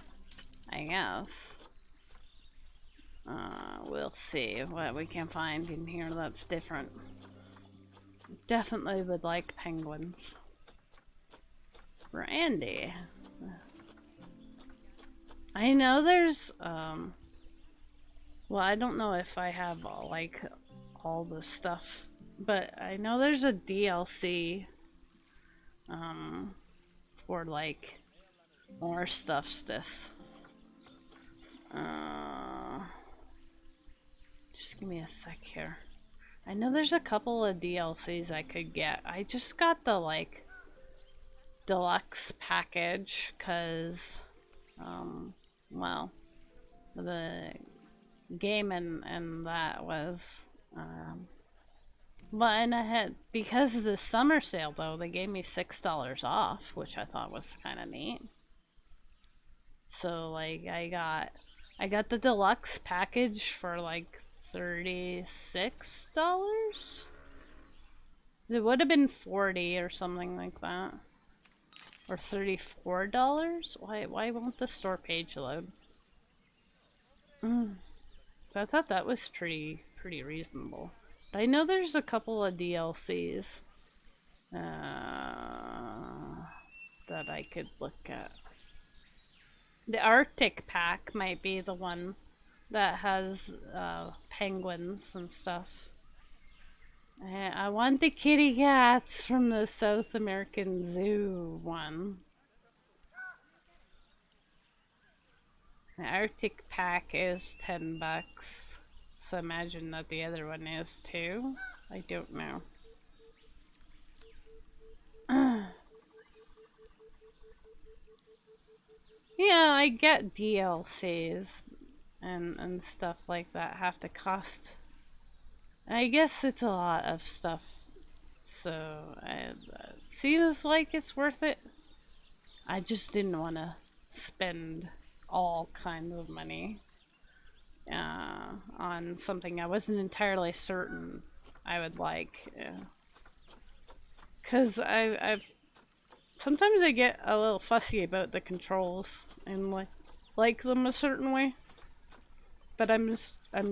I guess. We'll see what we can find in here that's different. Definitely would like penguins. Randy. I know there's, well, I don't know if I have, like, all the stuff, but I know there's a DLC, for, like, more stuffs this. Just give me a sec here. I know there's a couple of DLCs I could get. I just got the, like, deluxe package, cause, well, the game and that was, but and I had, because of the summer sale though, they gave me $6 off, which I thought was kind of neat. So like I got the deluxe package for like $36. It would have been 40 or something like that. Or $34? Why won't the store page load? So I thought that was pretty reasonable. But I know there's a couple of DLCs that I could look at. The Arctic pack might be the one that has penguins and stuff. I want the kitty cats from the South American Zoo one. The Arctic pack is $10, so imagine that the other one is too. I don't know. Yeah, I get DLCs and stuff like that have to cost. I guess it's a lot of stuff, so it seems like it's worth it. I just didn't want to spend all kinds of money on something I wasn't entirely certain I would like. Cause I've sometimes I get a little fussy about the controls and like them a certain way, but I'm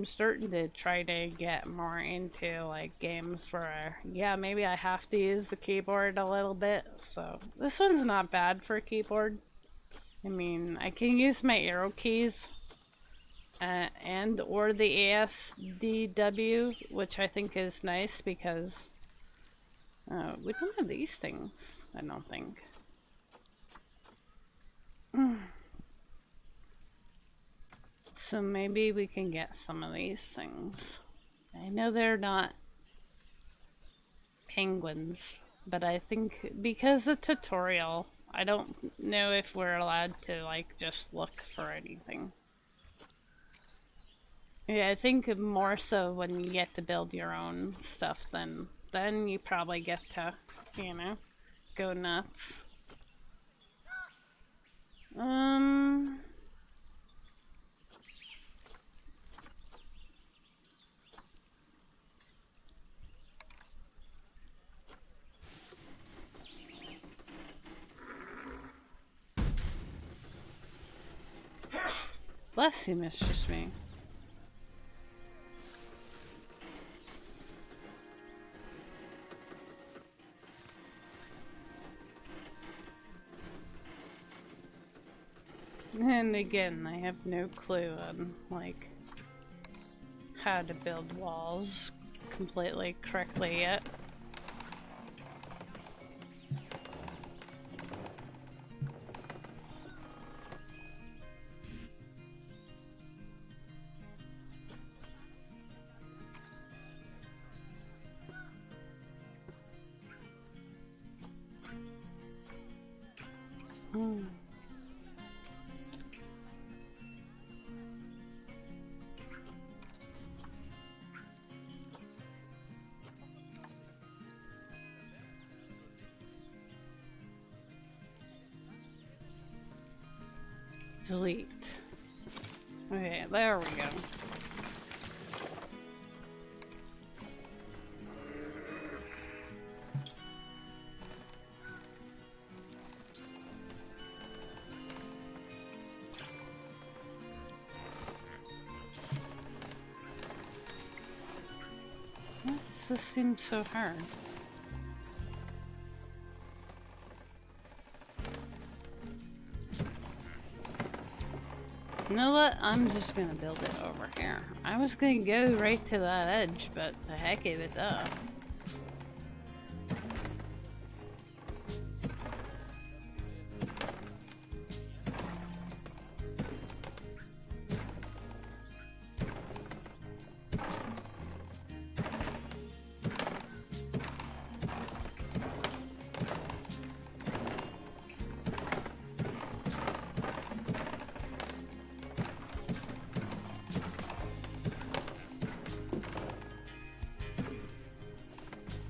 starting to try to get more into like games where yeah, maybe I have to use the keyboard a little bit. So this one's not bad for a keyboard. I mean, I can use my arrow keys and or the ASDW, which I think is nice because we don't have these things, I don't think. So maybe we can get some of these things. I know they're not penguins, but I think because the tutorial, I don't know if we're allowed to like just look for anything. Yeah, I think more so when you get to build your own stuff, then you probably get to, you know, go nuts. Bless you, Mistress Me. And again, I have no clue on, like, how to build walls completely correctly yet. Hmm. Delete. Okay, there we go. Why does this seem so hard? You know what? I'm just gonna build it over here. I was gonna go right to that edge, but the heck of it up.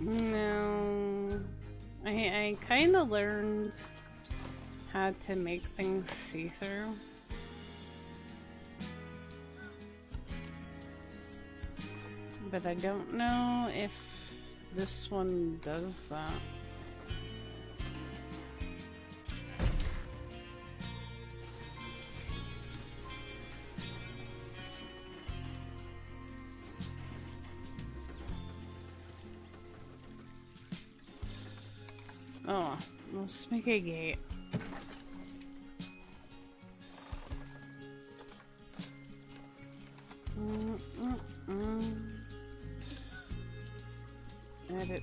No, I kind of learned how to make things see-through. But I don't know if this one does that. Oh, let's make a gate. Edit.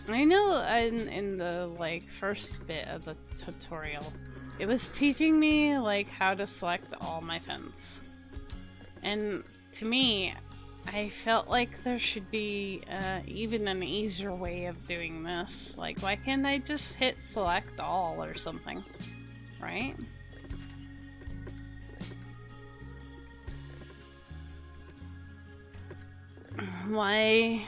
I know in the like first bit of the tutorial, it was teaching me like how to select all my fence. And to me, I felt like there should be even an easier way of doing this. Like, why can't I just hit select all or something, right? Why,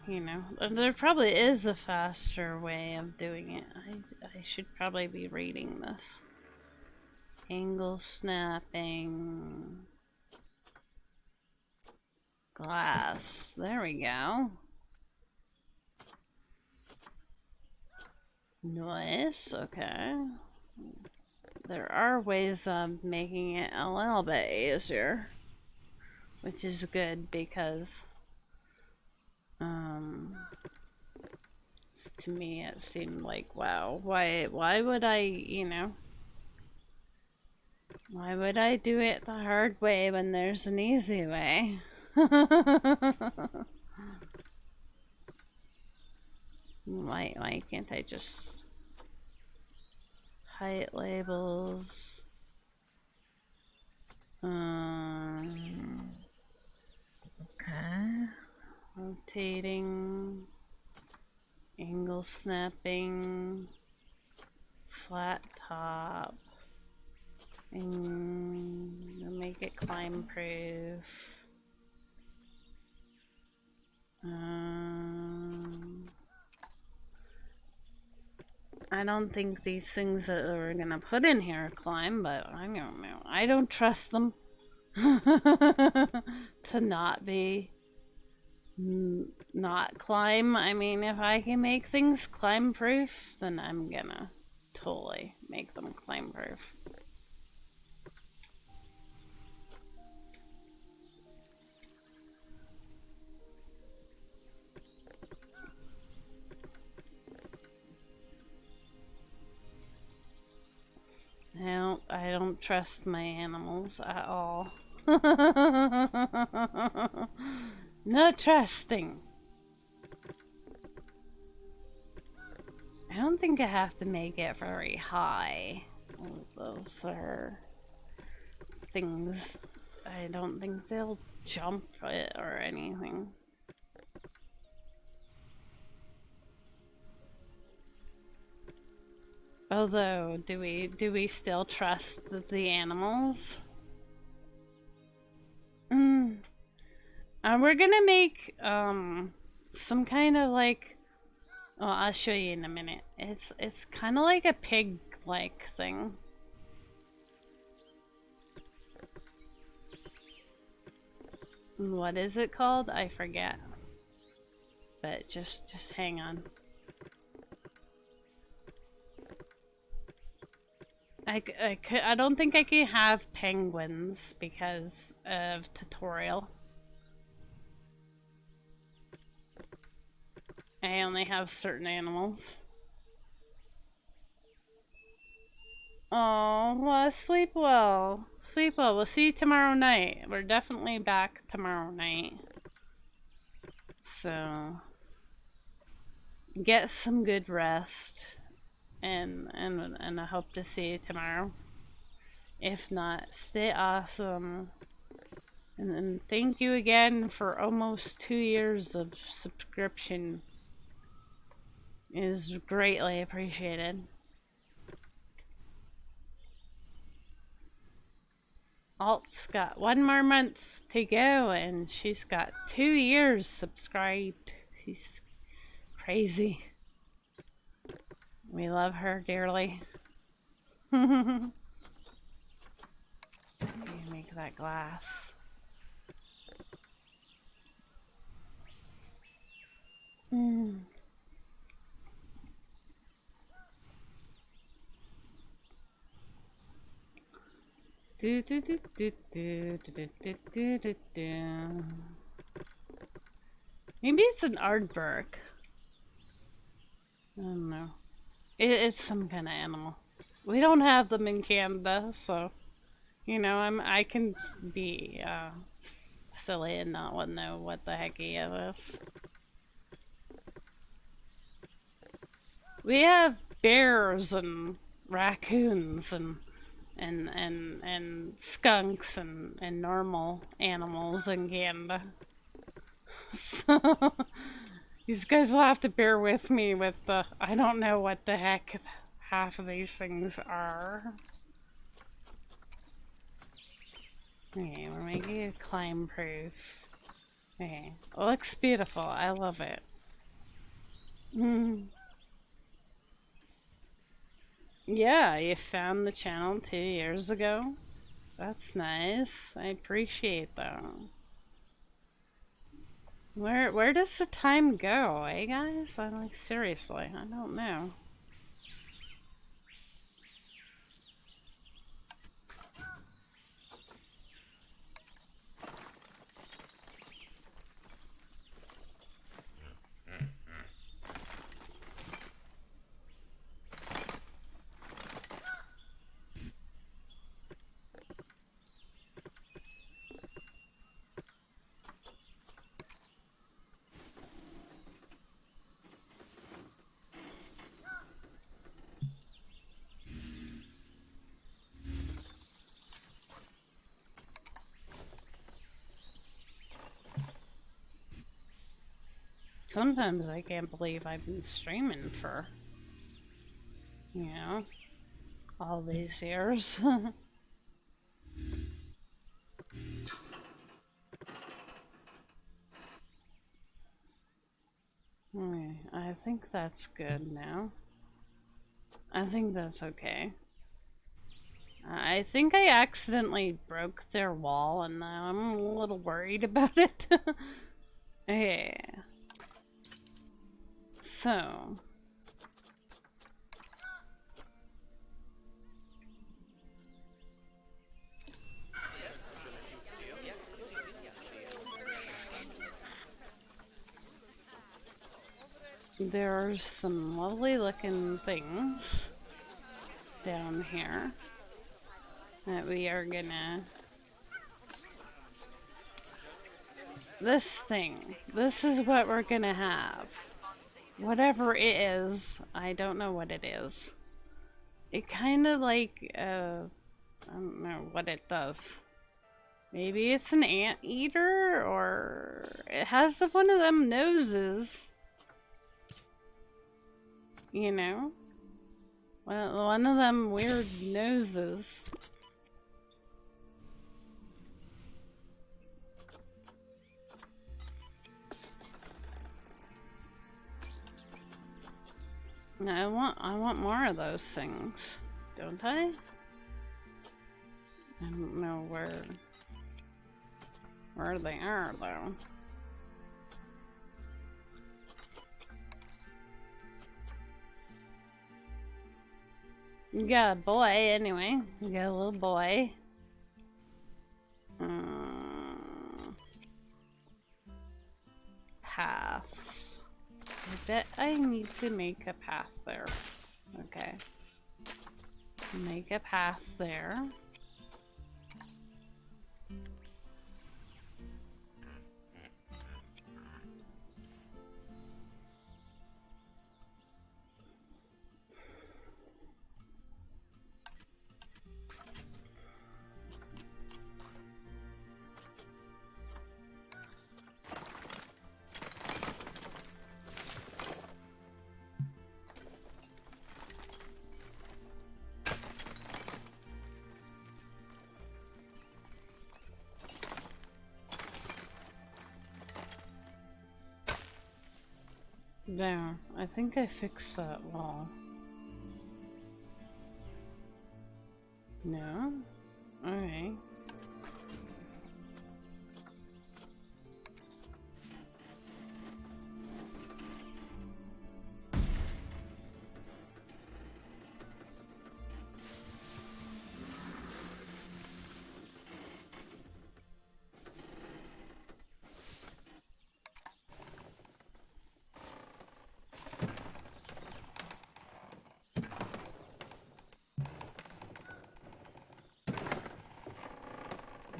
you know, there probably is a faster way of doing it. I should probably be reading this. Angle snapping. Glass. There we go. Nice. Okay. There are ways of making it a little bit easier, which is good because, to me it seemed like, wow, why would I, you know, why would I do it the hard way when there's an easy way? Why can't I just height labels? Okay. Rotating, angle snapping, flat top, and make it climb proof. I don't think these things that we're gonna put in here climb, but I don't know. I don't trust them to not be not climb. I mean, if I can make things climb proof, then I'm gonna totally make them climb proof. I don't trust my animals at all. No trusting. I don't think I have to make it very high. Those are things. I don't think they'll jump it or anything. Although, do we still trust the animals? We're gonna make some kind of like, oh, I'll show you in a minute. It's kind of like a pig-like thing. What is it called? I forget. But just hang on. I don't think I can have penguins because of tutorial. I only have certain animals. Oh, well, sleep well. Sleep well. We'll see you tomorrow night. We're definitely back tomorrow night. So, get some good rest. And I hope to see you tomorrow. If not, stay awesome. And thank you again for almost 2 years of subscription. It is greatly appreciated. Alt's got 1 more month to go and she's got 2 years subscribed. She's crazy. We love her dearly. Make that glass. Do do do do do do do do do do. Maybe it's an aardvark. I don't know. It's some kind of animal. We don't have them in Canada, so you know I can be silly and not know what the heck he is. We have bears and raccoons and skunks and normal animals in Canada. So these guys will have to bear with me with the, I don't know what the heck half of these things are. Okay, we're making it climb proof. Okay, it looks beautiful. I love it. Yeah, you found the channel 2 years ago. That's nice. I appreciate that. Where does the time go, eh guys? I'm like, seriously, I don't know. Sometimes I can't believe I've been streaming for, you know, all these years. Okay, I think that's good now. I think that's okay. I think I accidentally broke their wall and now I'm a little worried about it. Okay. So. There are some lovely looking things down here that we are gonna... This thing. This is what we're gonna have. Whatever it is, I don't know what it is. It kind of like, I don't know what it does. Maybe it's an anteater, or it has one of them noses. You know? Well, one of them weird noses. I want more of those things, don't I? I don't know where they are though. You got a boy anyway. You got a little boy. Paths. I bet I need to make a path there. Okay. Make a path there. There. I think I fixed that wall. No? Alright.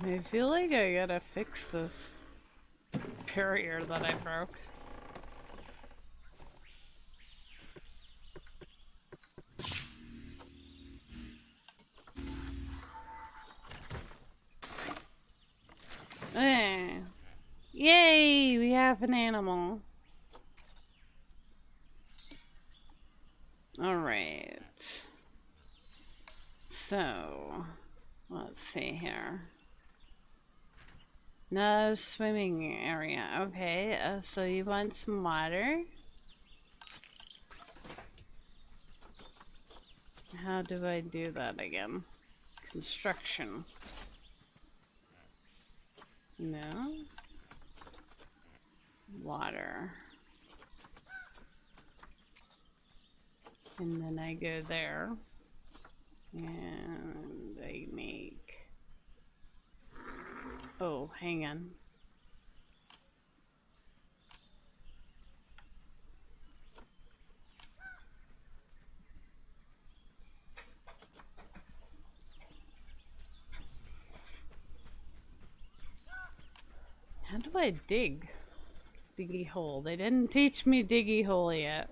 I feel like I gotta fix this barrier that I broke. Yay! We have an animal. Alright. So, let's see here. No swimming area. Okay, so you want some water? How do I do that again? Construction. No. Water. And then I go there. And I make... Oh, hang on. How do I dig? Diggy hole. They didn't teach me diggy hole yet.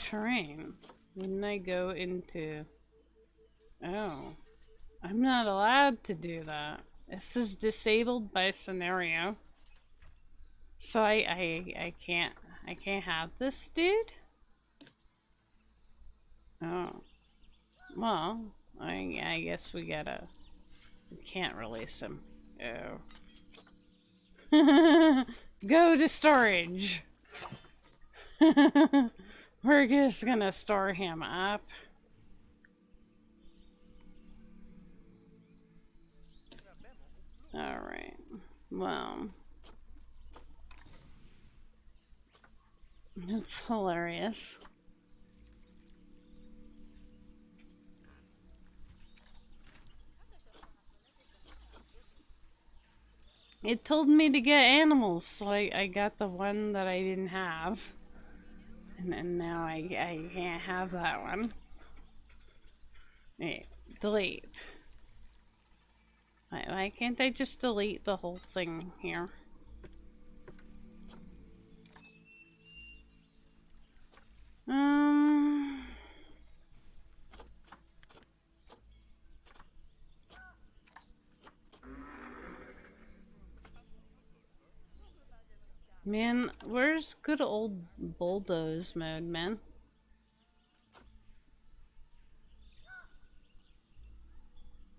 Terrain. When I go into... Oh. I'm not allowed to do that. This is disabled by scenario. So I can't have this dude? Oh. Well, I guess we can't release him. Oh. Go to storage! We're just gonna store him up. Alright. Well. It's hilarious. It told me to get animals, so I got the one that I didn't have. And now I can't have that one. Hey, delete. Why can't I just delete the whole thing here? Man, where's good old bulldoze mode, man?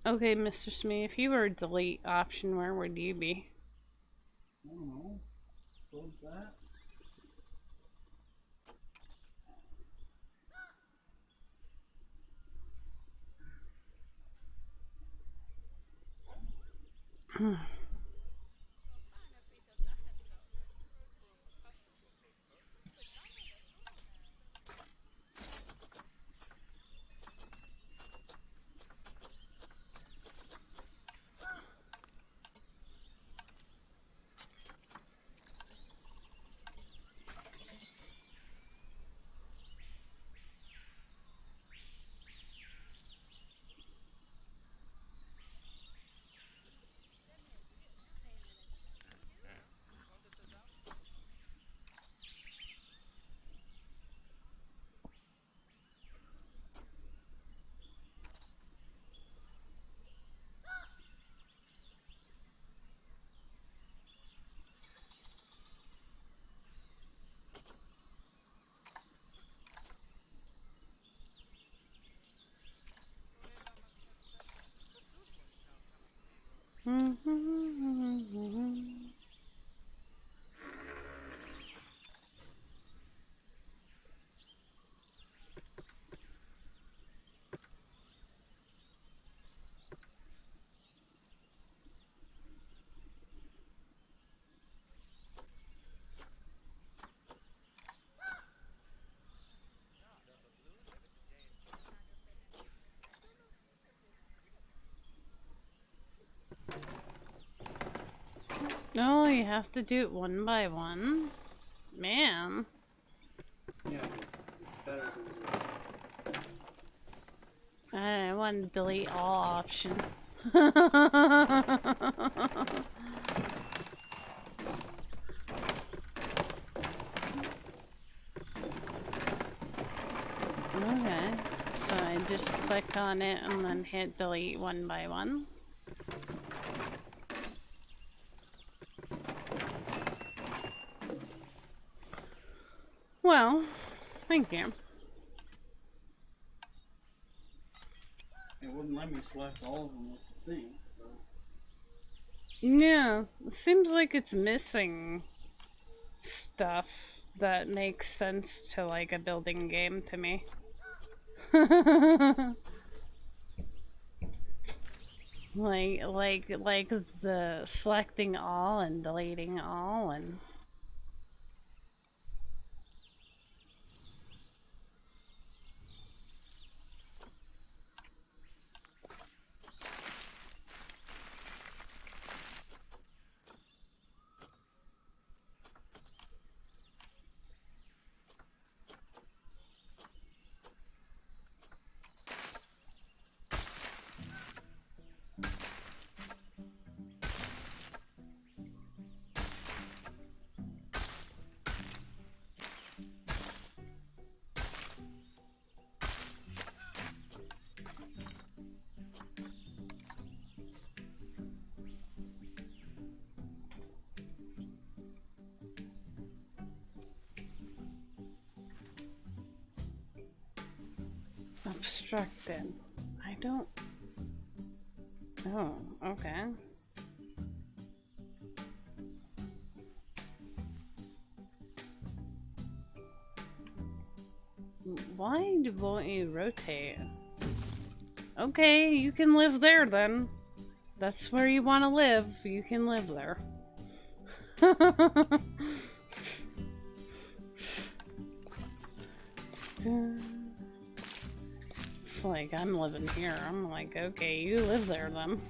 Okay, Mr. Smee, if you were a delete option, where would you be? I don't know. Close that. No, you have to do it one by one. Man. Yeah, it's better than I want to delete all option. Okay, so I just click on it and then hit delete one by one. Well, thank you. It wouldn't let me select all of them with the thing. So. Yeah, it seems like it's missing stuff that makes sense to like a building game to me. like the selecting all and deleting all and obstructed. I don't... Oh, okay. Why won't you rotate? Okay, you can live there then. That's where you want to live. You can live there. It's like, I'm living here. I'm like, okay, you live there then.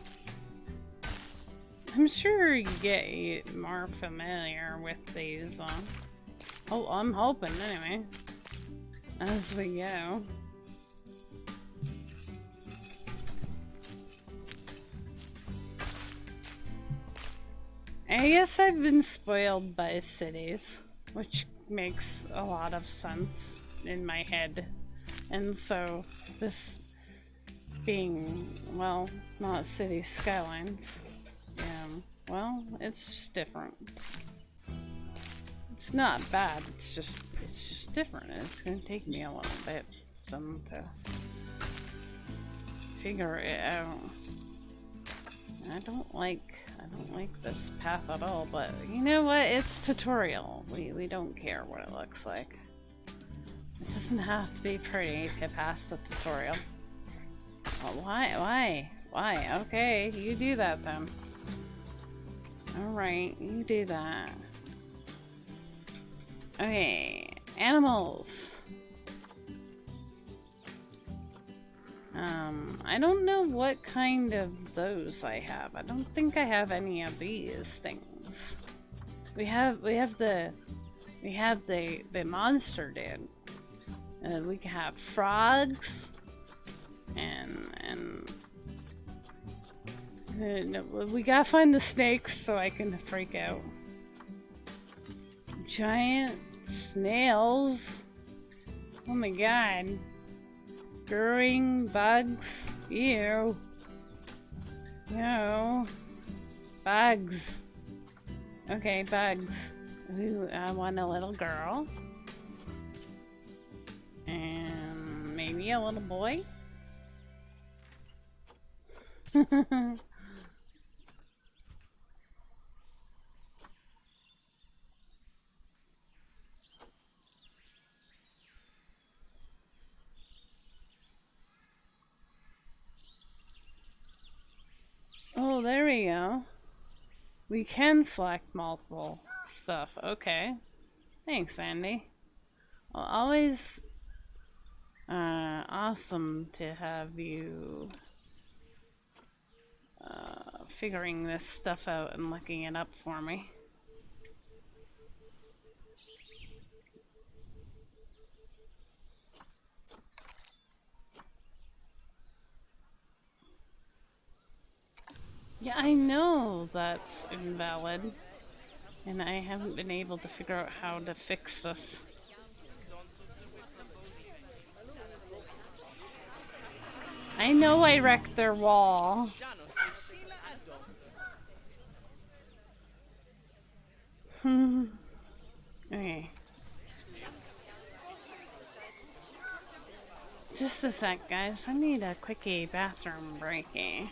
I'm sure you get more familiar with these. Oh, I'm hoping anyway. As we go. I guess I've been spoiled by cities, which makes a lot of sense in my head. And so, this being, well, not city skylines, well, it's just different. It's not bad, it's just different. It's gonna take me a little bit to figure it out. I don't like this path at all, but you know what? It's tutorial. We don't care what it looks like. It doesn't have to be pretty to pass the tutorial. Well, why? Okay, you do that then. Alright, you do that. Okay, animals. I don't know what kind of those I have. I don't think I have any of these things. We have the monster dude. We can have frogs and we gotta find the snakes so I can freak out. Giant snails. Oh my god. Growing bugs. Ew. No. Bugs. Okay, bugs. Ooh, I want a little girl. And maybe a little boy. Oh, there we go. We can select multiple stuff. Okay. Thanks, Andy. Well, always awesome to have you figuring this stuff out and looking it up for me. Yeah, I know that's invalid, and I haven't been able to figure out how to fix this. I know I wrecked their wall. Okay. Just a sec, guys. I need a quickie bathroom breaky.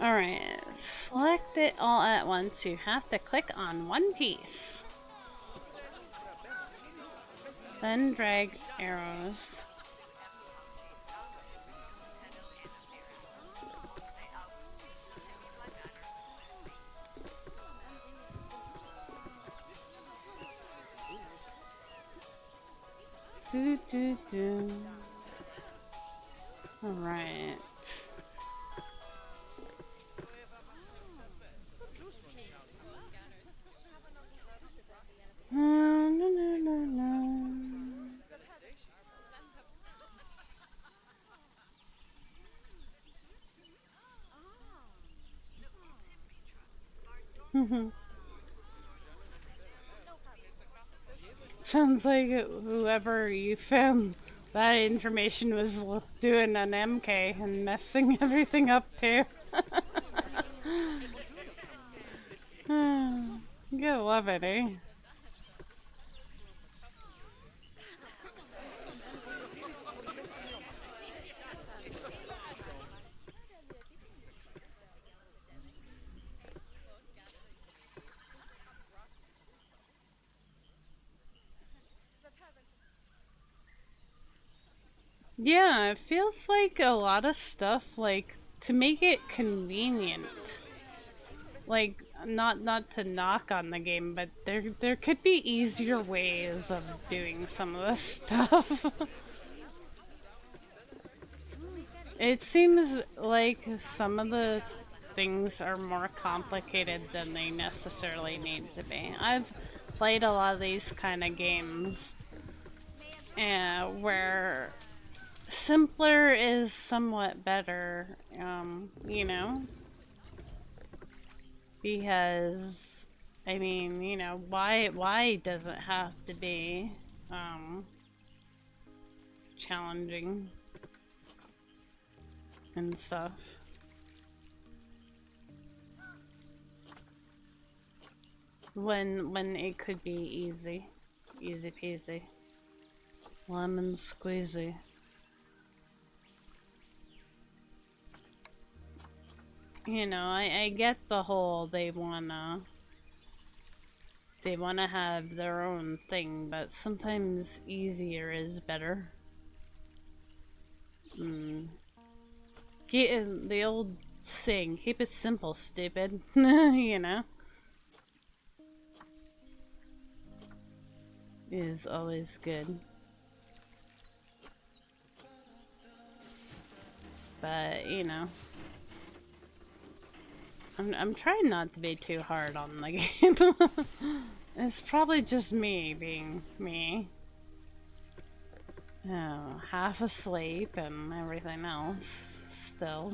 Alright, select it all at once. You have to click on one piece. Then drag arrows. Do do do. Alright. No, no, no, no. Sounds like whoever you found that information was doing an MK and messing everything up too. You gotta love it, eh? Yeah, it feels like a lot of stuff, like, to make it convenient. Like, not to knock on the game, but there could be easier ways of doing some of this stuff. It seems like some of the things are more complicated than they necessarily need to be. I've played a lot of these kind of games where simpler is somewhat better, you know? Because, I mean, you know, why does it have to be, challenging and stuff? When it could be easy. Easy peasy. Lemon squeezy. You know, I get the whole they wanna have their own thing, but sometimes easier is better. The old saying, keep it simple, stupid. You know? Is always good. But, you know, I'm trying not to be too hard on the game. It's probably just me being me. Oh, half asleep and everything else still.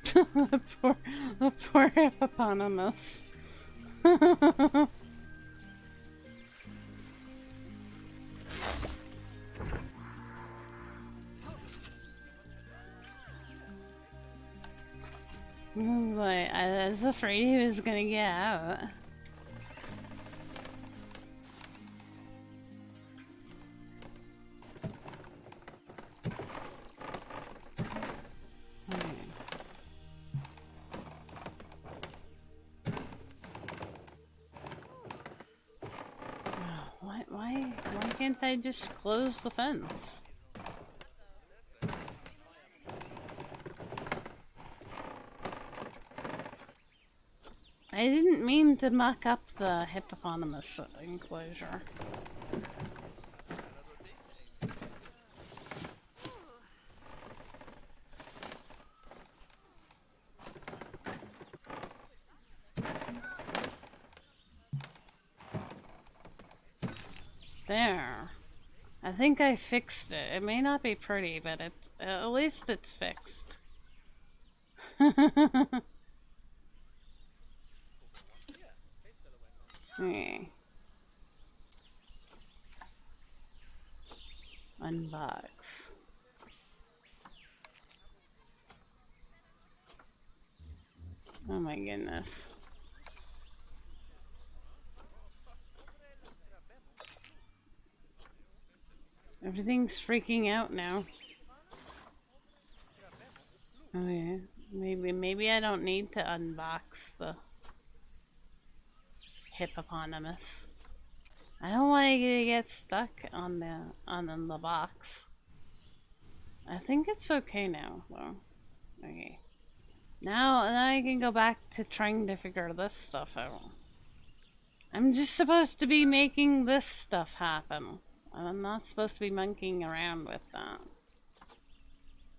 The poor hippopotamus. But I was afraid he was gonna get out. Why can't I just close the fence? I didn't mean to muck up the hippopotamus enclosure. There. I think I fixed it. It may not be pretty, but it's at least it's fixed. Okay. Unbox. Oh my goodness. Everything's freaking out now. Okay, maybe I don't need to unbox the hippopotamus. I don't want to get stuck on the box. I think it's okay now, though. Okay. Now I can go back to trying to figure this stuff out. I'm just supposed to be making this stuff happen. I'm not supposed to be monkeying around with that.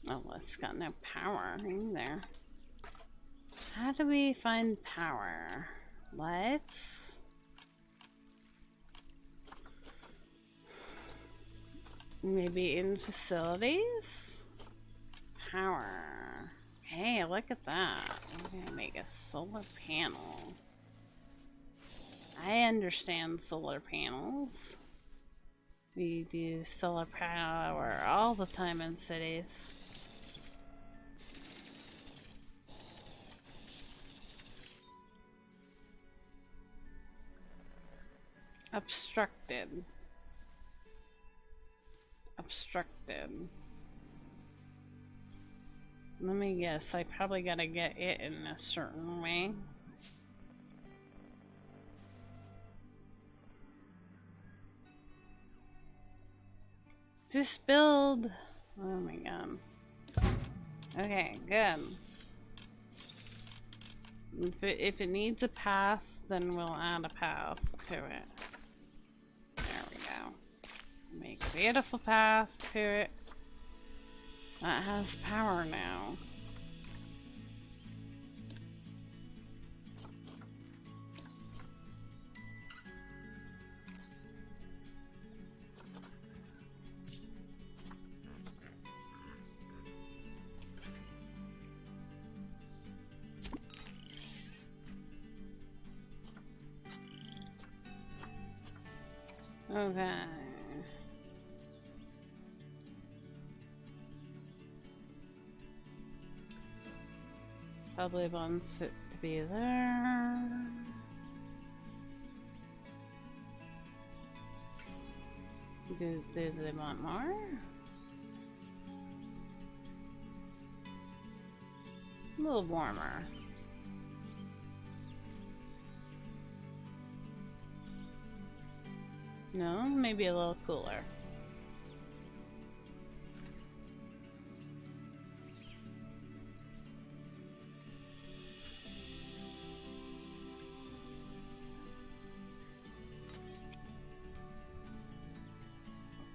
Oh, it's got no power in there. How do we find power? Let's... Maybe in facilities? Power. Hey, look at that. I'm gonna make a solar panel. I understand solar panels. We do solar power all the time in cities. Obstructed. Obstructed. Let me guess, I probably gotta get it in a certain way. Just build. Oh my god. Okay, good. If it needs a path, then we'll add a path to it. There we go. Make a beautiful path to it. That has power now. Okay. Probably wants it to be there. Do they want more? A little warmer. No, maybe a little cooler.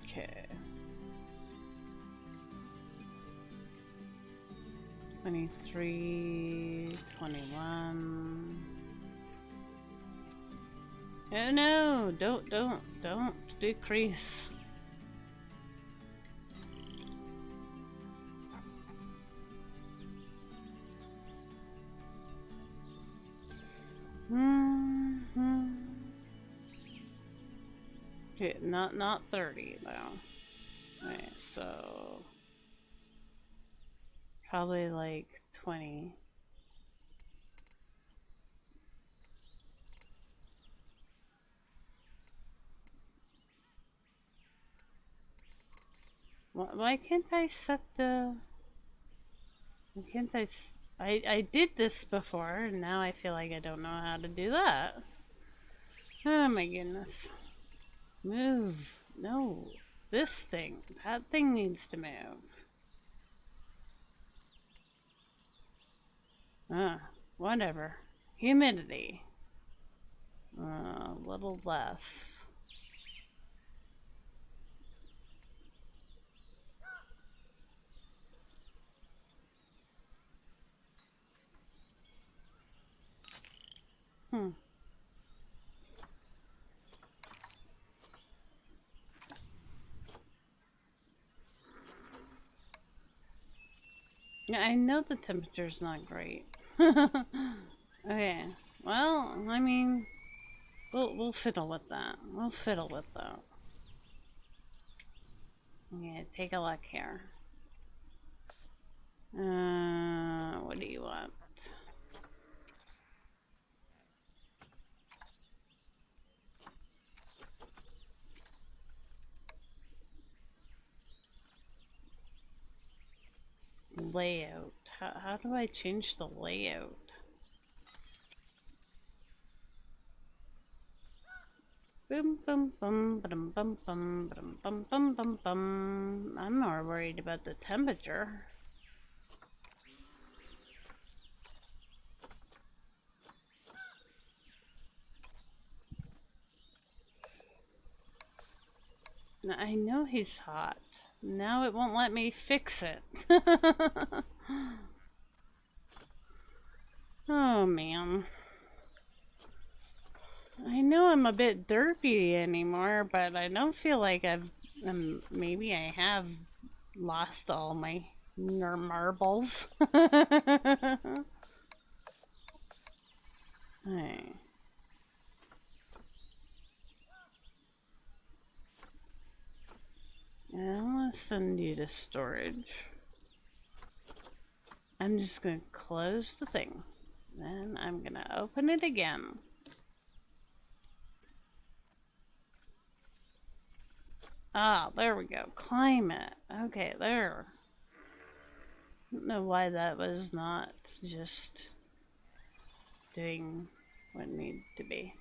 Okay. 23, 21. Oh no, don't decrease. Okay, not 30 though. Okay, so probably like 20. Why can't I set the... Why can't I did this before, and now I feel like I don't know how to do that. Oh my goodness. Move. No. This thing. That thing needs to move. Whatever. Humidity. A little less. Yeah, I know the temperature's not great. Okay. Well, I mean, we'll fiddle with that. We'll fiddle with that. Okay, take a look here. What do you want? Layout. How do I change the layout? Boom, boom, boom, bum, bum, bum, bum, bum, bum, bum, bum. I'm more worried about the temperature. Now, I know he's hot. Now it won't let me fix it. Oh man. I know I'm a bit derpy anymore, but I don't feel like maybe I have lost all my marbles. Hey. I'm gonna send you to storage. I'm just gonna close the thing. Then I'm gonna open it again. Ah, there we go. Climate. Okay, there. I don't know why that was not just doing what it needed to be.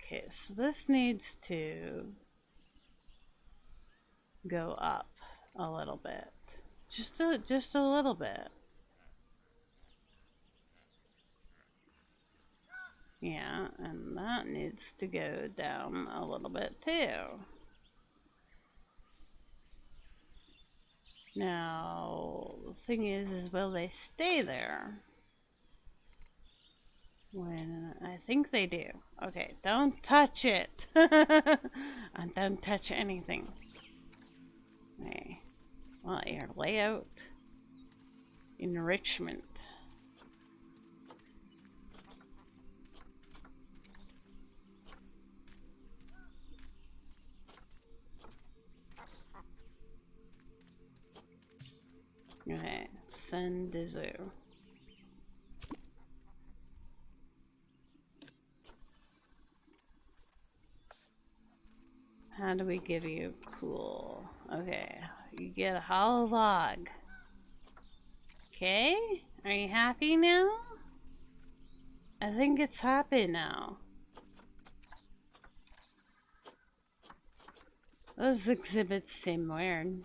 Okay, so this needs to go up a little bit. Just a little bit. Yeah, and that needs to go down a little bit too. Now, the thing is will they stay there? When I think they do. Okay, don't touch it. And don't touch anything. Okay. Well, your layout. Enrichment. Okay, send to zoo. How do we give you cool? Okay, you get a hollow log. Okay, are you happy now? I think it's happy now. Those exhibits seem weird.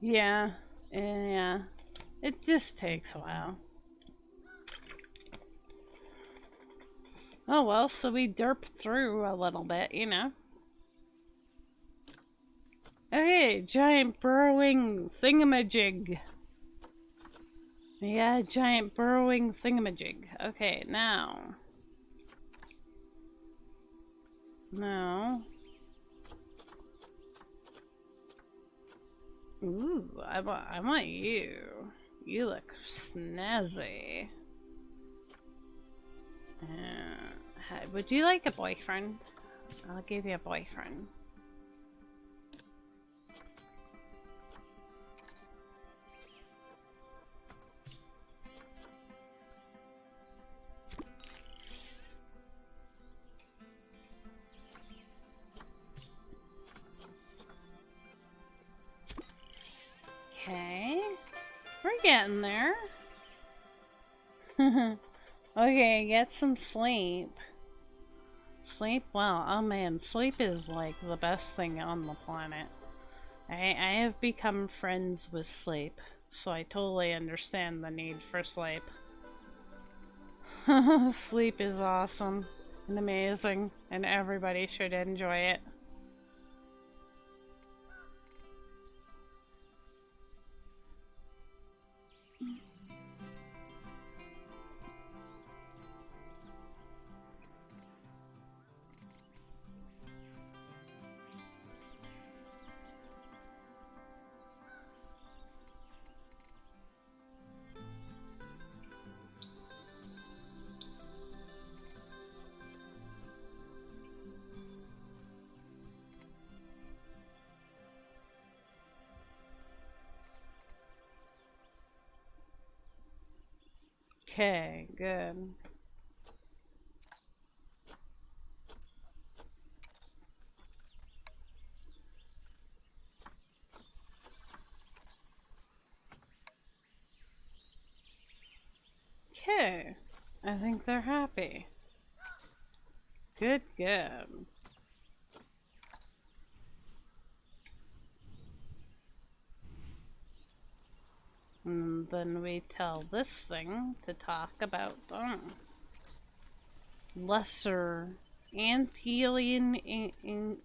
Yeah, yeah. It just takes a while. Oh well, so we derp through a little bit, you know. Okay, giant burrowing thingamajig. Yeah, giant burrowing thingamajig. Okay, now. No. Ooh, I want you. You look snazzy. Would you like a boyfriend? I'll give you a boyfriend. Okay, we're getting there. Okay, get some sleep. Sleep well. Oh man, sleep is like the best thing on the planet. I have become friends with sleep, so I totally understand the need for sleep. Sleep is awesome and amazing, and everybody should enjoy it. Okay, good. Okay, I think they're happy. Good, good. And then we tell this thing to talk about lesser alien in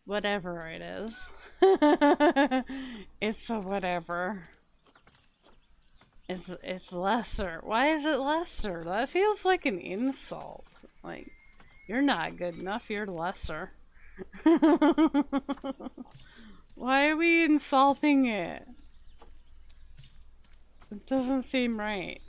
whatever it is. It's a whatever. It's lesser. Why is it lesser? That feels like an insult. Like, you're not good enough, you're lesser. Why are we insulting it? It doesn't seem right.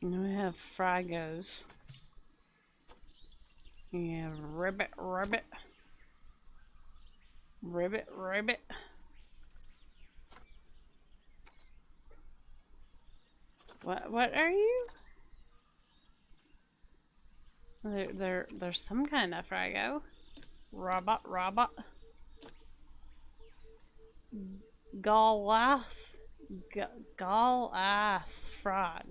And we have Fragos. Yeah, ribbit, ribbit. Ribbit, ribbit. What are you? There's some kind of Frago. Robot, robot. Galath. Galath frog.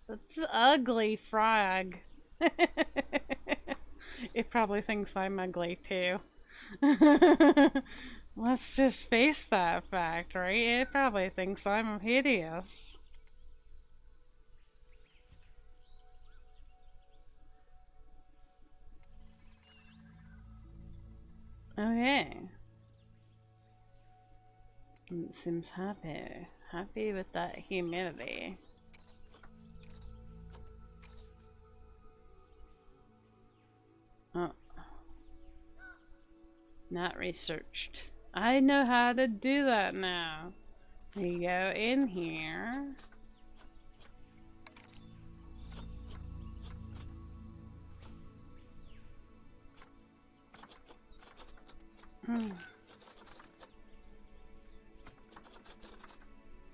That's an ugly frog. It probably thinks I'm ugly too. Let's just face that fact, right? It probably thinks I'm hideous. Okay. It seems happy. Happy with that humidity. Oh. Not researched. I know how to do that now. You go in here.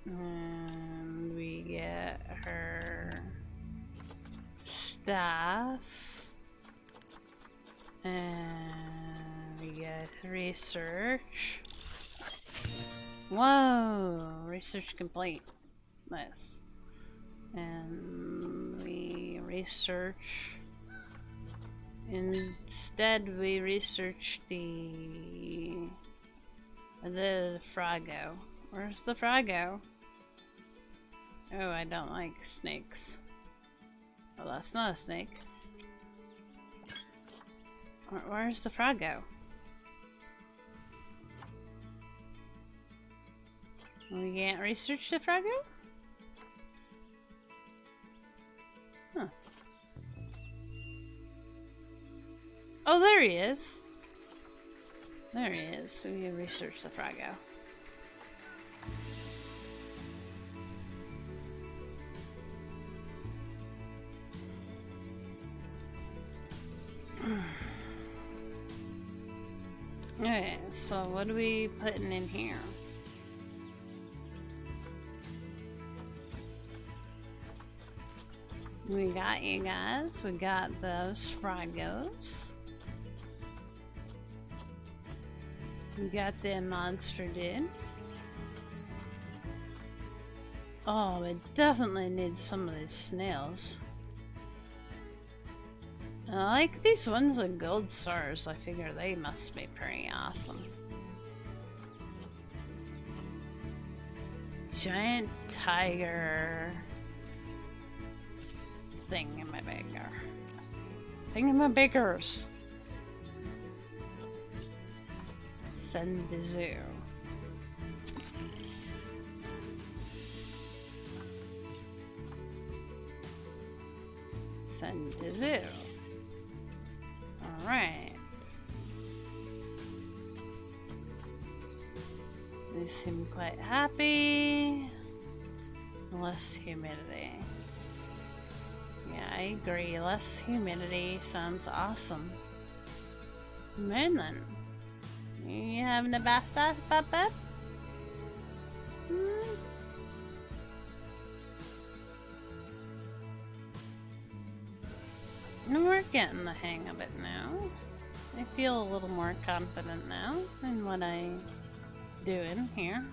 And we get her staff. And we get research. Whoa! Research complete. Nice. And we research. Instead, we research the Frago. Where's the Frago? Oh, I don't like snakes. Oh, that's not a snake. Where's the Frago? We can't research the Frago? Huh. Oh, there he is. There he is. So we can research the Frago. Okay, so what are we putting in here? We got you guys. We got those fragos. We got the monster dude. Oh, it definitely needs some of these snails. I like these ones with gold stars. I figure they must be pretty awesome. Giant tiger. Thingamabigger. Thingamabiggers. Send the zoo. Send the zoo. Alright. They seem quite happy. Less humidity. Yeah, I agree. Less humidity sounds awesome. Man, then. You having a bath, Papa? We're getting the hang of it now. I feel a little more confident now in what I'm doing here.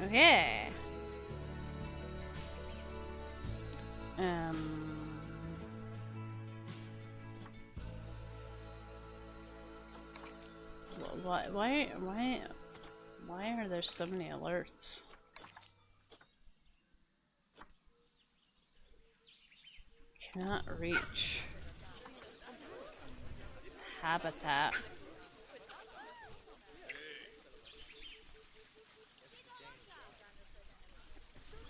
Okay. Why are there so many alerts? Cannot reach habitat.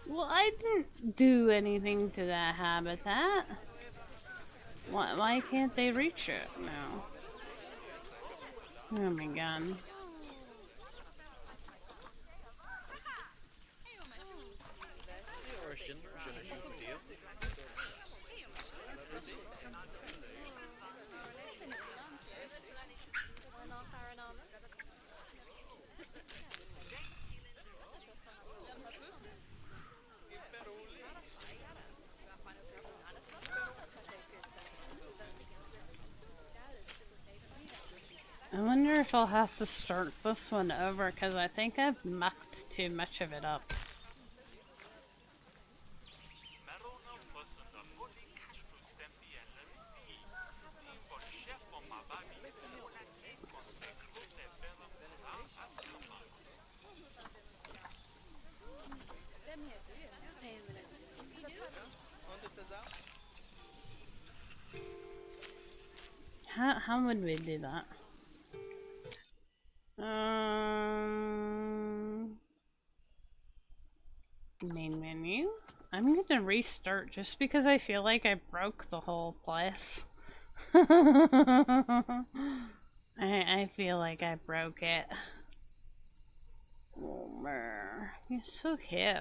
Well, I didn't do anything to that habitat. Why can't they reach it now? Oh my god. I wonder if I'll have to start this one over because I think I've mucked too much of it up. How would we do that? Main menu. I'm gonna restart just because I feel like I broke the whole place. I feel like I broke it. Oh man, you're so cute.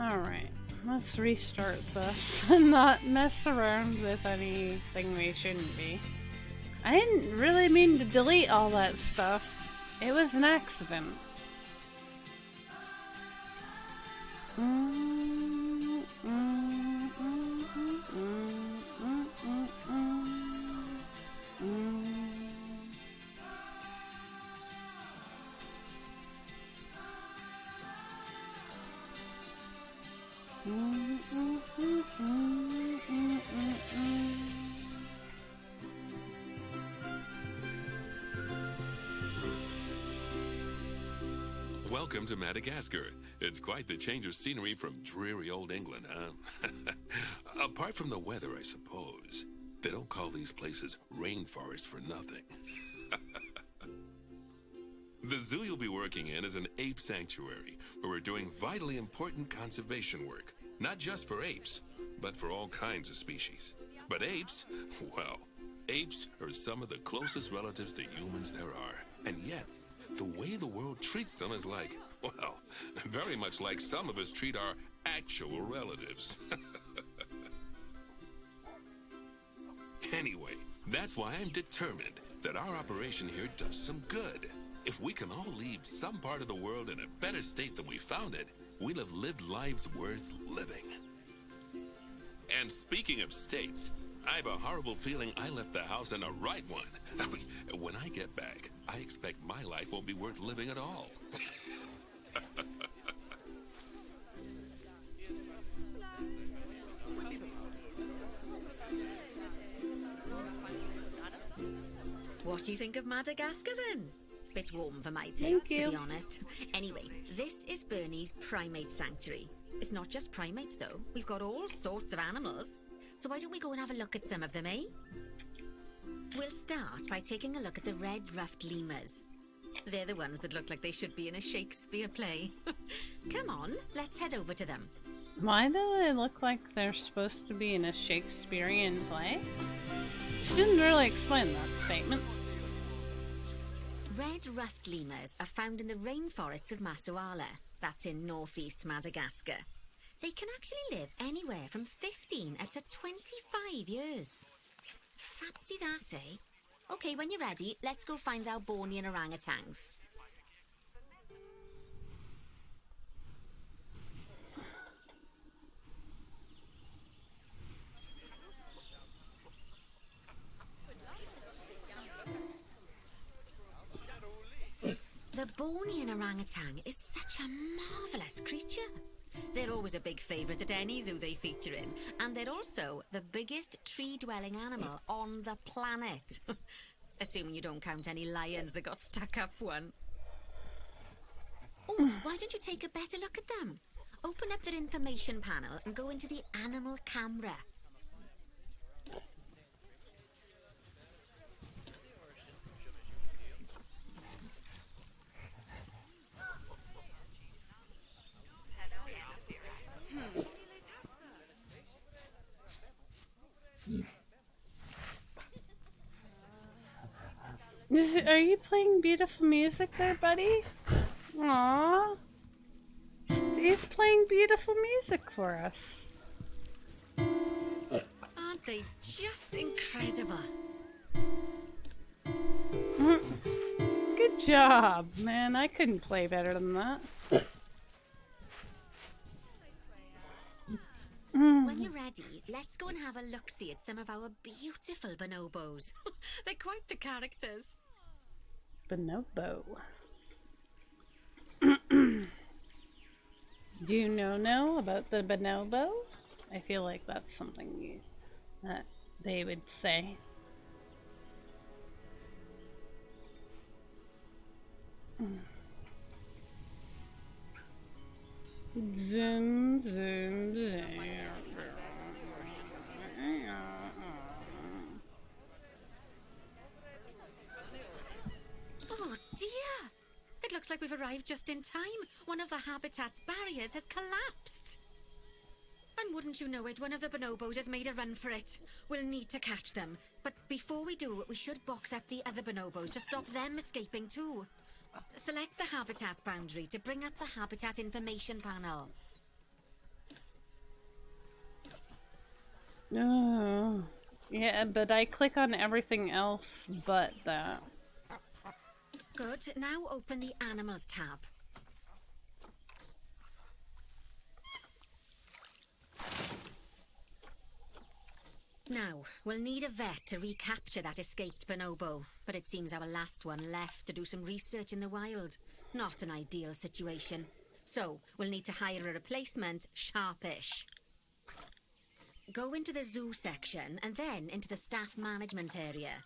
Alright, let's restart this and not mess around with anything we shouldn't be. I didn't really mean to delete all that stuff. It was an accident. Welcome to Madagascar. It's quite the change of scenery from dreary old England, huh? Apart from the weather, I suppose. They don't call these places rainforests for nothing. The zoo you'll be working in is an ape sanctuary, where we're doing vitally important conservation work. Not just for apes, but for all kinds of species. But apes, well, apes are some of the closest relatives to humans there are. And yet, the way the world treats them is like, well, very much like some of us treat our actual relatives. Anyway, that's why I'm determined that our operation here does some good. If we can all leave some part of the world in a better state than we found it, we'll have lived lives worth living. And speaking of states, I have a horrible feeling I left the house in a right one. When I get back, I expect my life won't be worth living at all. What do you think of Madagascar then? Bit warm for my Thank taste, you. to be honest. Anyway, this is Bernie's Primate Sanctuary. It's not just primates though. We've got all sorts of animals. So why don't we go and have a look at some of them, eh? We'll start by taking a look at the red-ruffed lemurs. They're the ones that look like they should be in a Shakespeare play. Come on, let's head over to them. Why do they look like they're supposed to be in a Shakespearean play? She didn't really explain that statement. Red-ruffed lemurs are found in the rainforests of Masoala. That's in northeast Madagascar. They can actually live anywhere from 15 up to 25 years. Fancy that, eh? Okay, when you're ready, let's go find our Bornean orangutans. The Bornean orangutan is such a marvellous creature. They're always a big favourite at any zoo they feature in, and they're also the biggest tree-dwelling animal on the planet. Assuming you don't count any lions that got stuck up one. Oh, why don't you take a better look at them? Open up their information panel and go into the animal camera. Are you playing beautiful music there, buddy? Aww. He's playing beautiful music for us. Aren't they just incredible? Good job, man. I couldn't play better than that. When you're ready, let's go and have a look-see at some of our beautiful bonobos. They're quite the characters. Bonobo. Do you know about the bonobo? I feel like that's something that they would say. Zoom, zoom, zoom. Oh dear! It looks like we've arrived just in time. One of the habitat's barriers has collapsed. And wouldn't you know it, one of the bonobos has made a run for it. We'll need to catch them. But before we do, we should box up the other bonobos to stop them escaping too. Select the habitat boundary to bring up the habitat information panel. Oh, yeah, but I click on everything else but that. Good. Now open the Animals tab. Now, we'll need a vet to recapture that escaped bonobo, but it seems our last one left to do some research in the wild. Not an ideal situation. So, we'll need to hire a replacement, sharpish. Go into the zoo section and then into the staff management area.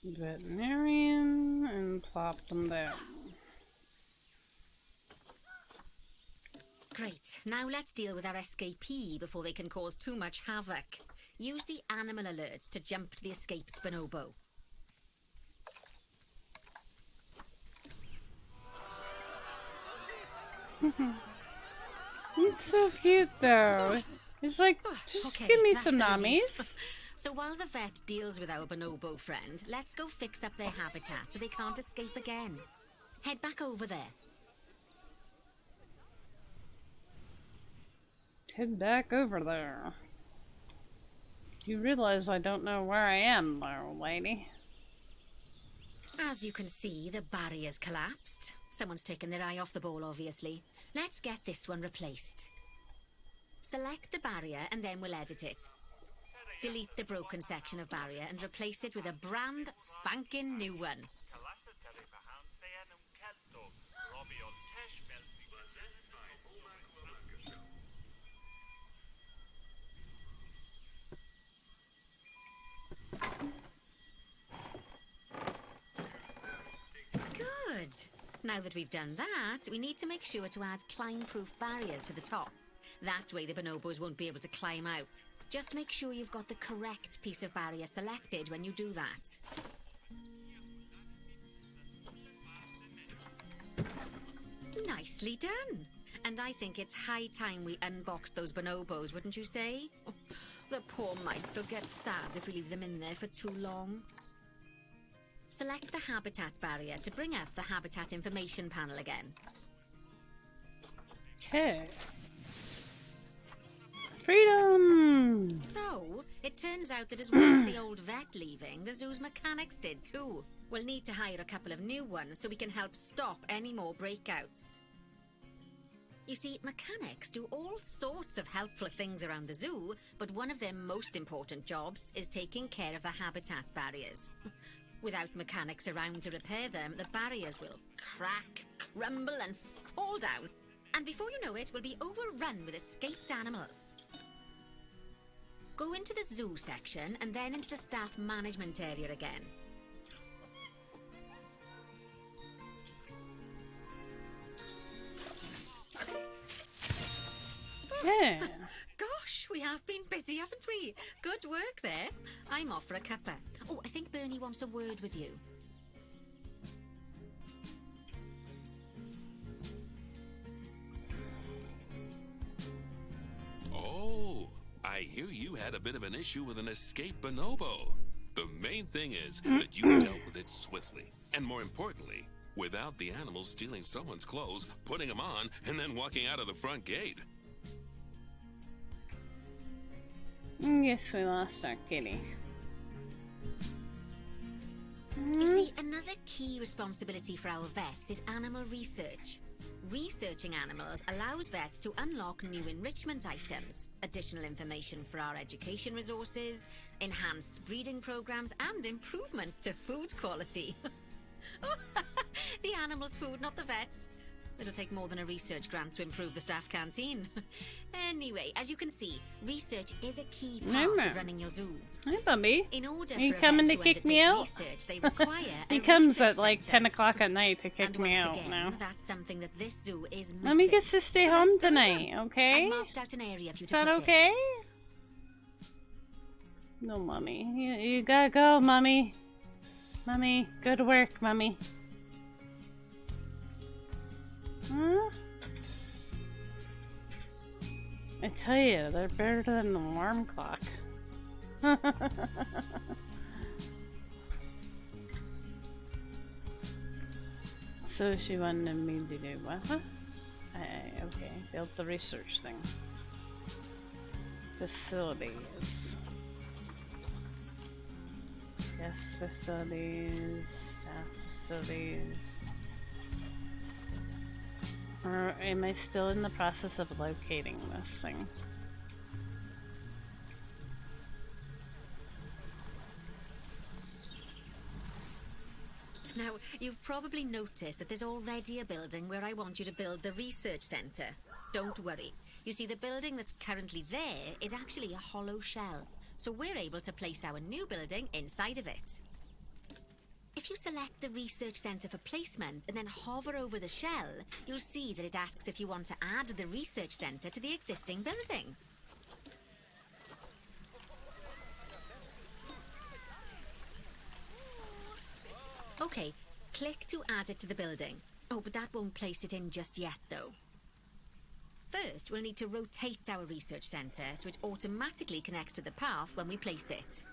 Veterinarian and plop them down. Great. Now let's deal with our escapee before they can cause too much havoc. Use the animal alerts to jump to the escaped bonobo. It's so cute though. It's like, just Okay, give me that's some a relief. nummies. So while the vet deals with our bonobo friend, let's go fix up their habitat so they can't escape again. Head back over there. Head back over there. You realize I don't know where I am, little lady. As you can see, the barrier's collapsed. Someone's taken their eye off the ball, obviously. Let's get this one replaced. Select the barrier and then we'll edit it. Delete the broken section of barrier and replace it with a brand spanking new one. Good. Now that we've done that, we need to make sure to add climb-proof barriers to the top. That way the bonobos won't be able to climb out. Just make sure you've got the correct piece of barrier selected when you do that. Nicely done. And I think it's high time we unbox those bonobos, wouldn't you say? Oh, the poor mites will get sad if we leave them in there for too long. Select the habitat barrier to bring up the habitat information panel again. Okay. Freedom! So, it turns out that as well as the old vet leaving, the zoo's mechanics did too. We'll need to hire a couple of new ones so we can help stop any more breakouts. You see, mechanics do all sorts of helpful things around the zoo, but one of their most important jobs is taking care of the habitat barriers. Without mechanics around to repair them, the barriers will crack, crumble and fall down. And before you know it, we'll be overrun with escaped animals. Go into the zoo section and then into the staff management area again. Yeah. Gosh, we have been busy, haven't we? Good work there. I'm off for a cuppa. Oh, I think Bernie wants a word with you. Oh, I hear you had a bit of an issue with an escaped bonobo. The main thing is that you dealt with it swiftly. And more importantly, without the animal stealing someone's clothes, putting them on, and then walking out of the front gate. Yes, we lost our kitty. You see, another key responsibility for our vets is animal research. Researching animals allows vets to unlock new enrichment items, additional information for our education resources, enhanced breeding programs, and improvements to food quality. The animals' food, not the vets. It'll take more than a research grant to improve the staff canteen. Anyway, as you can see, research is a key part of running your zoo. Hi, Bubby. In order Are you for a coming vet to kick undertake me out? research, they require He a comes research at like centre. 10 o'clock at night to kick And me once out again, now. that's something that this zoo is missing. Mommy gets to stay So home let's go tonight, now. okay? I've marked out an area for you Is to that put okay? it. No, Mommy. You gotta go, Mommy. Mommy, go to work, Mommy. Huh? I tell you, they're better than an alarm clock. So she wanted me to do what? Okay, build the research thing. Facilities. Yes, facilities. Staff facilities. Or am I still in the process of locating this thing? Now, you've probably noticed that there's already a building where I want you to build the research centre. Don't worry. You see, the building that's currently there is actually a hollow shell. So we're able to place our new building inside of it. If you select the research centre for placement and then hover over the shell, you'll see that it asks if you want to add the research centre to the existing building. Okay, click to add it to the building. Oh, but that won't place it in just yet, though. First, we'll need to rotate our research centre so it automatically connects to the path when we place it.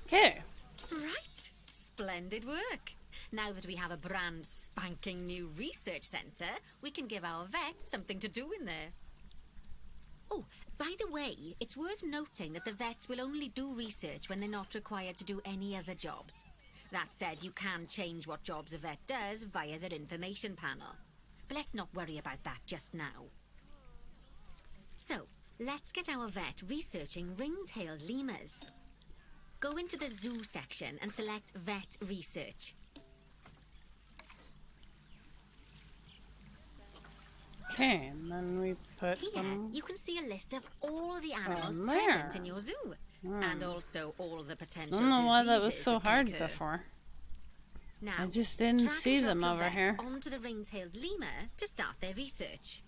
Okay. Right, splendid work. Now that we have a brand spanking new research centre, we can give our vets something to do in there. Oh, by the way, it's worth noting that the vets will only do research when they're not required to do any other jobs. That said, you can change what jobs a vet does via their information panel. But let's not worry about that just now. So, let's get our vet researching ring-tailed lemurs. Go into the zoo section and select Vet Research. Okay, and then we put Here, some... you can see a list of all the animals there. present in your zoo, and also all the I potential don't know why that was diseases so that can hard occur. before. Now, I just didn't drag see and drop them your over vet here. onto the ring-tailed lemur to start their research.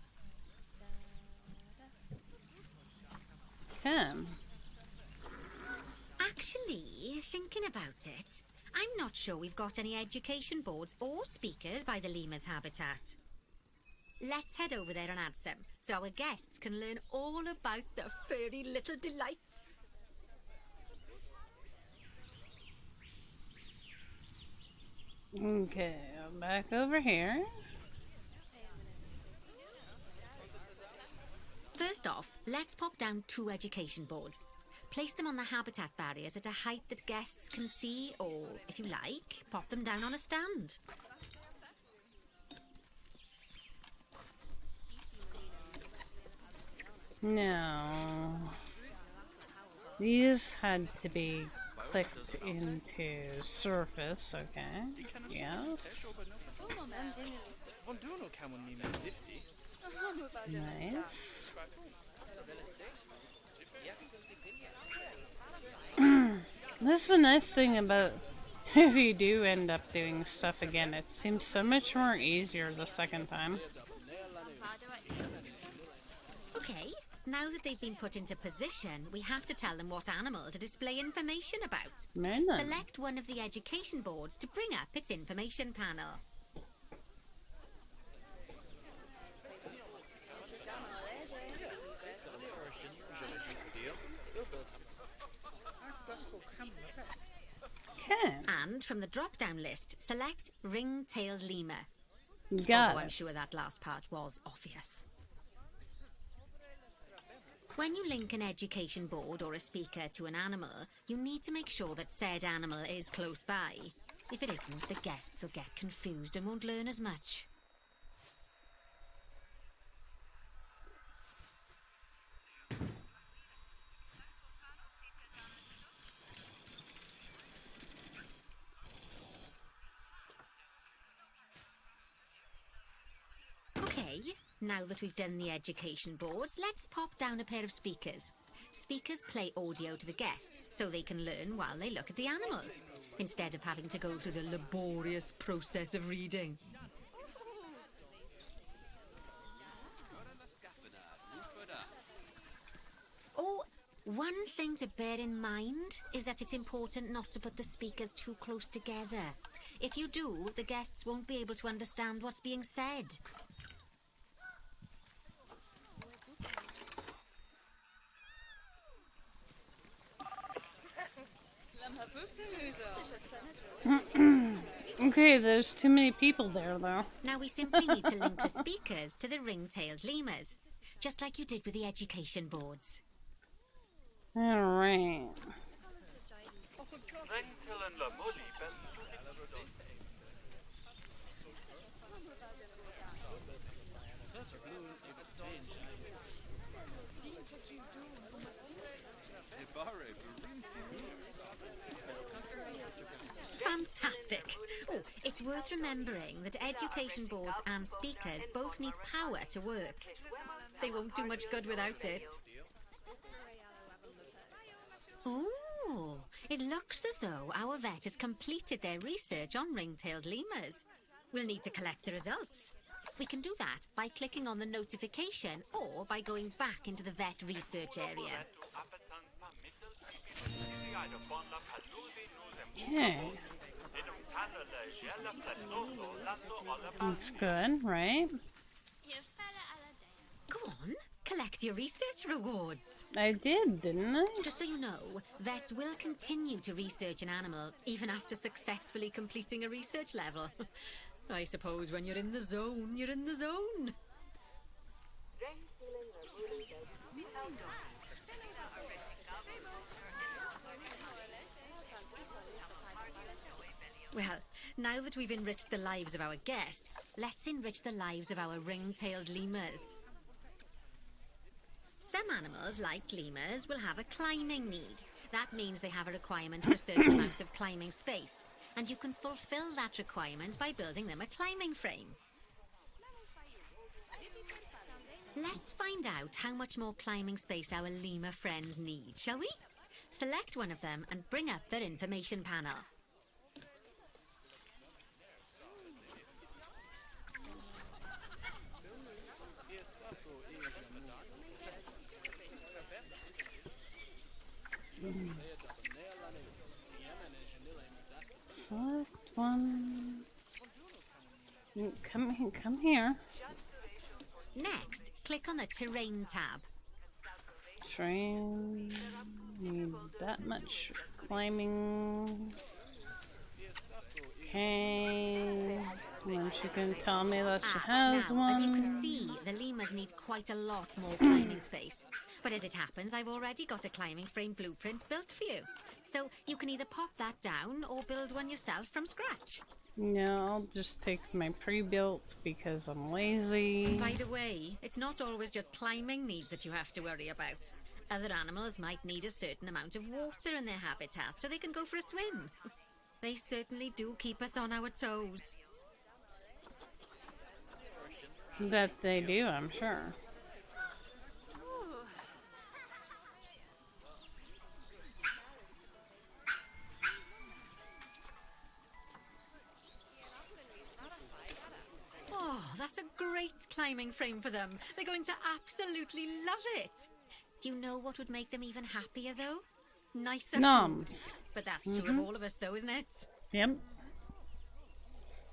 Okay. Actually, thinking about it, I'm not sure we've got any education boards or speakers by the lemur's habitat. Let's head over there and add some, so our guests can learn all about the furry little delights. Okay, I'm back over here. First off, let's pop down 2 education boards. Place them on the habitat barriers at a height that guests can see, or, if you like, pop them down on a stand. No. These had to be clicked into surface, okay. Yes. Nice. That's the nice thing about if you do end up doing stuff again, it seems so much more easier the second time. Okay, now that they've been put into position, we have to tell them what animal to display information about. Very nice. Select one of the education boards to bring up its information panel. Okay. And from the drop-down list, select ring-tailed lemur. Got Although I'm it. sure that last part was obvious. When you link an education board or a speaker to an animal, you need to make sure that said animal is close by. If it isn't, the guests will get confused and won't learn as much. Okay, now that we've done the education boards, let's pop down a pair of speakers. Speakers play audio to the guests so they can learn while they look at the animals, instead of having to go through the laborious process of reading. Oh, one thing to bear in mind is that it's important not to put the speakers too close together. If you do, the guests won't be able to understand what's being said. Okay, there's too many people there though. Now we simply need to link the speakers to the ring-tailed lemurs, just like you did with the education boards. Alright. Fantastic! Oh, it's It's worth remembering that education boards and speakers both need power to work. They won't do much good without it. Oh, it looks as though our vet has completed their research on ring-tailed lemurs. We'll need to collect the results. We can do that by clicking on the notification or by going back into the vet research area. Okay. That's good, right? Go on, collect your research rewards. I did, didn't I? Just so you know, vets will continue to research an animal even after successfully completing a research level. I suppose when you're in the zone, you're in the zone. Well, now that we've enriched the lives of our guests, let's enrich the lives of our ring-tailed lemurs. Some animals, like lemurs, will have a climbing need. That means they have a requirement for a certain amount of climbing space, and you can fulfill that requirement by building them a climbing frame. Let's find out how much more climbing space our lemur friends need, shall we? Select one of them and bring up their information panel. Select one. Come here. Next, click on the Terrain tab. Train. Need that much climbing. Okay. And she can tell me that she has now, one. as you can see, the lemurs need quite a lot more climbing space. But as it happens, I've already got a climbing frame blueprint built for you. So you can either pop that down or build one yourself from scratch. No, I'll just take my pre-built because I'm lazy. By the way, it's not always just climbing needs that you have to worry about. Other animals might need a certain amount of water in their habitat so they can go for a swim. They certainly do keep us on our toes. That they do, I'm sure. Oh, that's a great climbing frame for them. They're going to absolutely love it. Do you know what would make them even happier, though? Nicer Noms. food. But that's true of all of us, though, isn't it? Yep.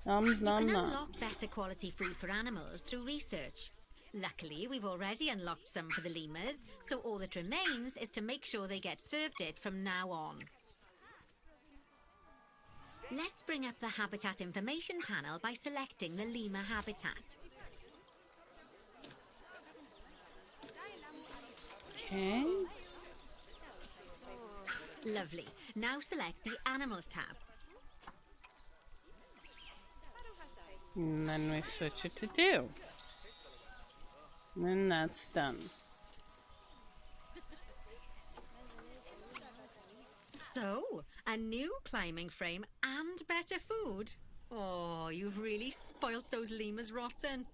You can nom. unlock better quality food for animals through research. Luckily, we've already unlocked some for the lemurs, so all that remains is to make sure they get served it from now on. Let's bring up the habitat information panel by selecting the lemur habitat. Okay. Lovely. Now select the Animals tab. And then we switch it to 2. And then that's done. So, a new climbing frame and better food. Oh, you've really spoilt those lemurs rotten.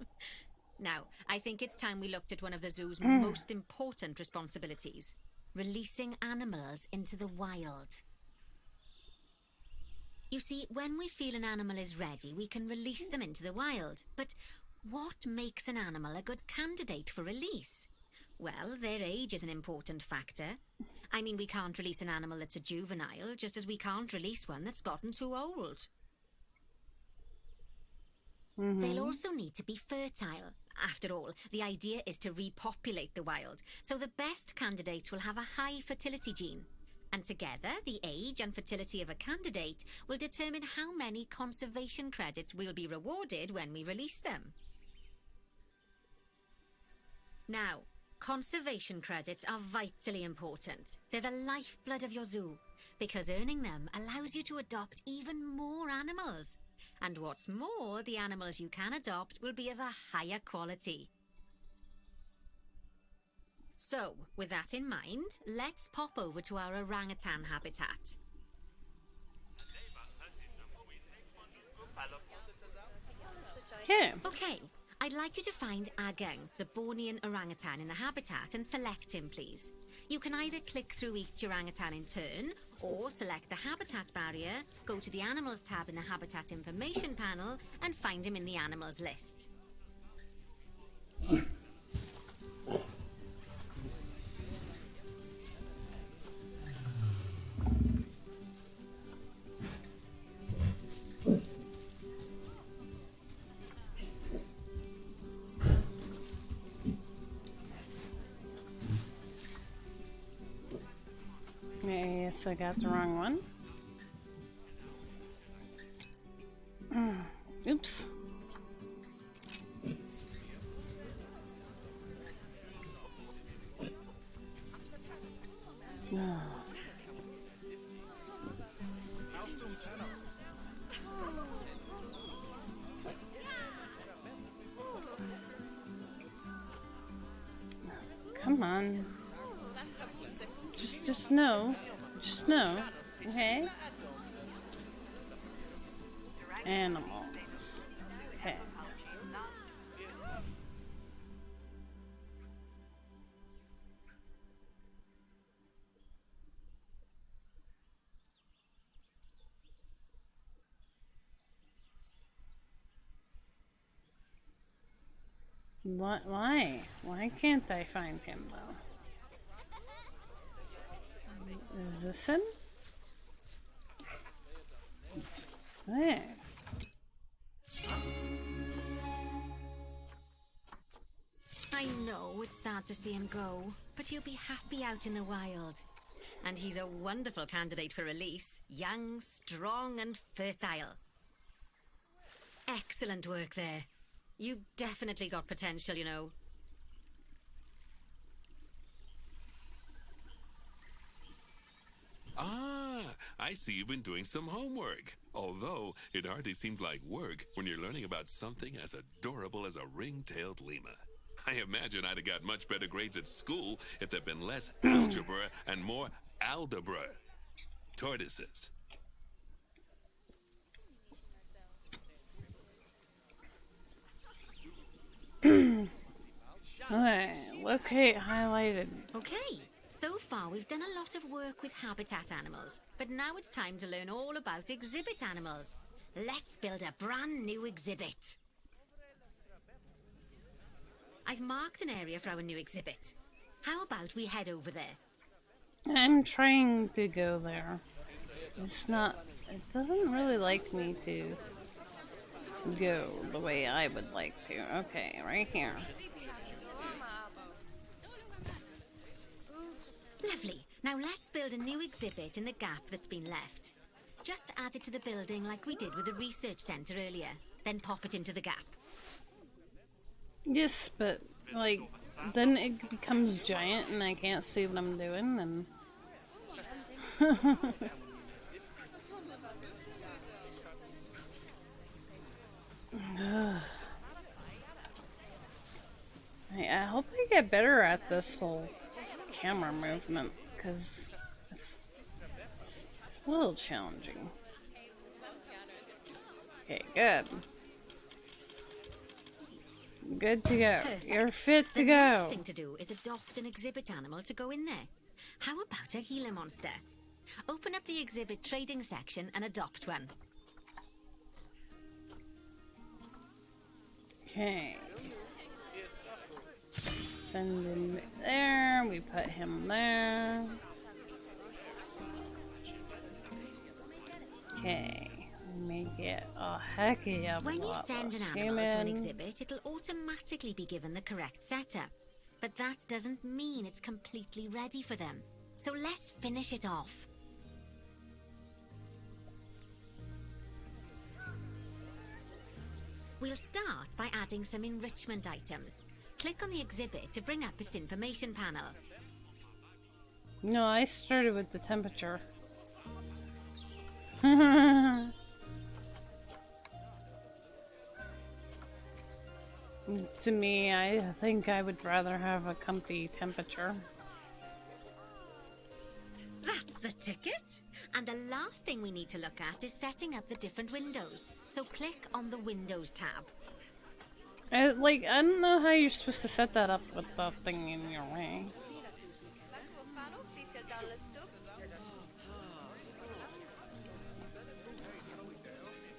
Now, I think it's time we looked at one of the zoo's most important responsibilities. Releasing animals into the wild. You see, when we feel an animal is ready, we can release them into the wild. But what makes an animal a good candidate for release? Well, their age is an important factor. I mean, we can't release an animal that's a juvenile, just as we can't release one that's gotten too old. They'll also need to be fertile. After all, the idea is to repopulate the wild, so the best candidates will have a high fertility gene. And together, the age and fertility of a candidate will determine how many conservation credits will be rewarded when we release them. Now, conservation credits are vitally important. They're the lifeblood of your zoo, because earning them allows you to adopt even more animals. And what's more, the animals you can adopt will be of a higher quality. So, with that in mind, let's pop over to our orangutan habitat. Okay. Okay, I'd like you to find Agang, the Bornean orangutan in the habitat, and select him, please. You can either click through each orangutan in turn, or select the habitat barrier, go to the animals tab in the habitat information panel, and find him in the animals list. Yes, I got the wrong one. Oops. No. Come on. Just no. Just no. Okay? Animals. Okay. What? Why? Why can't I find him though? Is this him? There. I know it's sad to see him go, but he'll be happy out in the wild. And he's a wonderful candidate for release. Young, strong, and fertile. Excellent work there. You've definitely got potential, you know. Ah, I see you've been doing some homework. Although, it hardly seems like work when you're learning about something as adorable as a ring-tailed lemur. I imagine I'd have got much better grades at school if there'd been less algebra and more aldebra. Tortoises. Okay, locate highlighted. Okay, so far we've done a lot of work with habitat animals, but now it's time to learn all about exhibit animals. Let's build a brand new exhibit. I've marked an area for our new exhibit. How about we head over there? I'm trying to go there. It's not. It doesn't really like me to go the way I would like to. Okay, right here. Lovely. Now let's build a new exhibit in the gap that's been left. Just add it to the building like we did with the research centre earlier. Then pop it into the gap. Yes, but like then it becomes giant and I can't see what I'm doing and I hope I get better at this whole camera movement because it's a little challenging. Okay, good. Good to go. Perfect. You're fit to The go. next thing to do is adopt an exhibit animal to go in there. How about a Gila monster? Open up the exhibit trading section and adopt one. Okay. Send him there. We put him there. Okay. Make it a heck of a When you lot send an less animal to an human. exhibit, it'll automatically be given the correct setup. But that doesn't mean it's completely ready for them. So let's finish it off. We'll start by adding some enrichment items. Click on the exhibit to bring up its information panel. No, I started with the temperature. To me, I think I would rather have a comfy temperature. That's the ticket. And the last thing we need to look at is setting up the different windows. So click on the Windows tab. Like, I don't know how you're supposed to set that up with the thing in your way.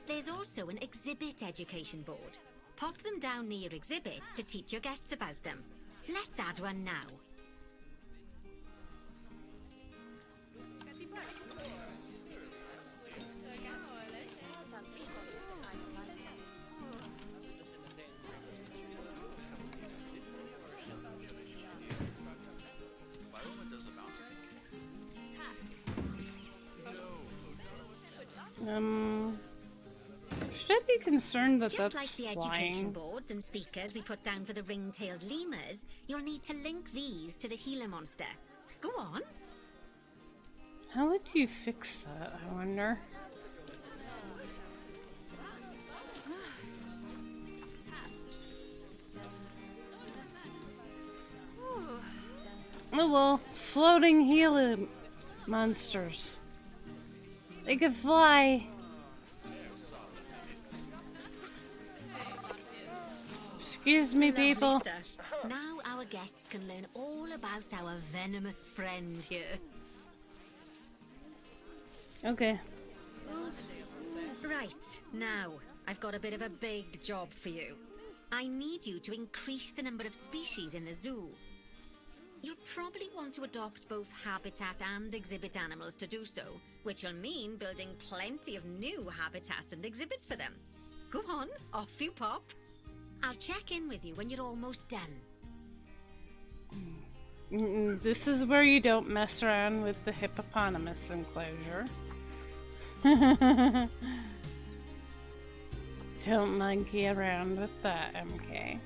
There's also an exhibit education board. Pop them down near your exhibits to teach your guests about them. Let's add one now. Should I be concerned that Just that's like the flying? education boards and speakers we put down for the ring-tailed lemurs, you'll need to link these to the Gila monster. Go on. How would you fix that, I wonder? Oh well, floating Gila monsters. They could fly. Excuse me, Lovely people. stuff. Now our guests can learn all about our venomous friend here. Okay. Right, now, I've got a bit of a big job for you. I need you to increase the number of species in the zoo. You'll probably want to adopt both habitat and exhibit animals to do so, which will mean building plenty of new habitats and exhibits for them. Go on, off you pop. I'll check in with you when you're almost done. This is where you don't mess around with the hippopotamus enclosure. Don't monkey around with that, MK.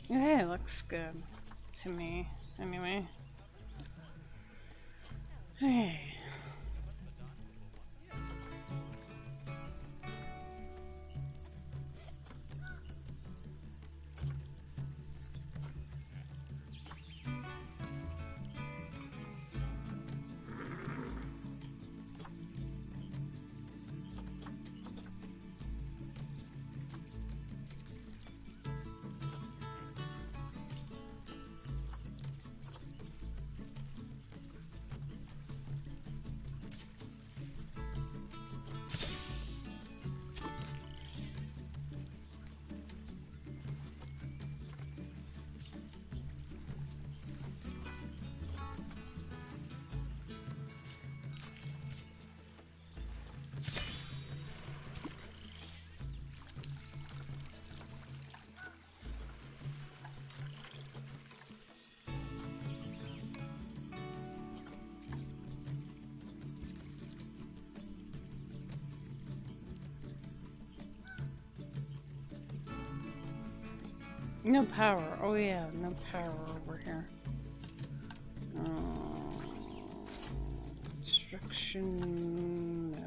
Yeah, it looks good to me, anyway. Hey. No power. Oh yeah, no power over here. Destruction. No.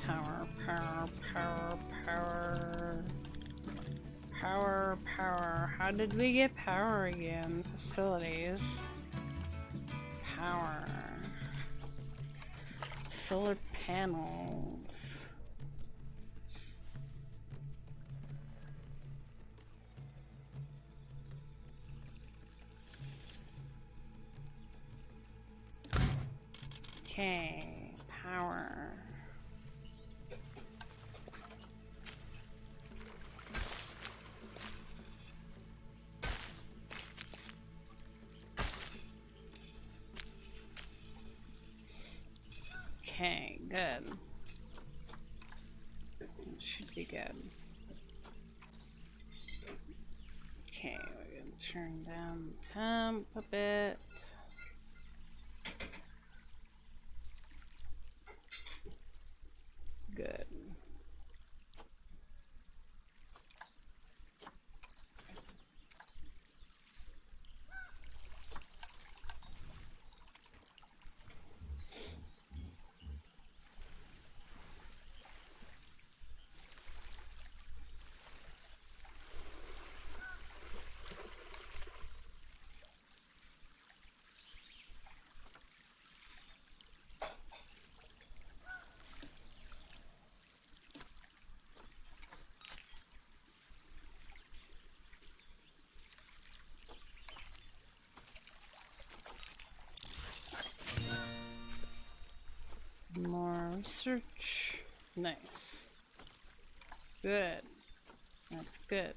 Power, power, power, power. Power, power. How did we get power again? Facilities. Power. Solar panels. Okay, power. Okay, good. Should be good. Okay, we're gonna turn down the temp a bit. Good. More research. Nice. Good. That's good.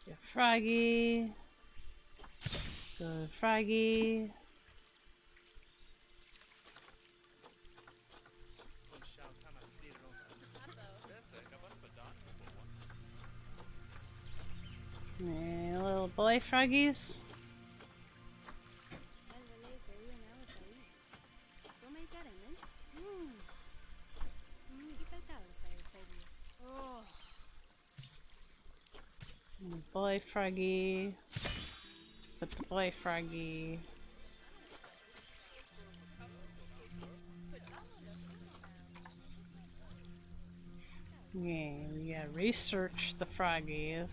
Yeah, Froggy. Good, Froggy. Hey, little boy froggies. Boy froggy. Put the boy froggy. Yeah, we gotta research the froggies.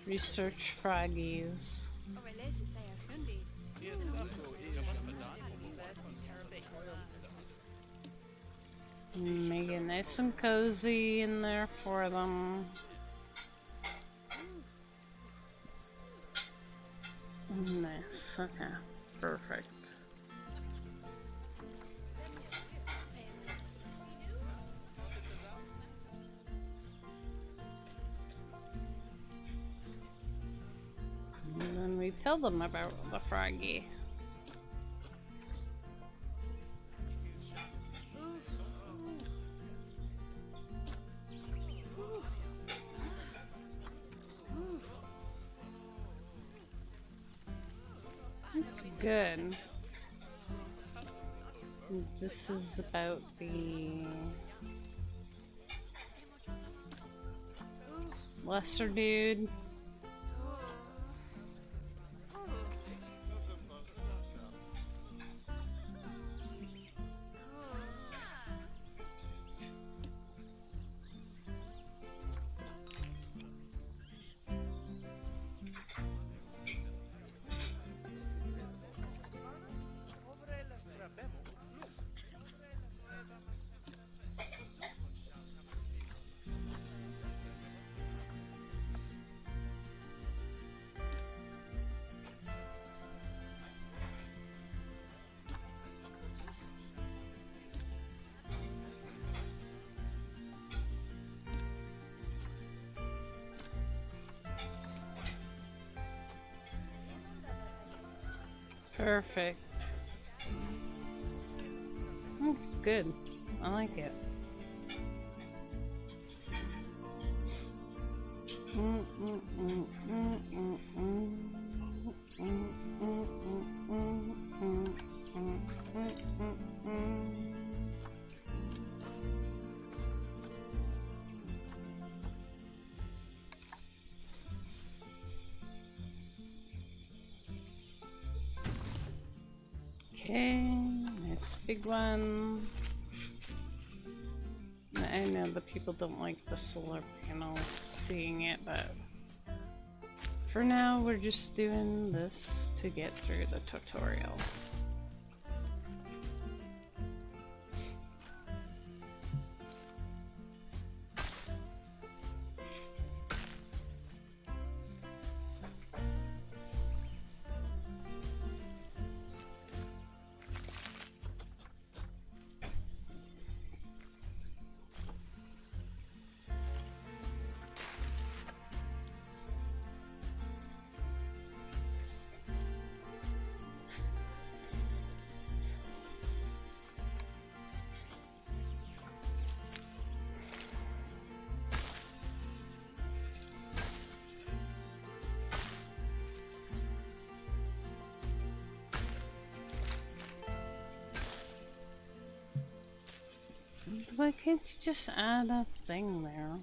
Research froggies. Make it nice and cozy in there for them. Nice, okay, perfect. And then we tell them about the froggy. Good. This is about the lesser dude. Perfect. That's good. I like it. Okay, next big one. I know the people don't like the solar panel seeing it, but for now we're just doing this to get through the tutorial. Why can't you just add a thing there?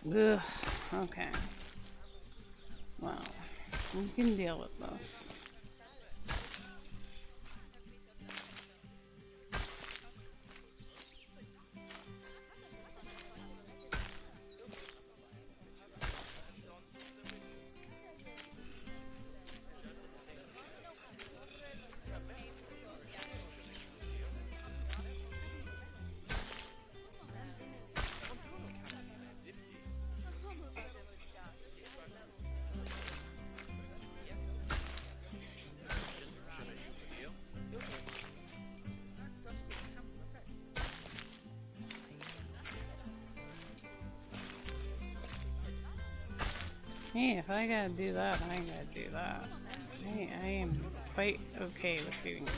Ugh, okay. Well, we can deal with this. Hey, if I gotta do that, I gotta do that. I am quite okay with doing that.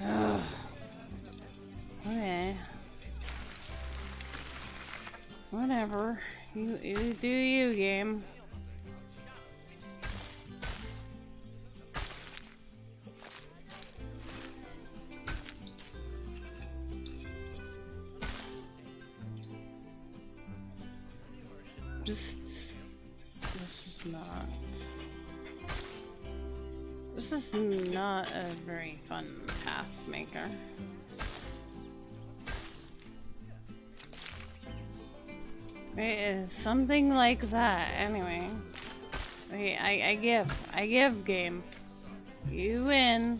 Ugh. Okay. Whatever. You do you, game. This is not a very fun path maker. It is something like that, anyway. Okay, I give, game. You win.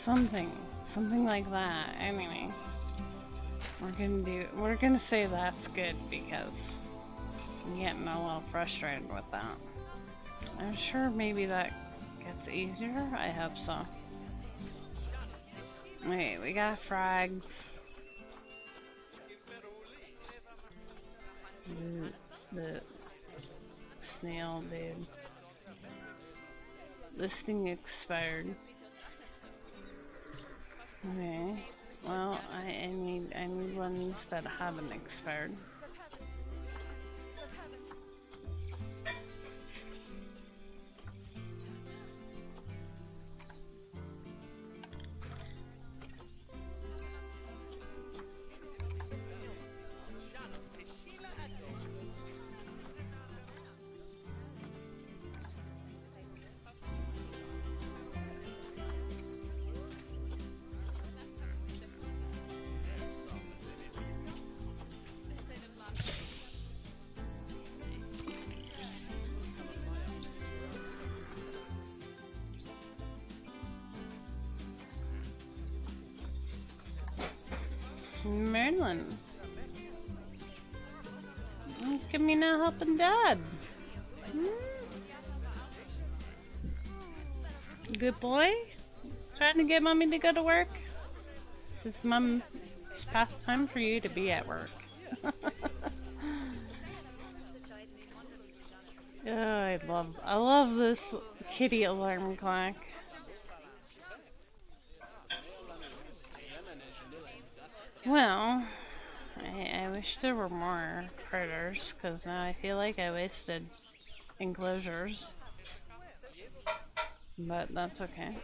Something like that, anyway. We're gonna say that's good because I'm getting a little frustrated with that. I'm sure maybe that gets easier, I hope so. Wait, we got frags. The snail dude. Listing expired. Okay. Well, I need ones that haven't expired. Merlin. Give me no helping dad. Good boy? Trying to get mommy to go to work? It's mom's past time for you to be at work. Oh, I love this kitty alarm clock. Well, I wish there were more critters, because now I feel like I wasted enclosures. But that's okay.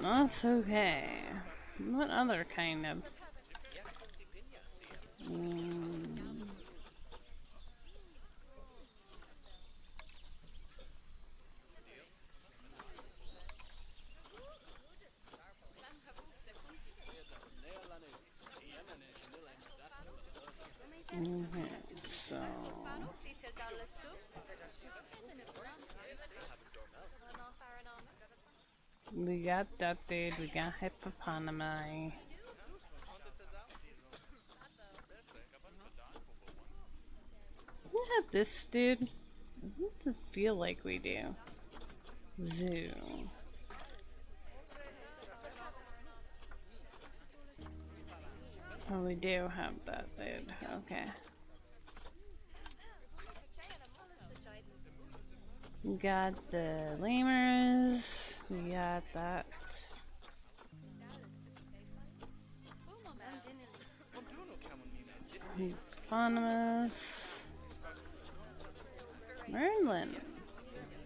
That's okay. What other kind of... Okay, so... We got that dude, we got hippopotami. We have this dude. What does it feel like we do? Zoo. Oh, we do have that dude. Okay. We got the lemurs. We got that. Hippopotamus. Merlin.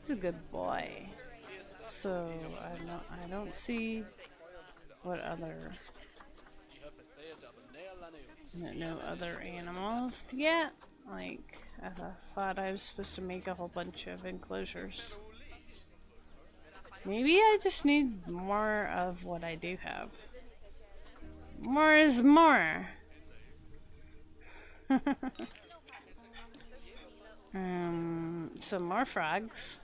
He's a good boy. So I don't see what other no other animals to get. Like, I thought I was supposed to make a whole bunch of enclosures. Maybe I just need more of what I do have. More is more. Some more frogs.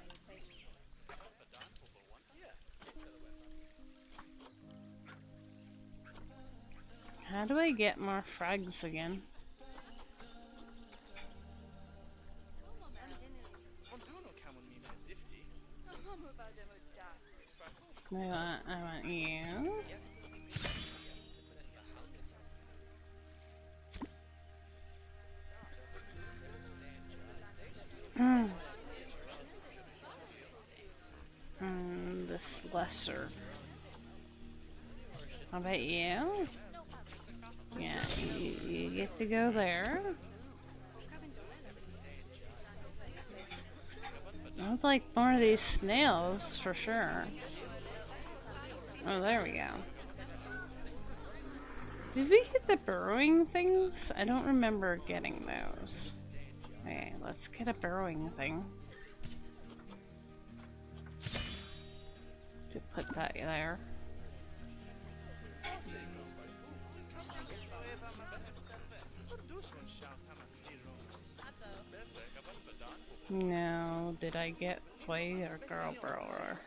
How do I get more frogs again? I want you. This lesser. How about you? Yeah, you get to go there. I would like more of these snails for sure. Oh, there we go. Did we get the burrowing things? I don't remember getting those. Okay, let's get a burrowing thing. To put that there. No, did I get boy or girl burrower?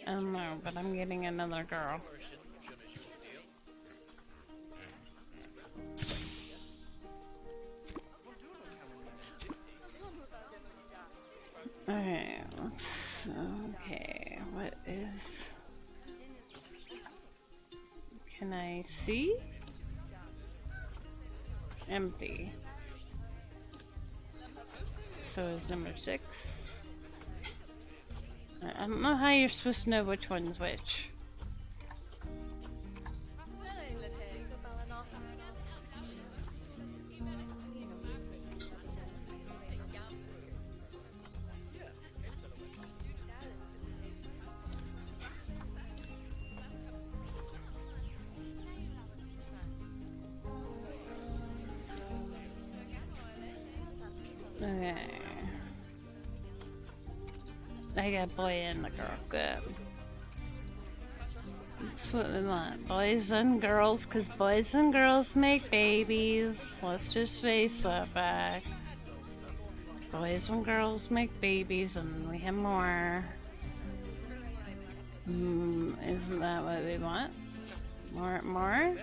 I don't know, but I'm getting another girl. Okay, okay, what is... Can I see? Empty. So is number 6. I don't know how you're supposed to know which one's which. Okay. I got boy and the girl. Good. That's what we want. Boys and girls, because boys and girls make babies. Let's just face that fact. Boys and girls make babies, and we have more. Isn't that what we want? More?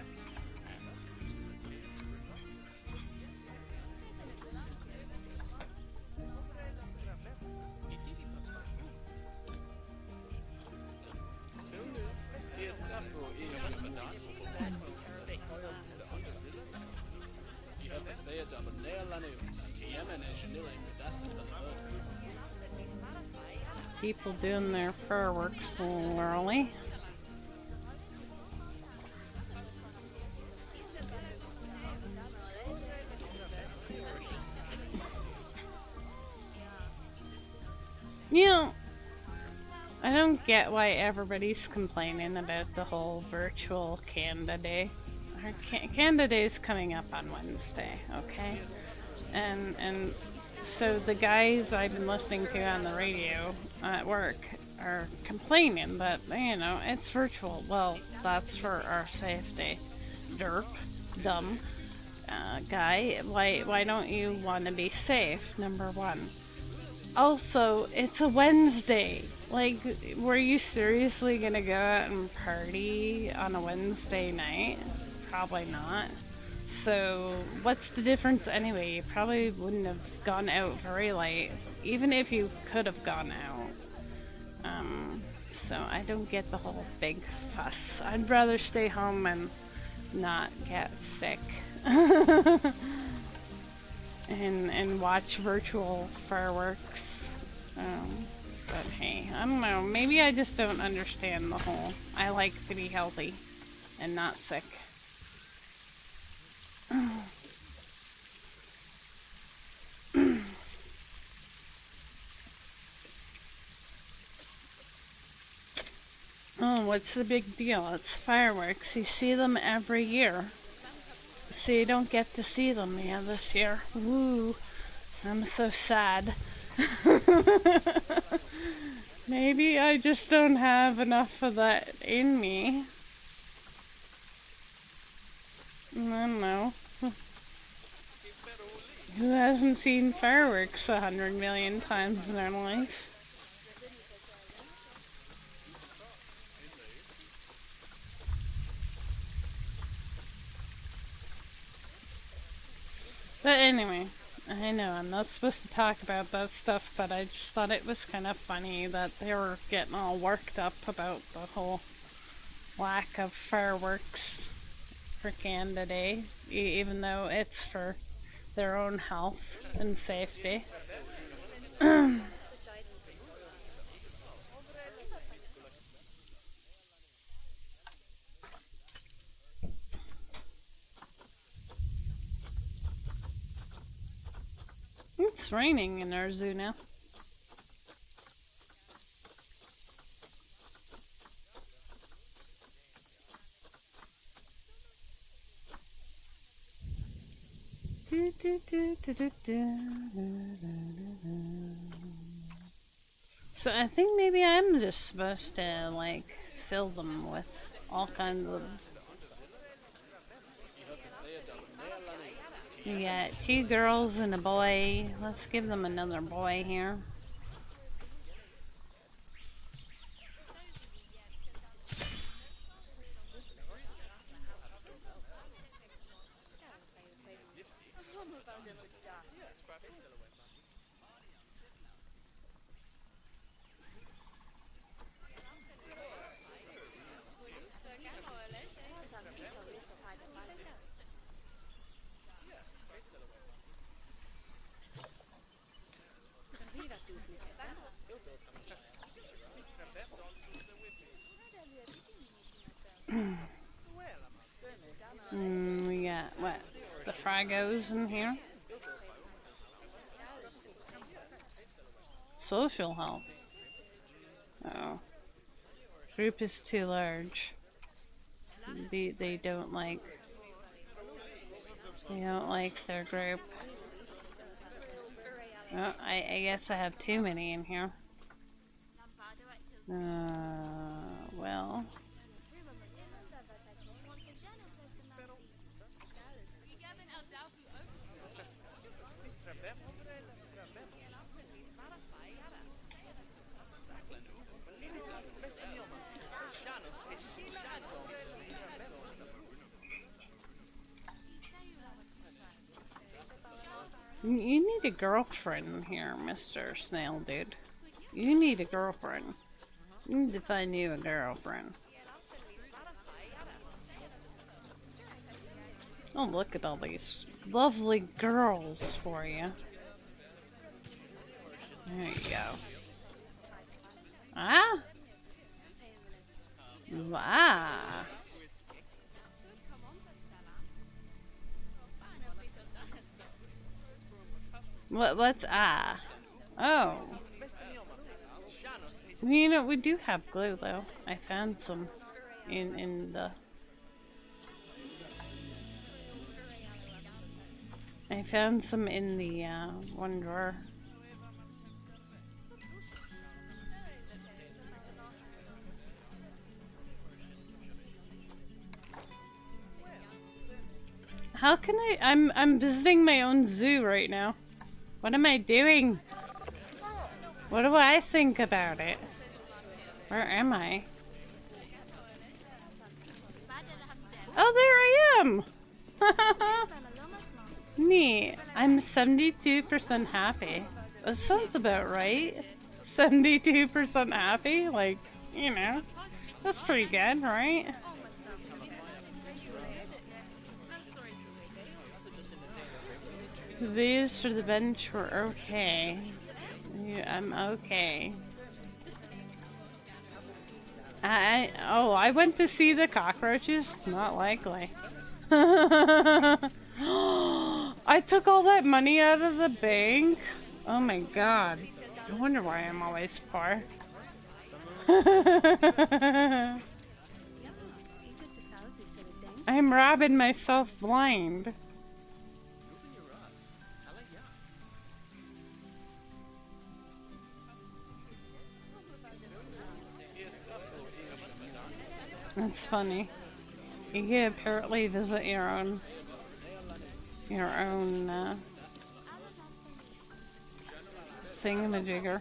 People doing their fireworks a little early. You know, I don't get why everybody's complaining about the whole virtual Canada Day. Canada Day is coming up on Wednesday, okay? And so the guys I've been listening to on the radio at work are complaining that, you know, it's virtual. Well, that's for our safety. Derp. Dumb. Guy, why don't you want to be safe, number one? Also, it's a Wednesday. Like, were you seriously gonna go out and party on a Wednesday night? Probably not. So, what's the difference anyway? You probably wouldn't have gone out very late, even if you could have gone out. So I don't get the whole big fuss. I'd rather stay home and not get sick. and watch virtual fireworks. But hey, I don't know. Maybe I just don't understand the whole. I like to be healthy and not sick. Oh, what's the big deal? It's fireworks. You see them every year. So you don't get to see them this year. Woo. I'm so sad. Maybe I just don't have enough of that in me. I don't know. Who hasn't seen fireworks 100 million times in their life? But anyway, I know I'm not supposed to talk about that stuff, but I just thought it was kind of funny that they were getting all worked up about the whole lack of fireworks for Canada Day, even though it's for their own health and safety. It's raining in our zoo now. So I think maybe I'm just supposed to like fill them with all kinds of. We got 2 girls and a boy. Let's give them another boy here. We got, what, the Fragos in here? Social health. Oh. Group is too large. They don't like their group. Oh, I guess I have too many in here. Well. You need a girlfriend here, Mr. Snail Dude. You need a girlfriend. You need to find you a girlfriend. Oh, look at all these lovely girls for you. There you go. Ah? Ah. What's ah? Oh. You know, we do have glue though. I found some in the... I found some in the one drawer. How can I'm visiting my own zoo right now. What am I doing? What do I think about it? Where am I? Oh, there I am! Neat. I'm 72% happy. That sounds about right. 72% happy? Like, you know, that's pretty good, right? The views for the bench were okay. Yeah, I'm okay. I went to see the cockroaches? Not likely. I took all that money out of the bank? Oh my god. I wonder why I'm always poor. I'm robbing myself blind. That's funny. You can apparently visit your own thingamajigger.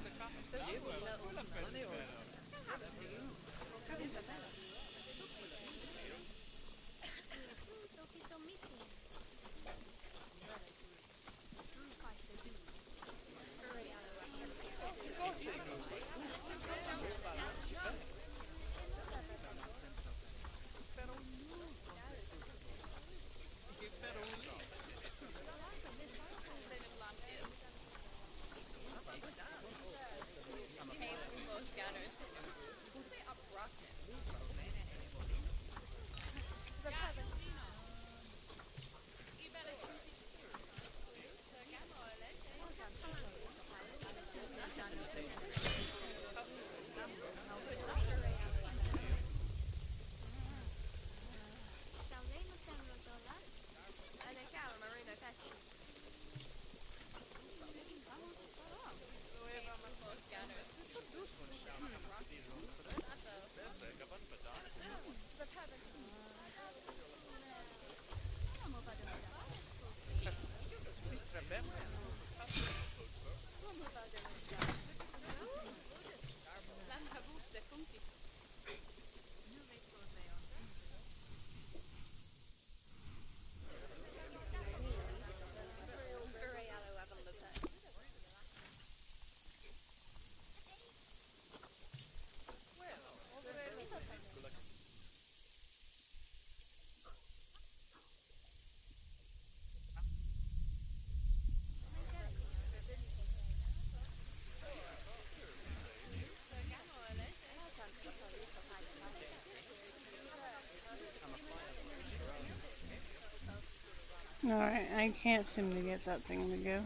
Alright, I can't seem to get that thing to go.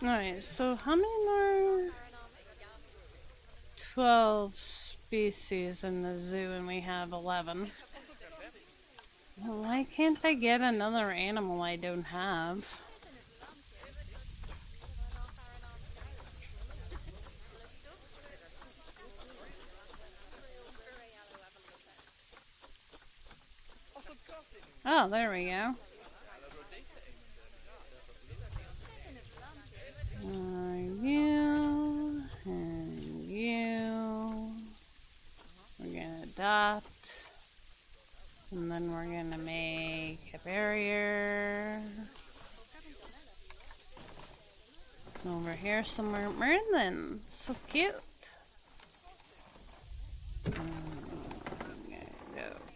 Alright, so how many more? 12 species in the zoo and we have 11. Well, why can't I get another animal I don't have? Oh, there we go. You and you. We're gonna adopt. And then we're gonna make a barrier. Over here somewhere. Merlin! So cute!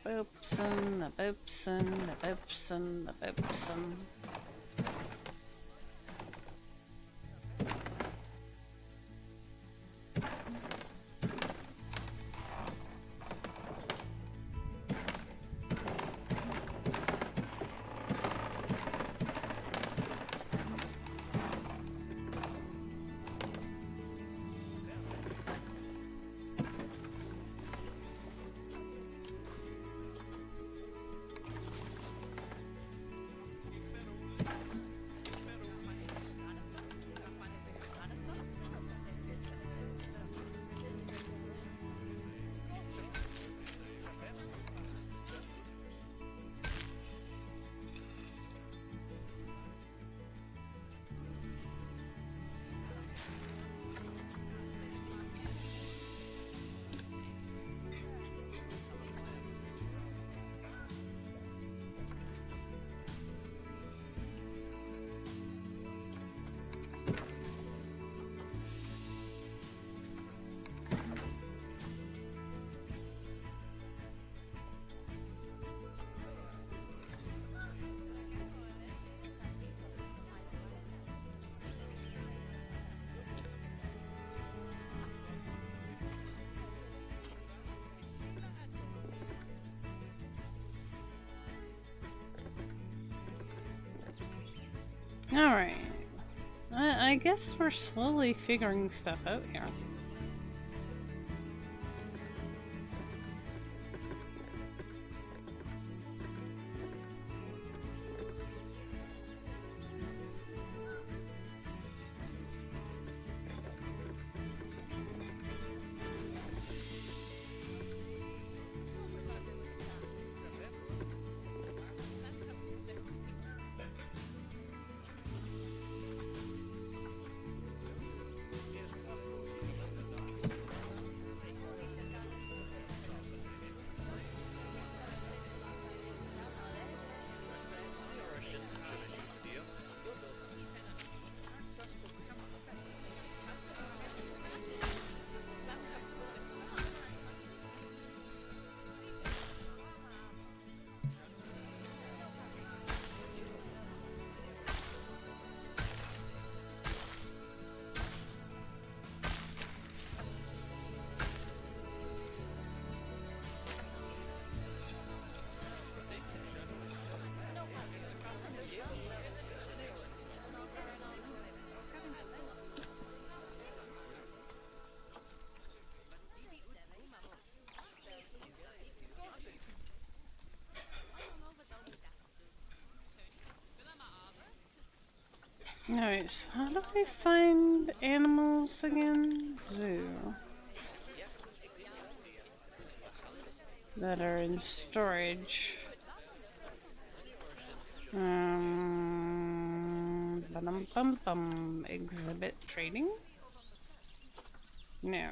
The boopsin, the boopsin, the boopsin, the boopsin. Alright. I guess we're slowly figuring stuff out here. Alright, so how do I find animals again? Zoo. That are in storage. Exhibit trading? No.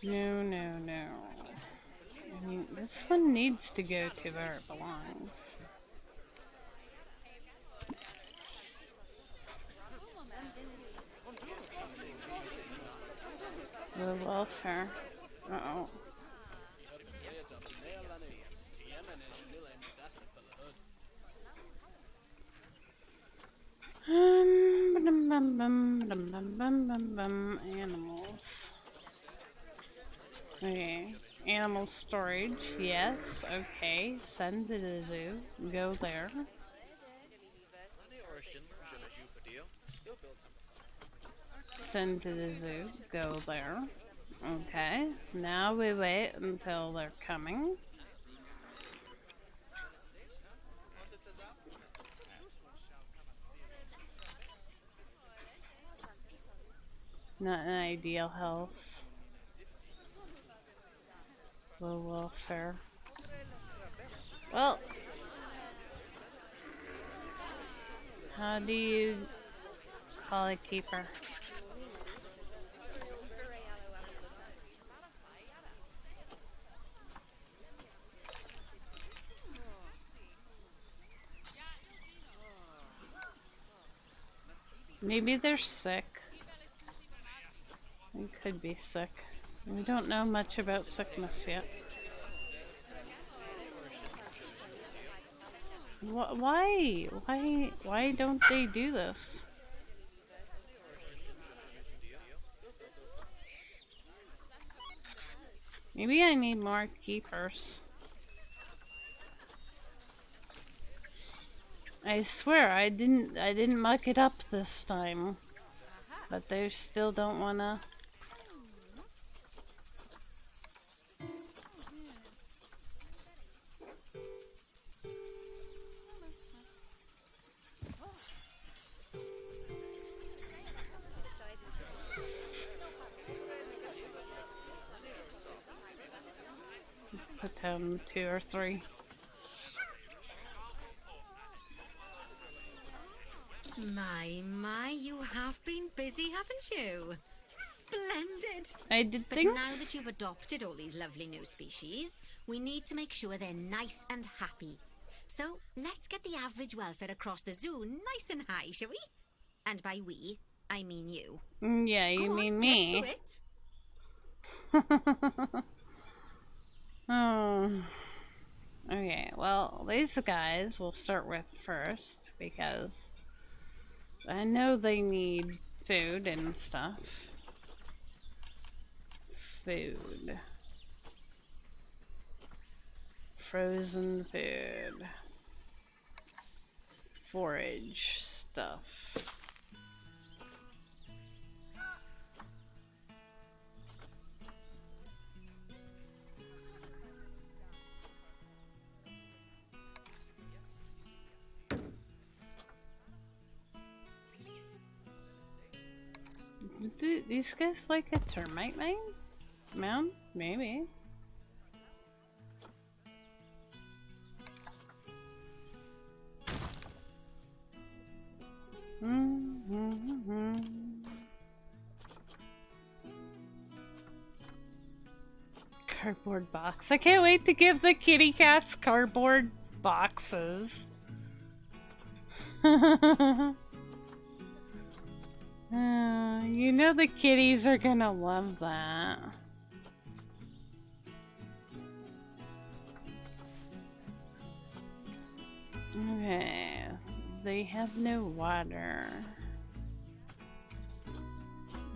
No, no, no. I mean, this one needs to go to where it belongs. The welfare. Uh-oh. Animals. Okay. Animal storage, yes, okay. Send to the zoo. Go there. Send to the zoo. Go there. Okay. Now we wait until they're coming. Not an ideal health. Low welfare. Well, how do you call a keeper? Maybe they're sick. They could be sick. We don't know much about sickness yet. Why? Why don't they do this? Maybe I need more keepers. I swear I didn't muck it up this time. But they still don't wanna. Put down 2 or 3. My, you have been busy, haven't you? Splendid! I did But things. now that you've adopted all these lovely new species, we need to make sure they're nice and happy. So let's get the average welfare across the zoo nice and high, shall we? And by we, I mean you. Yeah, you Go mean on, me. Get to it. Oh. Okay, well, these guys we'll start with first because I know they need food and stuff. Food. Frozen food. Forage stuff. Do these guys like a termite mine? Mound? Maybe. Cardboard box. I can't wait to give the kitty cats cardboard boxes. You know the kitties are gonna love that. Okay, they have no water.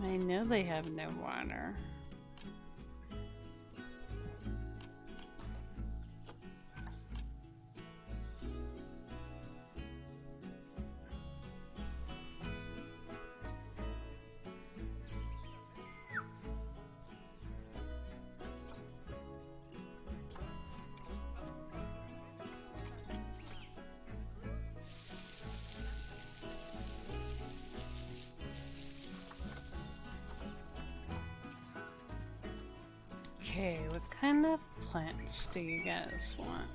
I know they have no water. Okay, what kind of plants do you guys want?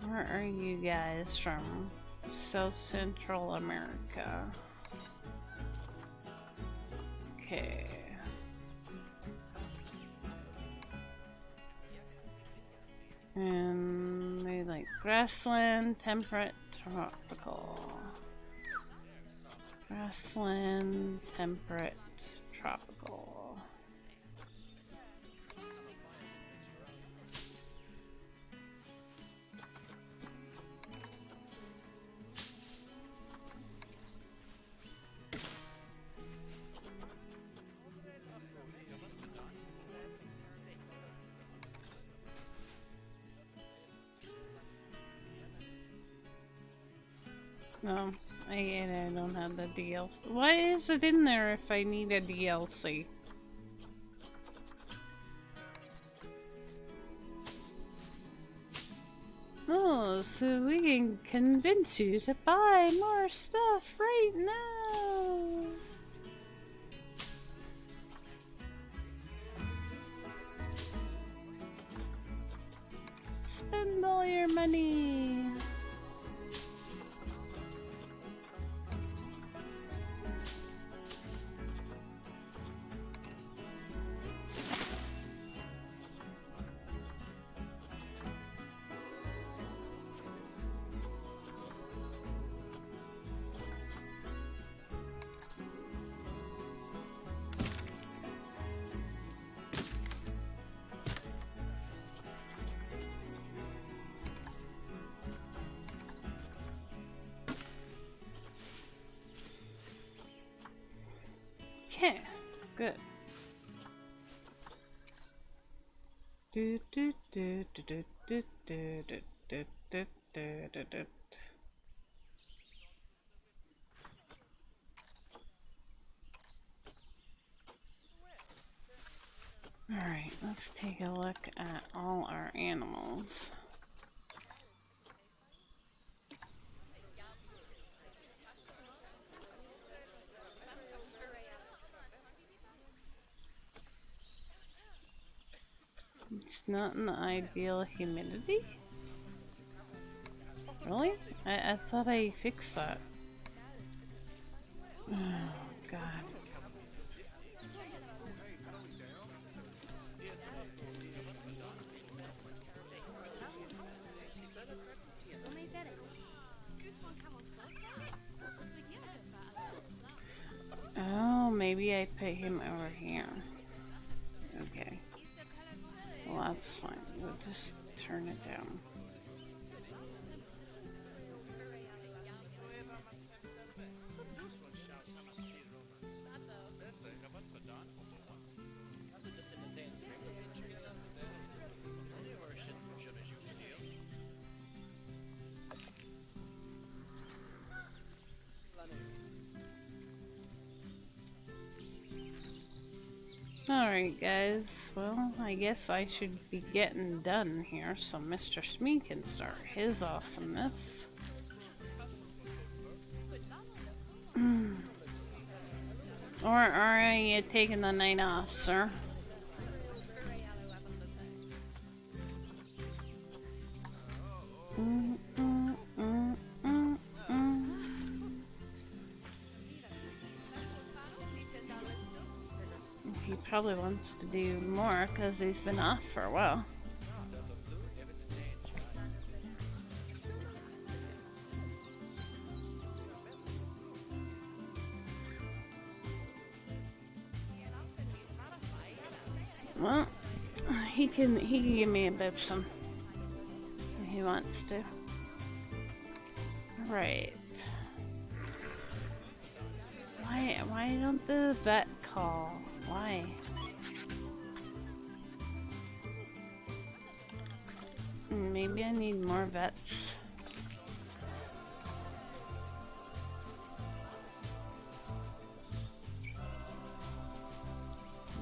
Where are you guys from? South Central America. Okay. And they like grassland, temperate, tropical. Grassland, temperate, tropical. No, I don't have the DLC. Why is it in there if I need a DLC? Oh, so we can convince you to buy more stuff right now. Spend all your money. Okay, good. Do do do do do do do do do do do do do. Alright, let's take a look at all our animals. It's not in the ideal humidity? Really? I thought I fixed that. Oh, God. Oh, maybe I put him over here. Okay. Well, that's fine. We'll just turn it down. Alright guys, well I guess I should be getting done here so Mr. Smee can start his awesomeness. Or are you taking the night off, sir? He probably wants to do more because he's been off for a while. Well, he can give me a bibsome if he wants to. Right. Why don't the vet call? Why? Maybe I need more vets.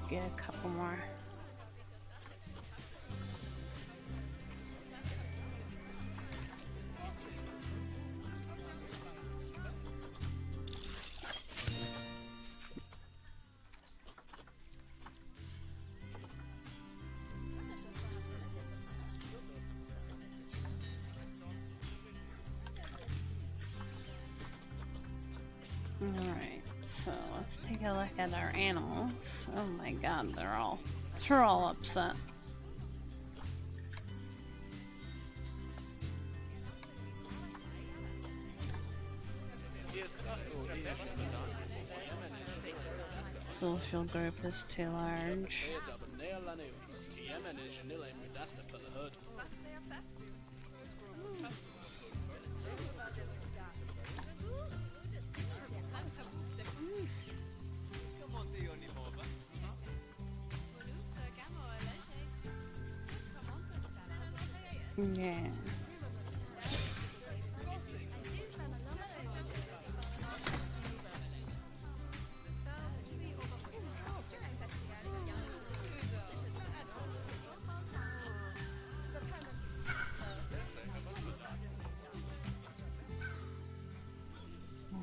Get a couple more. Alright, so let's take a look at our animals. Oh my god, they're all upset. Social group is too large. Yeah.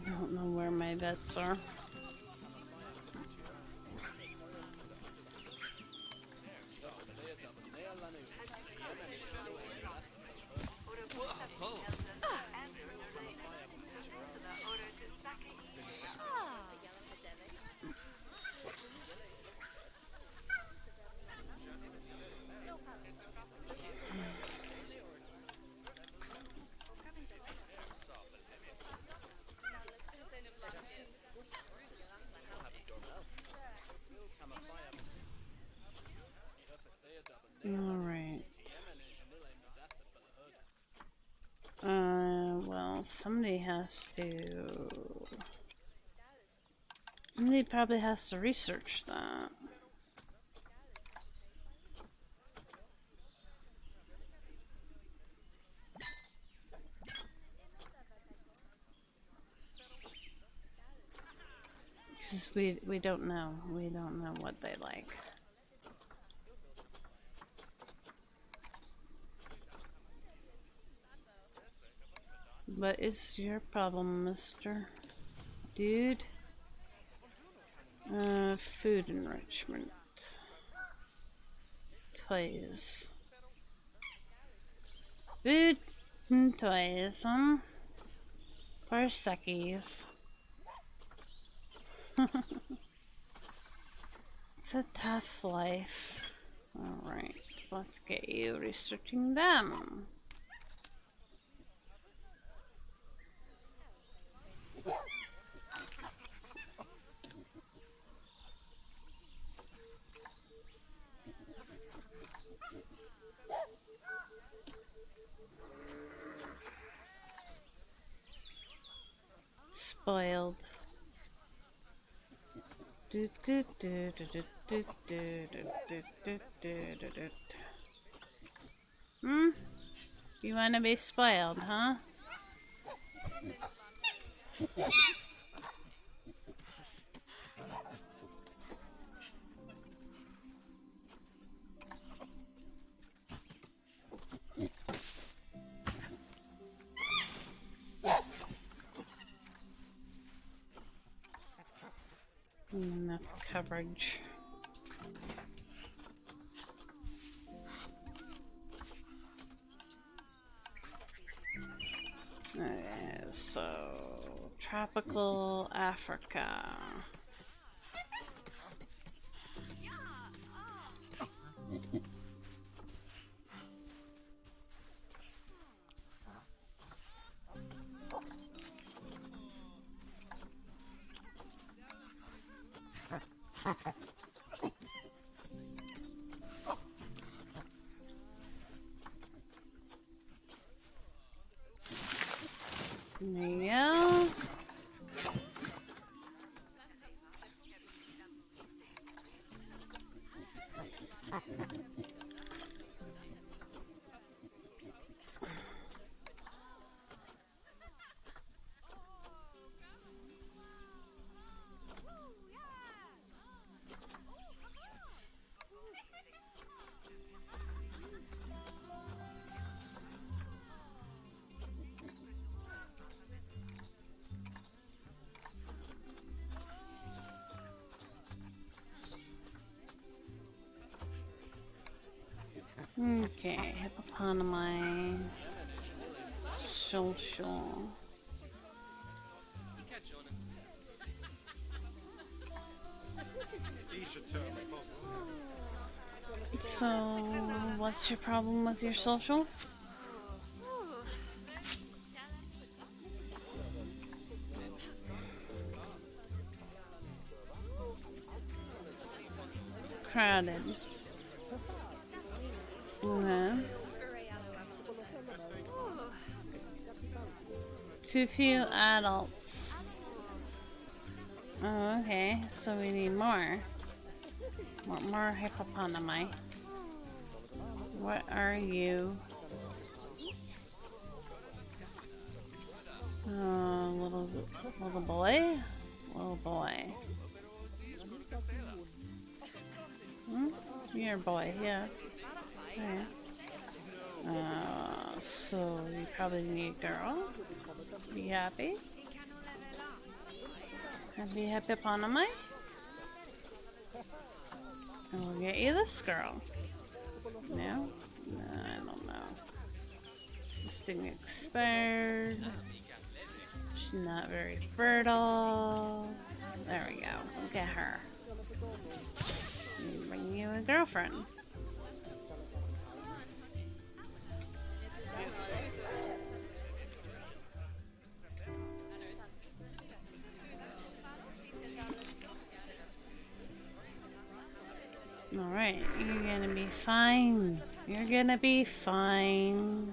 I don't know where my vets are. Alright. Well, somebody has to Somebody probably has to research that. Because we don't know. We don't know what they like. What is your problem, mister? Dude? Food enrichment. Toys. Food and toys, huh? For suckies. It's a tough life. Alright, let's get you researching them. Spoiled. Hmm? You wanna be spoiled, huh? Enough coverage. Okay, so tropical Africa. There you go. Okay, hippopotami, social. So, what's your problem with your social? Crowded. Okay. Too few adults. Oh, okay. So we need more. Want more hippopotami. What are you? Little boy? Little boy. Hmm? You're a boy, yeah. Okay. So you probably need a girl. Be happy? Happy hippopotami? And we'll get you this girl. No? No, I don't know. This thing expired. She's not very fertile. There we go. We'll get her. And bring you a girlfriend. Alright, you're gonna be fine. You're gonna be fine.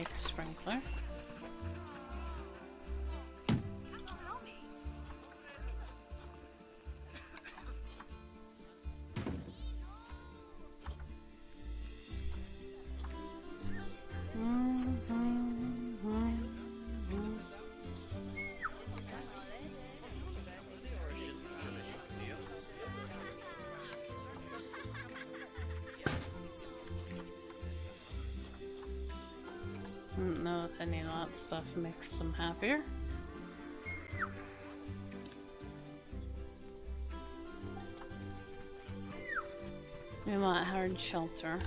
like sprinkler. I don't know if any of that stuff makes them happier. We want hard shelter.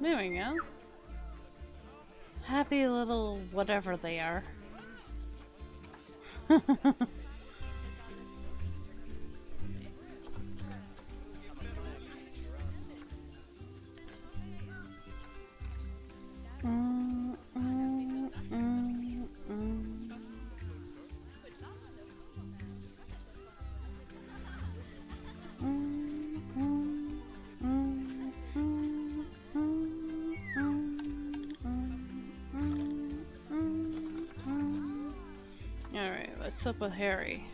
There we go. Happy little whatever they are. What's up with Harry?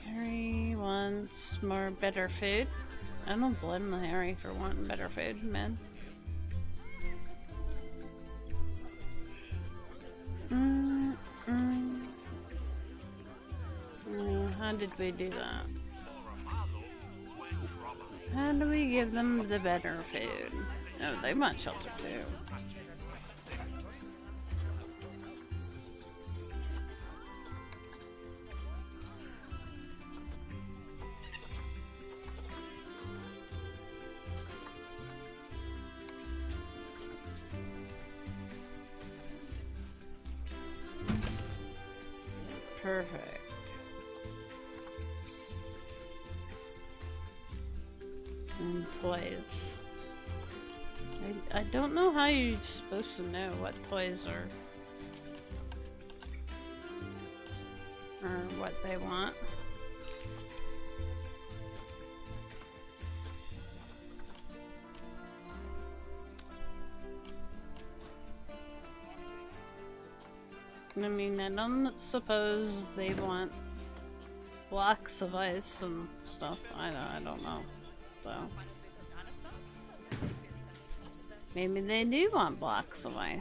Harry wants more better food. I don't blame the Harry for wanting better food, man. How did we do that? How do we give them the better food? Oh, they want shelter too. Perfect. And toys. I don't know how you're supposed to know what toys are or what they want. I mean, I don't suppose they want blocks of ice and stuff. I don't know. So maybe they do want blocks of ice.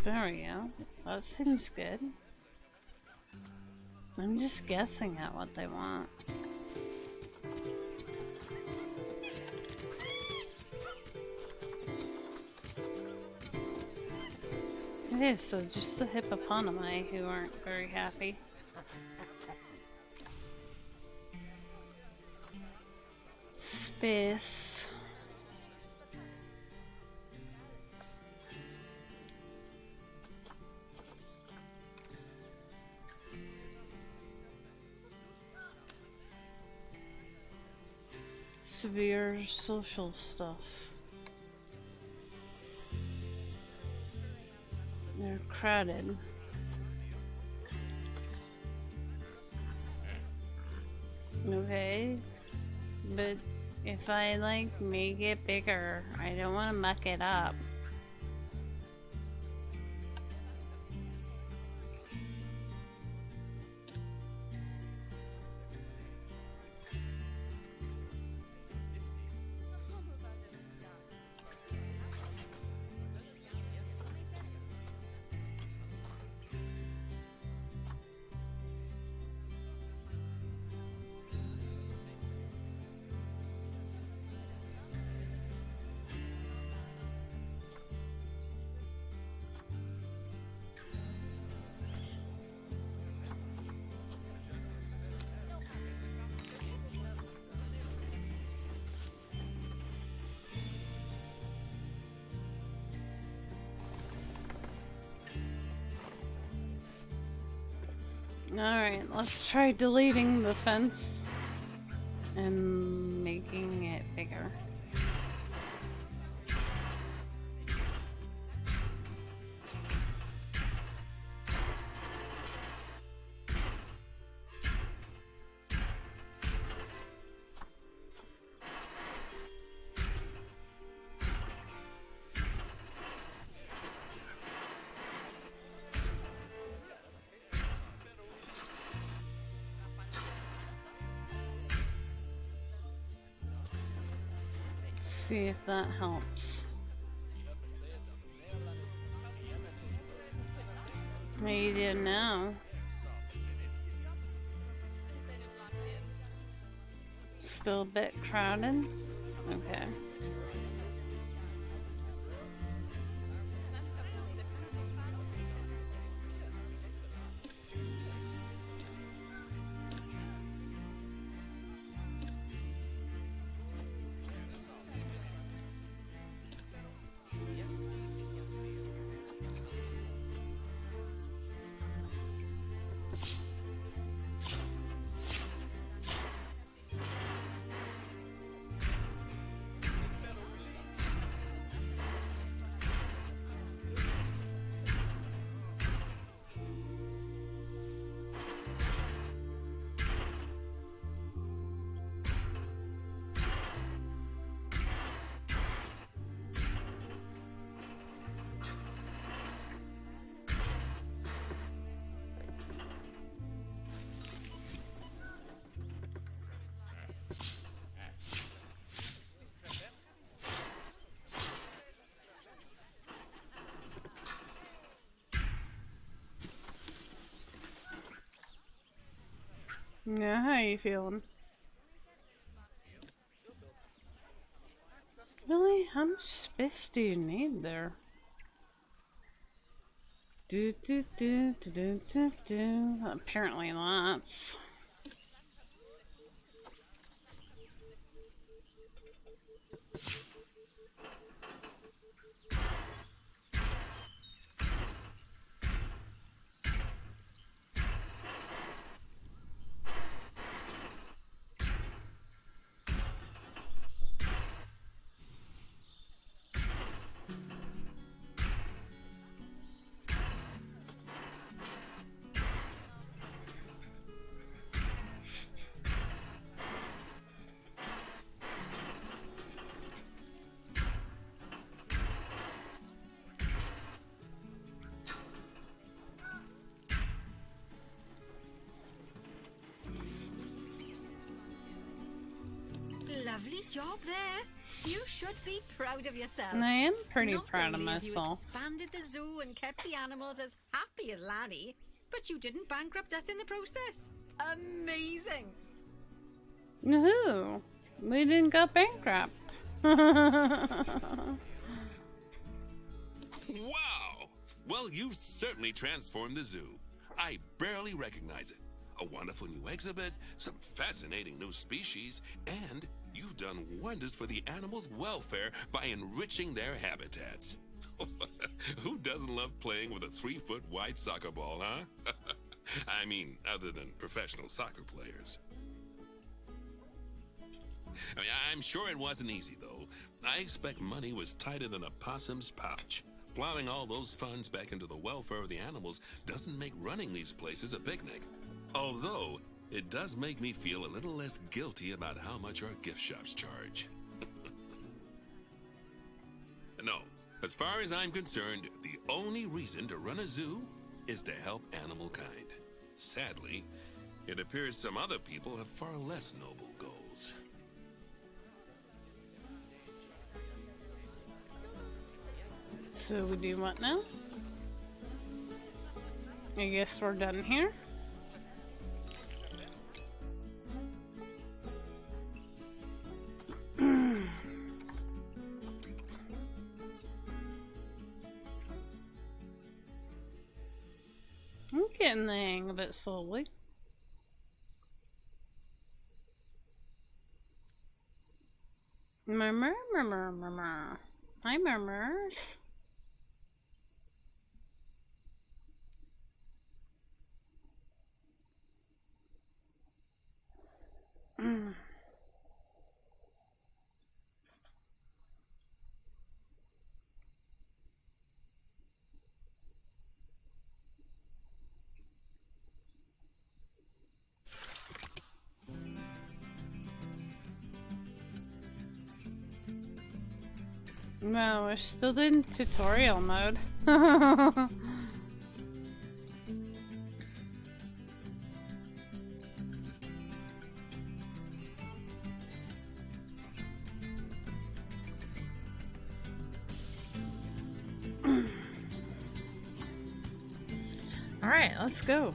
There we go. That seems good. I'm just guessing at what they want. Okay, so just the hippopotami who aren't very happy. Space. Severe social stuff. They're crowded. Okay, but if I like make it bigger, I don't want to muck it up. Alright, let's try deleting the fence and making it bigger. See if that helps. Maybe you didn't know. Still a bit crowded? Okay. Yeah, how you feeling? Really? How much space do you need there? Do do do do do do do. Apparently lots. Lovely job there. You should be proud of yourself. And I am pretty Not proud of only have you myself. expanded the zoo and kept the animals as happy as Larry, but you didn't bankrupt us in the process. Amazing. Woohoo! We didn't go bankrupt. Wow! Well, you've certainly transformed the zoo. I barely recognize it. A wonderful new exhibit, some fascinating new species, and you've done wonders for the animals' welfare by enriching their habitats. Who doesn't love playing with a 3-foot wide soccer ball, huh? I mean, other than professional soccer players. I mean, I'm sure it wasn't easy, though. I expect money was tighter than a possum's pouch. Plowing all those funds back into the welfare of the animals doesn't make running these places a picnic. Although, it does make me feel a little less guilty about how much our gift shops charge. No, as far as I'm concerned, the only reason to run a zoo is to help animal kind. Sadly, it appears some other people have far less noble goals. So we do what now? I guess we're done here. I'm getting the hang of it slowly. Murmur, murmur, murmur. Hi, murmurs. No, we're still in tutorial mode. Alright, let's go.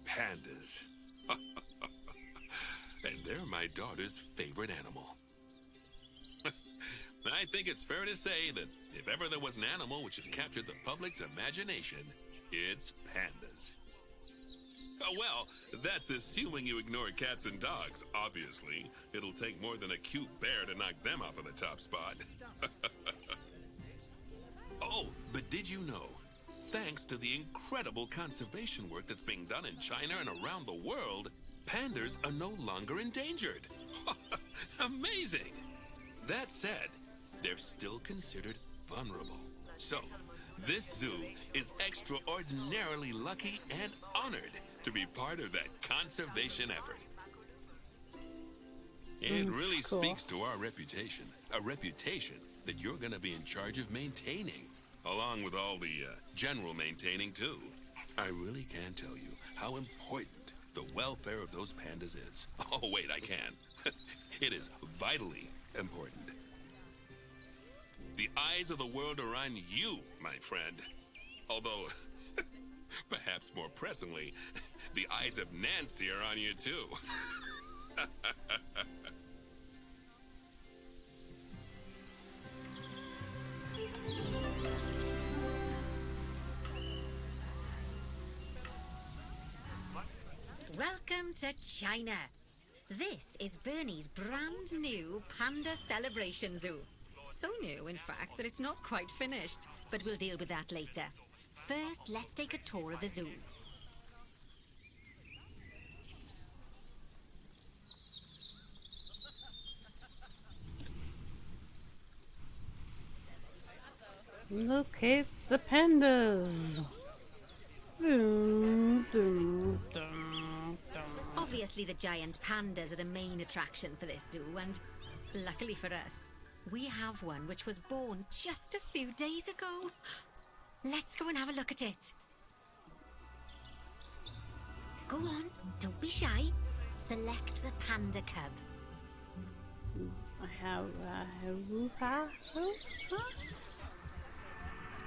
Pandas. And they're my daughter's favorite animal. I think it's fair to say that if ever there was an animal which has captured the public's imagination, it's pandas. Oh, well, that's assuming you ignore cats and dogs. Obviously, it'll take more than a cute bear to knock them off of the top spot. Oh, but did you know? Thanks to the incredible conservation work that's being done in China and around the world, pandas are no longer endangered. Amazing! That said, they're still considered vulnerable. So, this zoo is extraordinarily lucky and honored to be part of that conservation effort. It really cool. speaks to our reputation, a reputation that you're going to be in charge of maintaining. Along with all the general maintaining, too. I really can't tell you how important the welfare of those pandas is. Oh, wait, I can. It is vitally important. The eyes of the world are on you, my friend. Although, perhaps more pressingly, the eyes of Nancy are on you, too. Welcome to China. This is Bernie's brand new Panda Celebration Zoo. So new, in fact, that it's not quite finished. But we'll deal with that later. First, let's take a tour of the zoo. Locate the pandas. Dum, dum, dum, dum. Obviously, the giant pandas are the main attraction for this zoo, and luckily for us, we have one which was born just a few days ago. Let's go and have a look at it. Go on, don't be shy. Select the panda cub. I have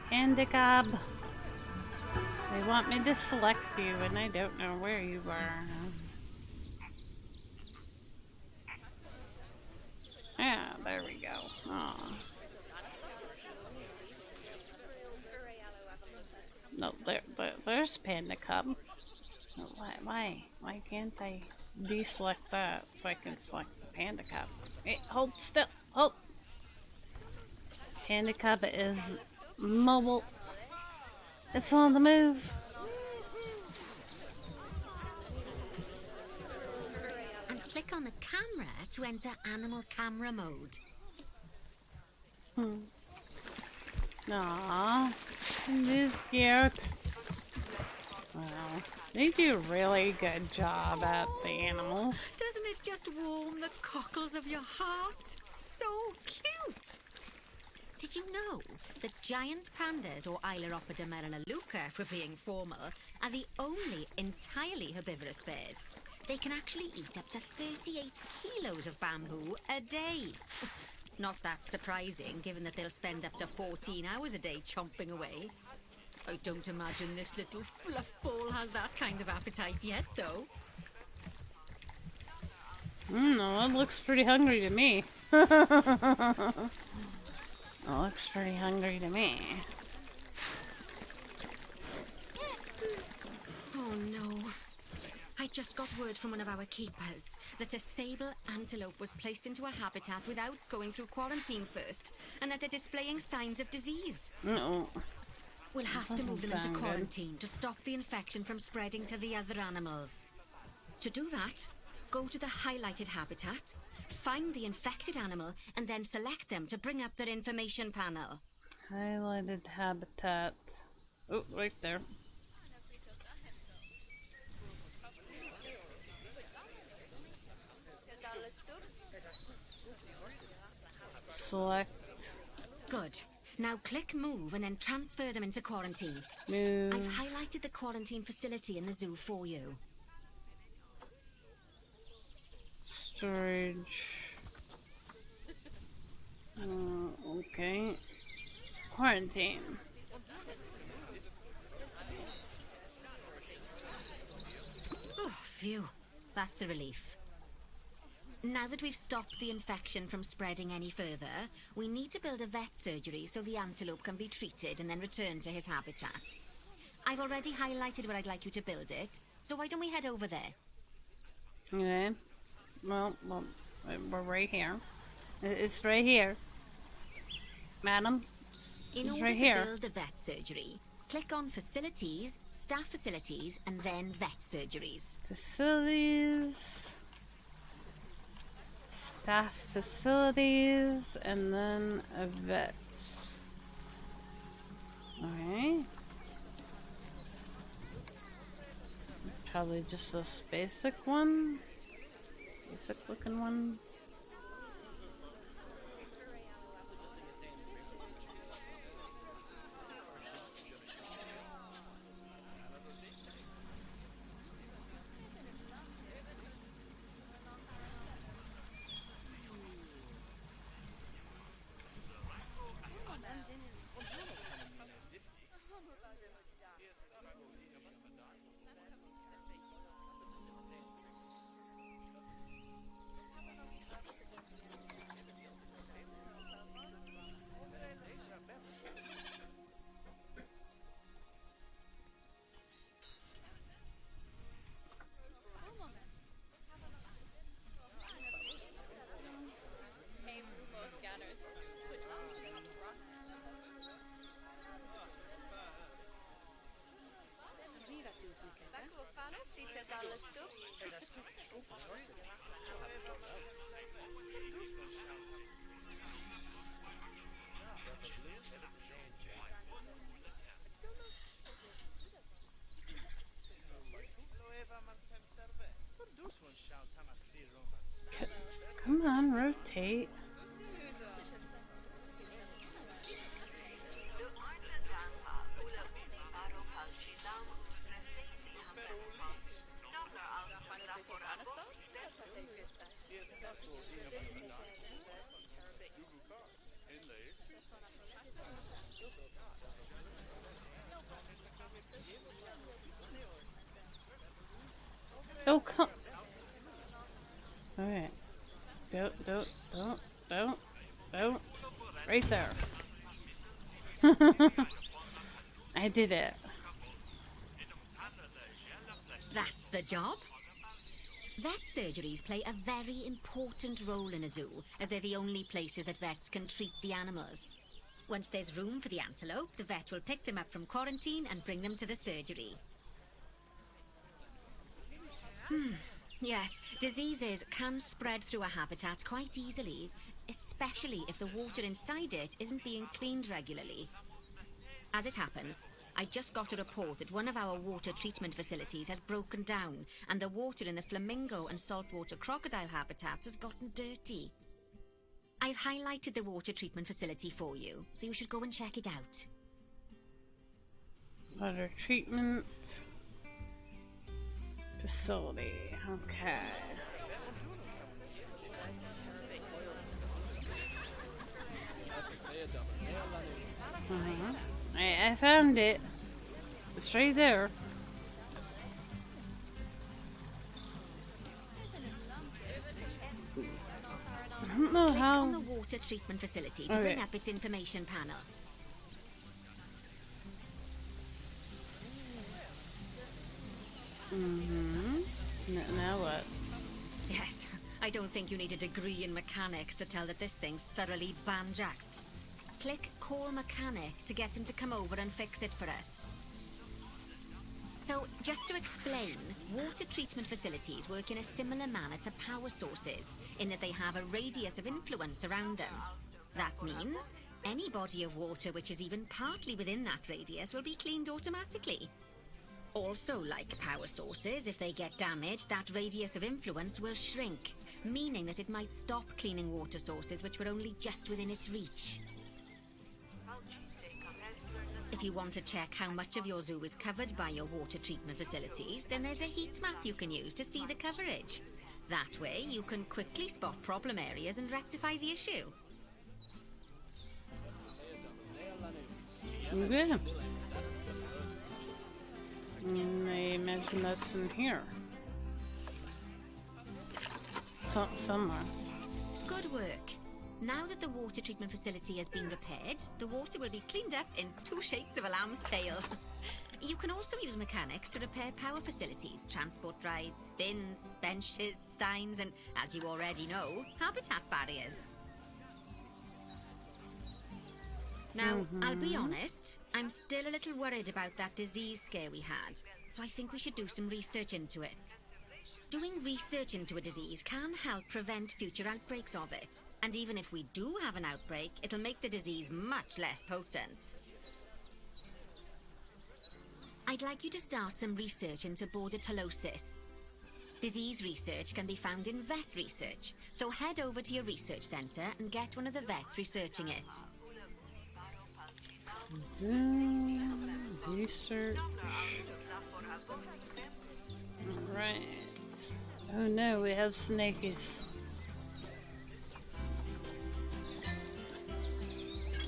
Panda cub. They want me to select you, and I don't know where you are. Yeah, there we go. Aw. No, there's Panda cub. No, why can't I deselect that so I can select the Panda cub? Hey, hold still, hold. Panda cub is mobile. It's on the move. And click on the camera to enter animal camera mode. Aww, this is cute. Wow, they do a really good job at the animals. Doesn't it just warm the cockles of your heart? So cute! Did you know that giant pandas, or Ailuropoda melaleuca for being formal, are the only entirely herbivorous bears? They can actually eat up to 38 kilos of bamboo a day. Not that surprising, given that they'll spend up to 14 hours a day chomping away. I don't imagine this little fluff ball has that kind of appetite yet, though. No, it looks pretty hungry to me. It looks pretty hungry to me. Oh no. I just got word from one of our keepers that a sable antelope was placed into a habitat without going through quarantine first, and that they're displaying signs of disease. No. We'll have to move them Doesn't into sound good. quarantine to stop the infection from spreading to the other animals. To do that, go to the highlighted habitat, find the infected animal, and then select them to bring up their information panel. Highlighted habitat. Oh, right there. Select, Good. Now click move and then transfer them into quarantine. move. I've highlighted the quarantine facility in the zoo for you. Storage. Okay. Quarantine. Oh, phew. That's a relief. Now that we've stopped the infection from spreading any further, we need to build a vet surgery so the antelope can be treated and then returned to his habitat. I've already highlighted where I'd like you to build it, so why don't we head over there? Okay. Well, we're right here. It's right here. Madam? In It's order right to here. build the vet surgery, click on Facilities, Staff Facilities, and then Vet Surgeries. Facilities. Staff facilities. And then a vet. Okay. Probably just this basic one. Basic looking one. Come on, rotate. Oh, come. Alright. Don't. Right there. I did it. That's the job. Vet surgeries play a very important role in a zoo, as they're the only places that vets can treat the animals. Once there's room for the antelope, the vet will pick them up from quarantine and bring them to the surgery. Yes, diseases can spread through a habitat quite easily, especially if the water inside it isn't being cleaned regularly. As it happens, I just got a report that one of our water treatment facilities has broken down, and the water in the flamingo and saltwater crocodile habitats has gotten dirty. I've highlighted the water treatment facility for you, so you should go and check it out. Water treatment facility. Okay. I found it. It's right there. I don't know Click how. on the water treatment facility to Okay. bring up its information panel. Now what? Yes, I don't think you need a degree in mechanics to tell that this thing's thoroughly banjaxed. Click Call Mechanic to get him to come over and fix it for us. So, just to explain, water treatment facilities work in a similar manner to power sources, in that they have a radius of influence around them. That means any body of water which is even partly within that radius will be cleaned automatically. Also, like power sources, if they get damaged, that radius of influence will shrink, meaning that it might stop cleaning water sources which were only just within its reach. If you want to check how much of your zoo is covered by your water treatment facilities, then there's a heat map you can use to see the coverage. That way, you can quickly spot problem areas and rectify the issue. Okay. They mentioned that's in here. Somewhere. Good work. Now that the water treatment facility has been repaired, the water will be cleaned up in 2 shakes of a lamb's tail. You can also use mechanics to repair power facilities, transport rides, spins, benches, signs, and, as you already know, habitat barriers. Now, I'll be honest, I'm still a little worried about that disease scare we had, so I think we should do some research into it. Doing research into a disease can help prevent future outbreaks of it. And even if we do have an outbreak, it'll make the disease much less potent. I'd like you to start some research into bordetellosis. Disease research can be found in vet research, so head over to your research centre and get one of the vets researching it. Research. Alright. Oh no, we have snakies.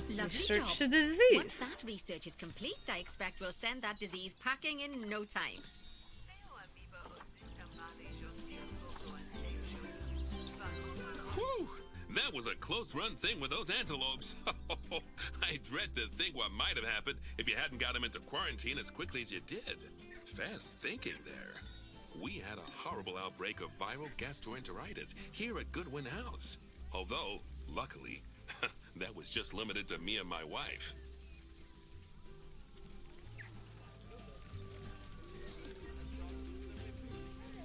Lovely Research job. the disease. Once that research is complete, I expect we'll send that disease packing in no time. Whew! That was a close-run thing with those antelopes. I dread to think what might have happened if you hadn't got them into quarantine as quickly as you did. Fast thinking there. We had a horrible outbreak of viral gastroenteritis here at Goodwin House. Although, luckily, that was just limited to me and my wife.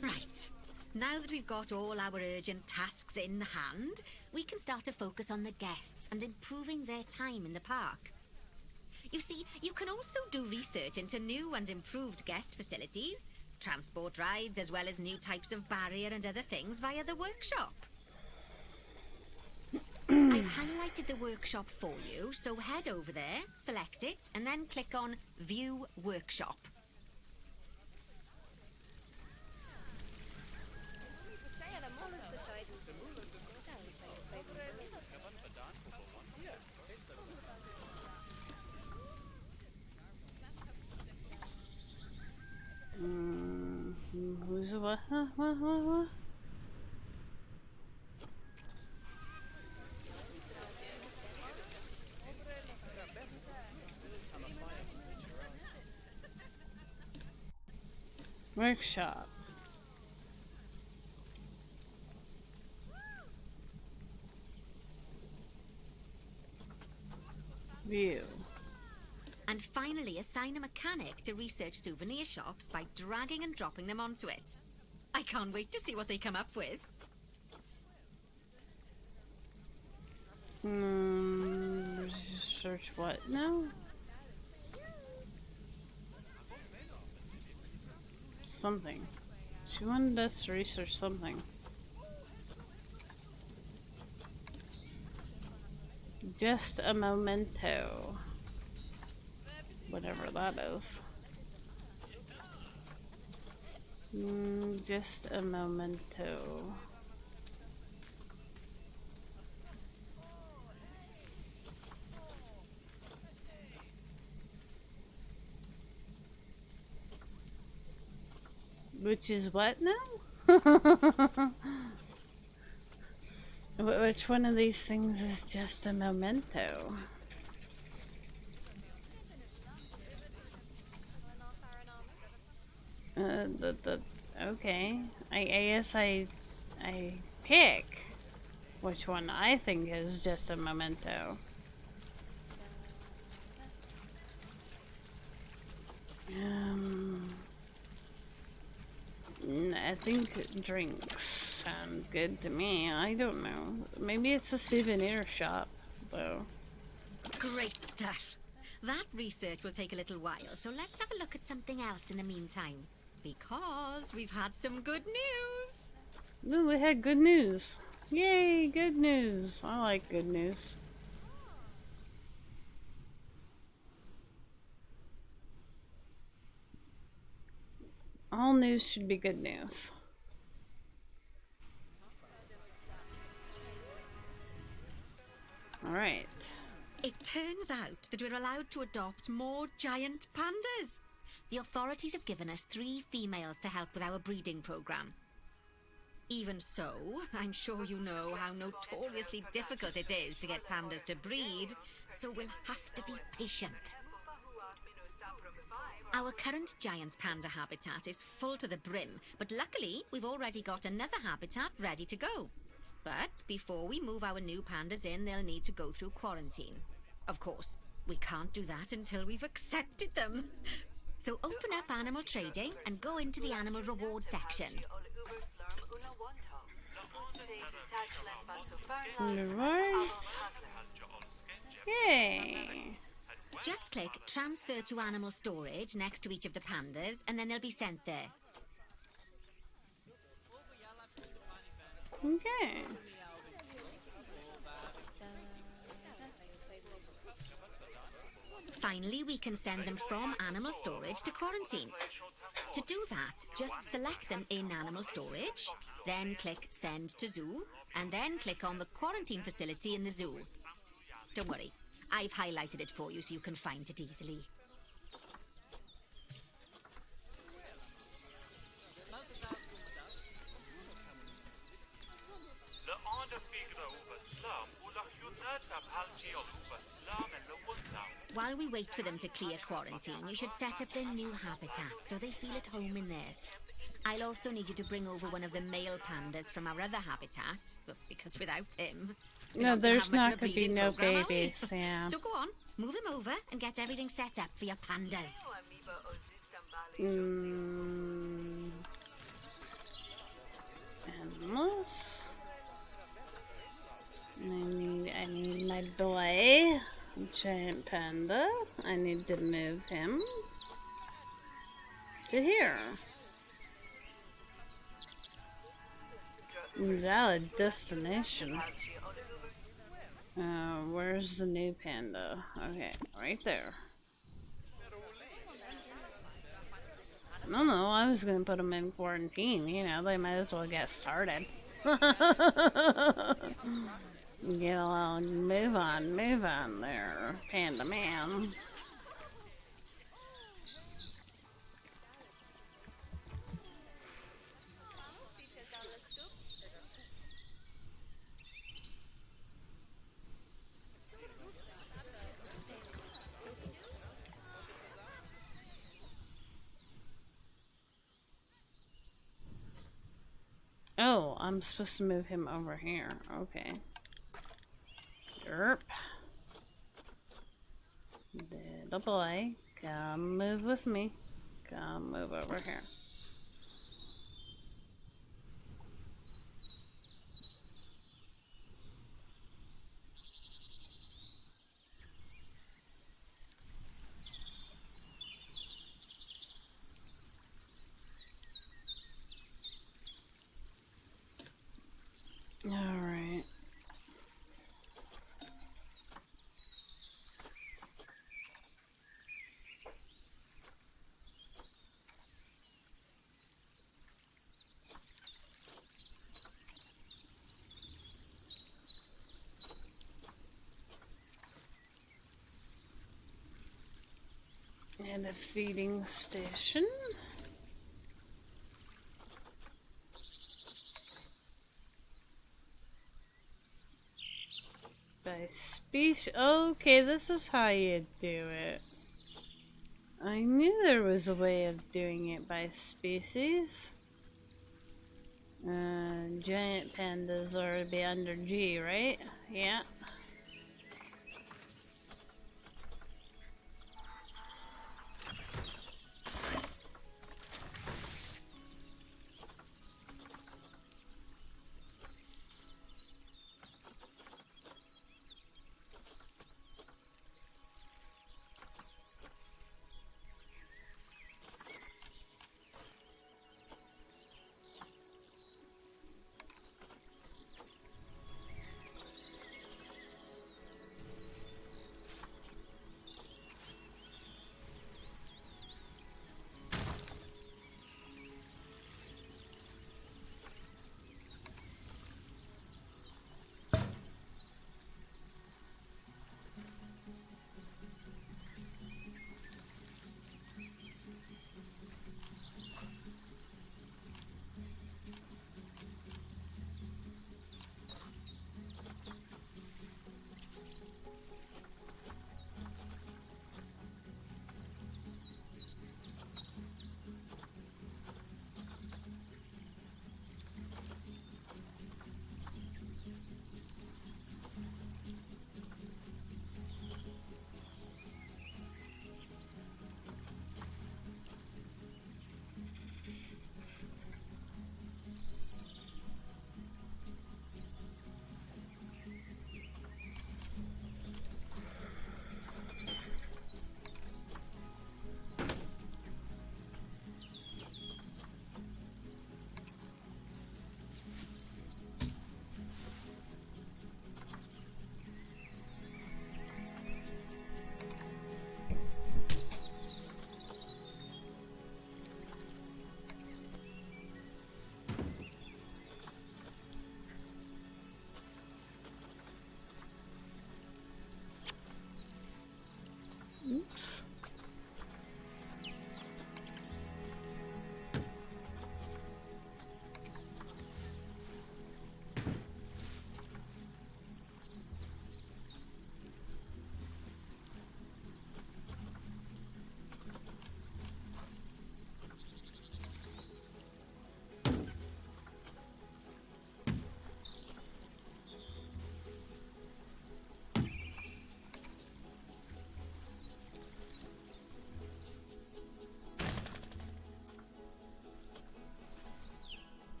Right. Now that we've got all our urgent tasks in hand, we can start to focus on the guests and improving their time in the park. You see, you can also do research into new and improved guest facilities, transport rides, as well as new types of barrier and other things via the workshop. I've highlighted the workshop for you, so head over there, select it, and then click on View Workshop. Who's what? What? Workshop. View. And finally, assign a mechanic to research souvenir shops by dragging and dropping them onto it. I can't wait to see what they come up with. Search what now? Something. She wanted us to research something. Just a memento. Whatever that is. Just a memento. Which is what now? Which one of these things is just a memento? Okay. I guess I pick which one I think is just a memento. I think drinks sound good to me. I don't know. Maybe it's a souvenir shop, though. Great stuff. That research will take a little while, so let's have a look at something else in the meantime. Because we've had some good news. No, we had good news. Yay, good news. I like good news. All news should be good news. Alright. It turns out that we're allowed to adopt more giant pandas. The authorities have given us 3 females to help with our breeding program. Even so, I'm sure you know how notoriously difficult it is to get pandas to breed, so we'll have to be patient. Our current giant panda habitat is full to the brim, but luckily we've already got another habitat ready to go. But before we move our new pandas in, they'll need to go through quarantine. Of course, we can't do that until we've accepted them. So open up animal trading and go into the animal reward section. Alright. Yay. Just click transfer to animal storage next to each of the pandas, and then they'll be sent there. Okay. Finally, we can send them from animal storage to quarantine. To do that, just select them in animal storage, then click send to zoo, and then click on the quarantine facility in the zoo. Don't worry, I've highlighted it for you so you can find it easily. While we wait for them to clear quarantine, you should set up their new habitat so they feel at home in there. I'll also need you to bring over one of the male pandas from our other habitat, because without him... No, there's not going to be no program, babies, yeah. So go on, move him over and get everything set up for your pandas. Animals. I need my boy, giant panda. I need to move him to here. Valid destination. Where's the new panda? Okay, right there. No, I was gonna put them in quarantine. You know, they might as well get started. Get along, move on there, Panda Man. Oh, I'm supposed to move him over here. Okay. Derp. Little boy, come move with me. Come move over here. Alright. And a feeding station. by species. Okay, this is how you do it. I knew there was a way of doing it by species. Giant pandas are be under G, right? Yeah.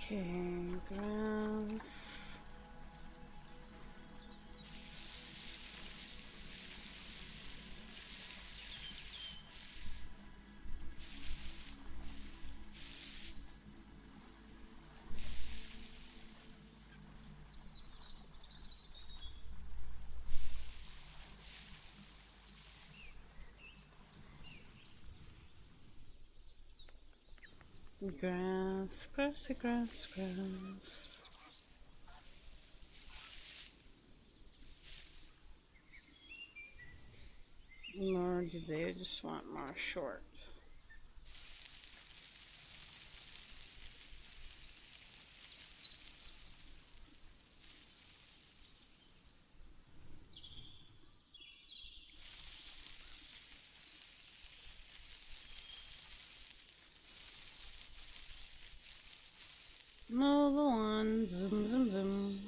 Okay, grass. Grass, grassy grass, grass. Or do they just want more short? No, the one. Zoom, zoom, zoom.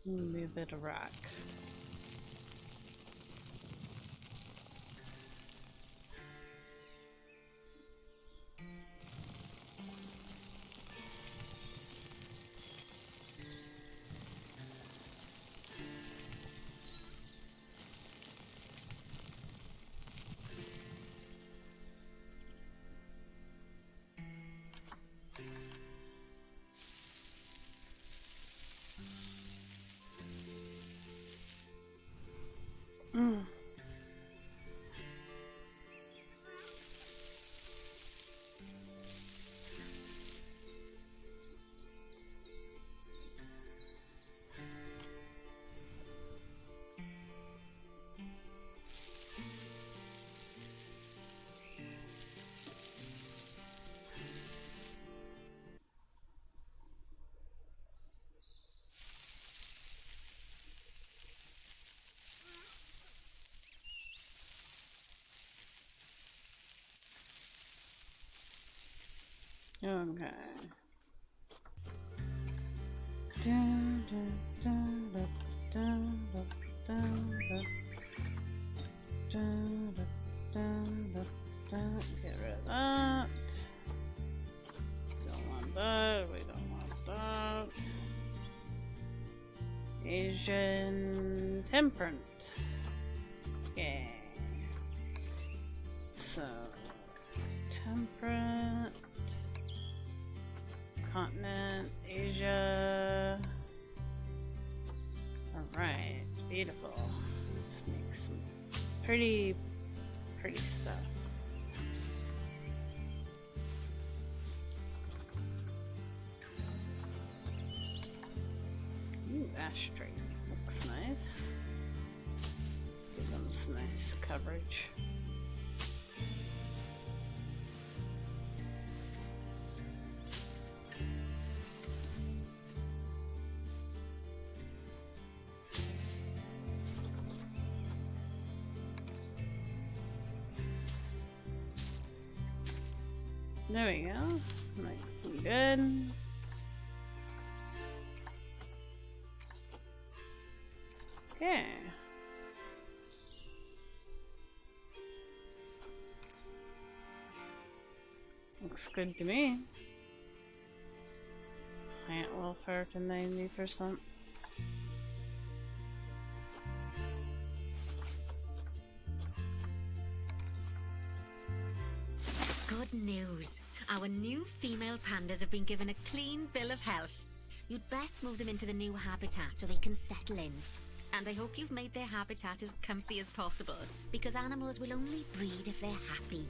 Maybe a bit of rock. Okay. Dun, dun, dun, dun, dun, dun, dun, dun. Dun, dun, dun, dun, dun. Get rid of that. Don't want that. We don't want that. Asian temperance. Okay. So, temperate. Continent, Asia. Alright, beautiful. Let's make some pretty stuff. Ooh, ashtray. Looks nice. Give them some nice coverage. There we go. Nice and good. Okay. Looks good to me. Plant welfare to 90%. Good news. Our new female pandas have been given a clean bill of health. You'd best move them into the new habitat so they can settle in. And I hope you've made their habitat as comfy as possible, because animals will only breed if they're happy.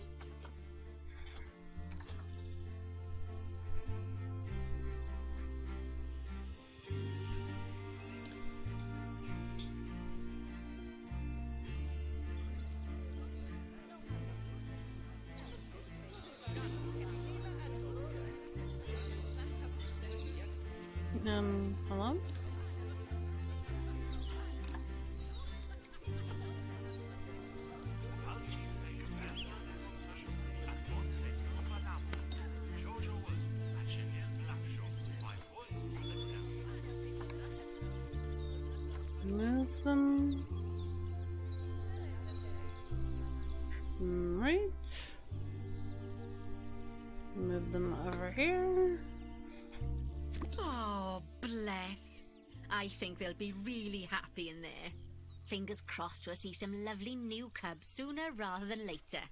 Hello? Move them. Right. Move them over here. Oh, bless. I think they'll be really happy in there. Fingers crossed we'll see some lovely new cubs sooner rather than later.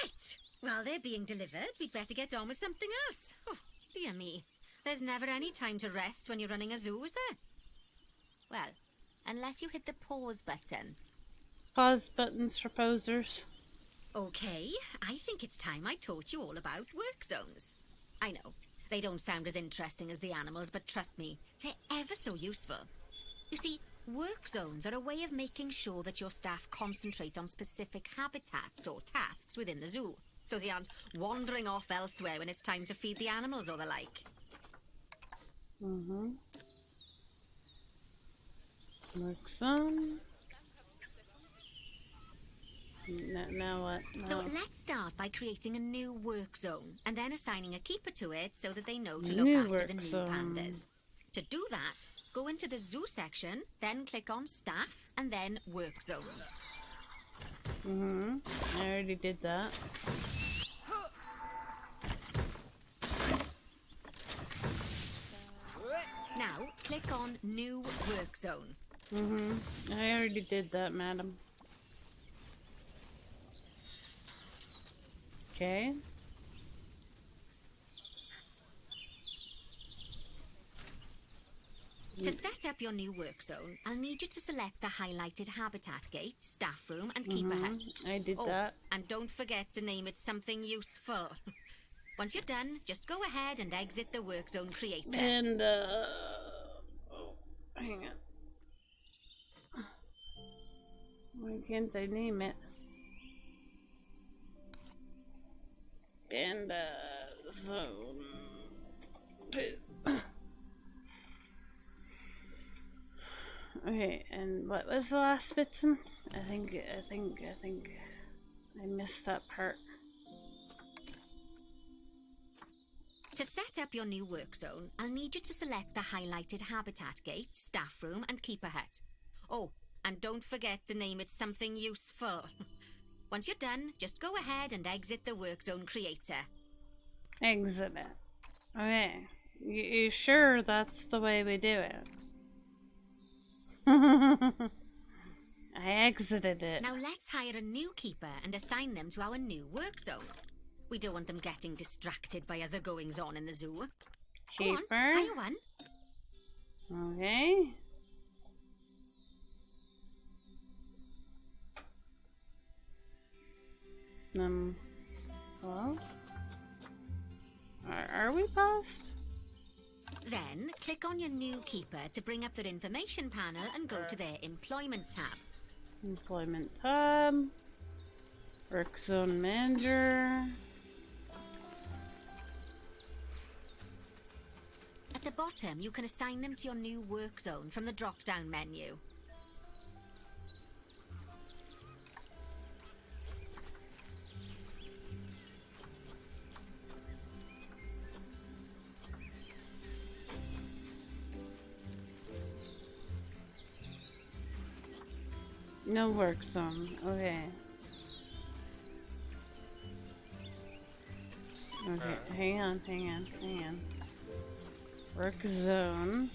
Right. While they're being delivered, we'd better get on with something else. Oh, dear me. There's never any time to rest when you're running a zoo, is there? Well, unless you hit the pause button. Pause buttons for posers. Okay, I think it's time I taught you all about work zones. I know, they don't sound as interesting as the animals, but trust me, they're ever so useful. You see, work zones are a way of making sure that your staff concentrate on specific habitats or tasks within the zoo, so they aren't wandering off elsewhere when it's time to feed the animals or the like. Work zone. Now what? So No. let's start by creating a new work zone and then assigning a keeper to it so that they know to New look after the work new zone. pandas. To do that, go into the zoo section, then click on staff and then work zones. I already did that. Now click on new work zone. I already did that, madam. Okay. To set up your new work zone, I'll need you to select the highlighted habitat gate, staff room and keeper hut. I did Oh, that. and don't forget to name it something useful. Once you're done, just go ahead and exit the work zone creator. And oh, hang on. Why can't I name it? And zone. Okay, and what was the last bit? I think I missed that part. To set up your new work zone, I'll need you to select the highlighted habitat gate, staff room, and keeper hut. Oh, and don't forget to name it something useful. Once you're done, just go ahead and exit the work zone creator. Exit it. Okay. You sure that's the way we do it? I exited it. Now let's hire a new keeper and assign them to our new work zone. We don't want them getting distracted by other goings-on in the zoo. Go on, Keeper. hire one. Okay. Well, are we paused? Then click on your new keeper to bring up their information panel and go to their employment tab. Employment tab. Work zone manager. At the bottom, you can assign them to your new work zone from the drop-down menu. No work zone. Okay. Okay, hang on. Work zone.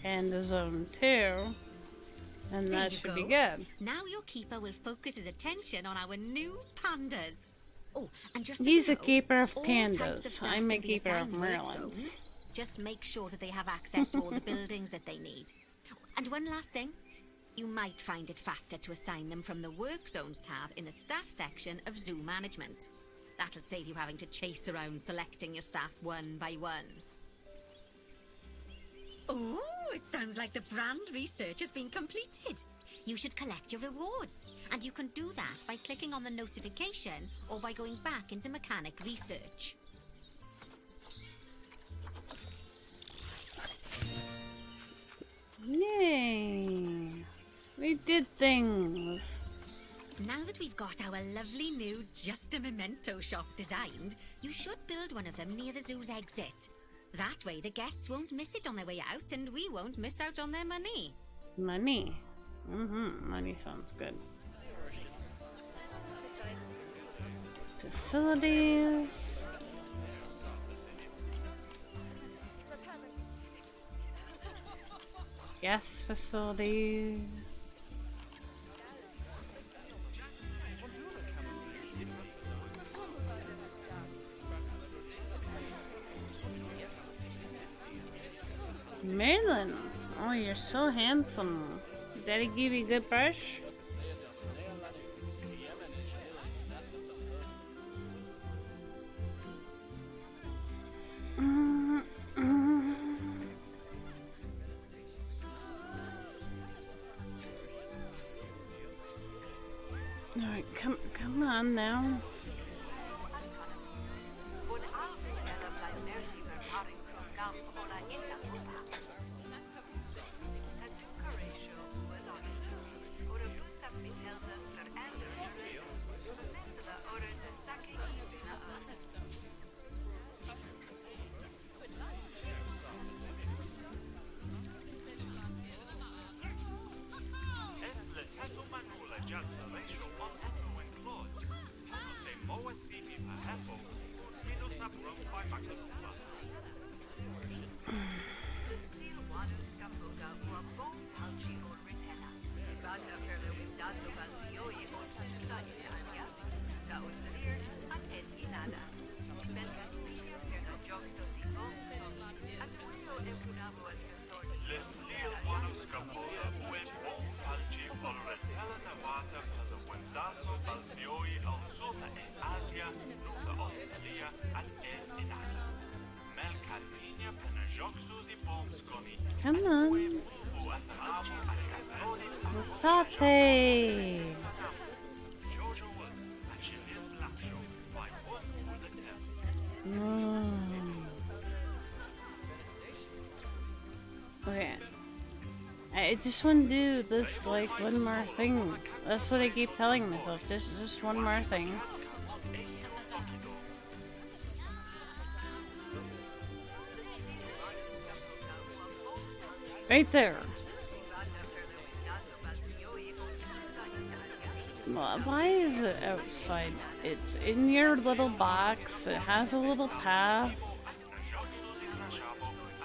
And the zone 2. And that should be good. Now your keeper will focus his attention on our new pandas. Oh, and just so He's you a know, keeper of all types pandas. staff I'm a can be keeper of assigned work Merlins. zones. Just make sure that they have access to all the buildings that they need. And one last thing. You might find it faster to assign them from the Work Zones tab in the Staff section of Zoo Management. That'll save you having to chase around selecting your staff one by one. Oh, it sounds like the brand research has been completed. You should collect your rewards. And you can do that by clicking on the notification or by going back into Mechanic Research. Yay! We did things. Now that we've got our lovely new Just a Memento shop designed, you should build one of them near the zoo's exit. That way the guests won't miss it on their way out and we won't miss out on their money. Money. Money sounds good. Facilities. Yes, facilities. Merlin, oh, you're so handsome. Did Daddy give you a good brush? Alright, come on now. Come on. Tate. Okay. I just want to do this like one more thing. That's what I keep telling myself. Just one more thing. Right there. Why is it outside? It's in your little box. It has a little path.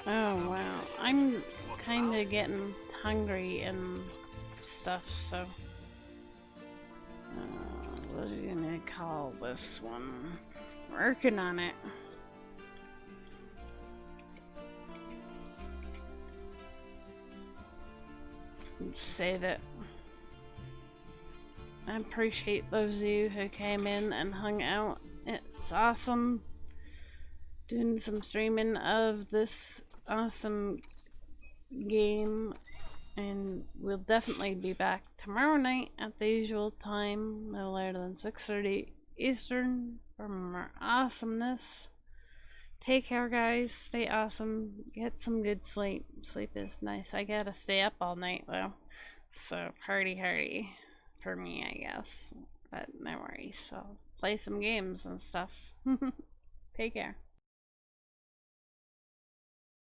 Oh wow. I'm kind of getting hungry and stuff, so. What are you gonna call this one? Working on it. Save it. I appreciate those of you who came in and hung out. It's awesome doing some streaming of this awesome game, and we'll definitely be back tomorrow night at the usual time, no later than 6:30 Eastern, for more awesomeness. Take care, guys. Stay awesome. Get some good sleep. Sleep is nice. I gotta stay up all night though, so party hardy for me, I guess. But no worries. So play some games and stuff. Take care.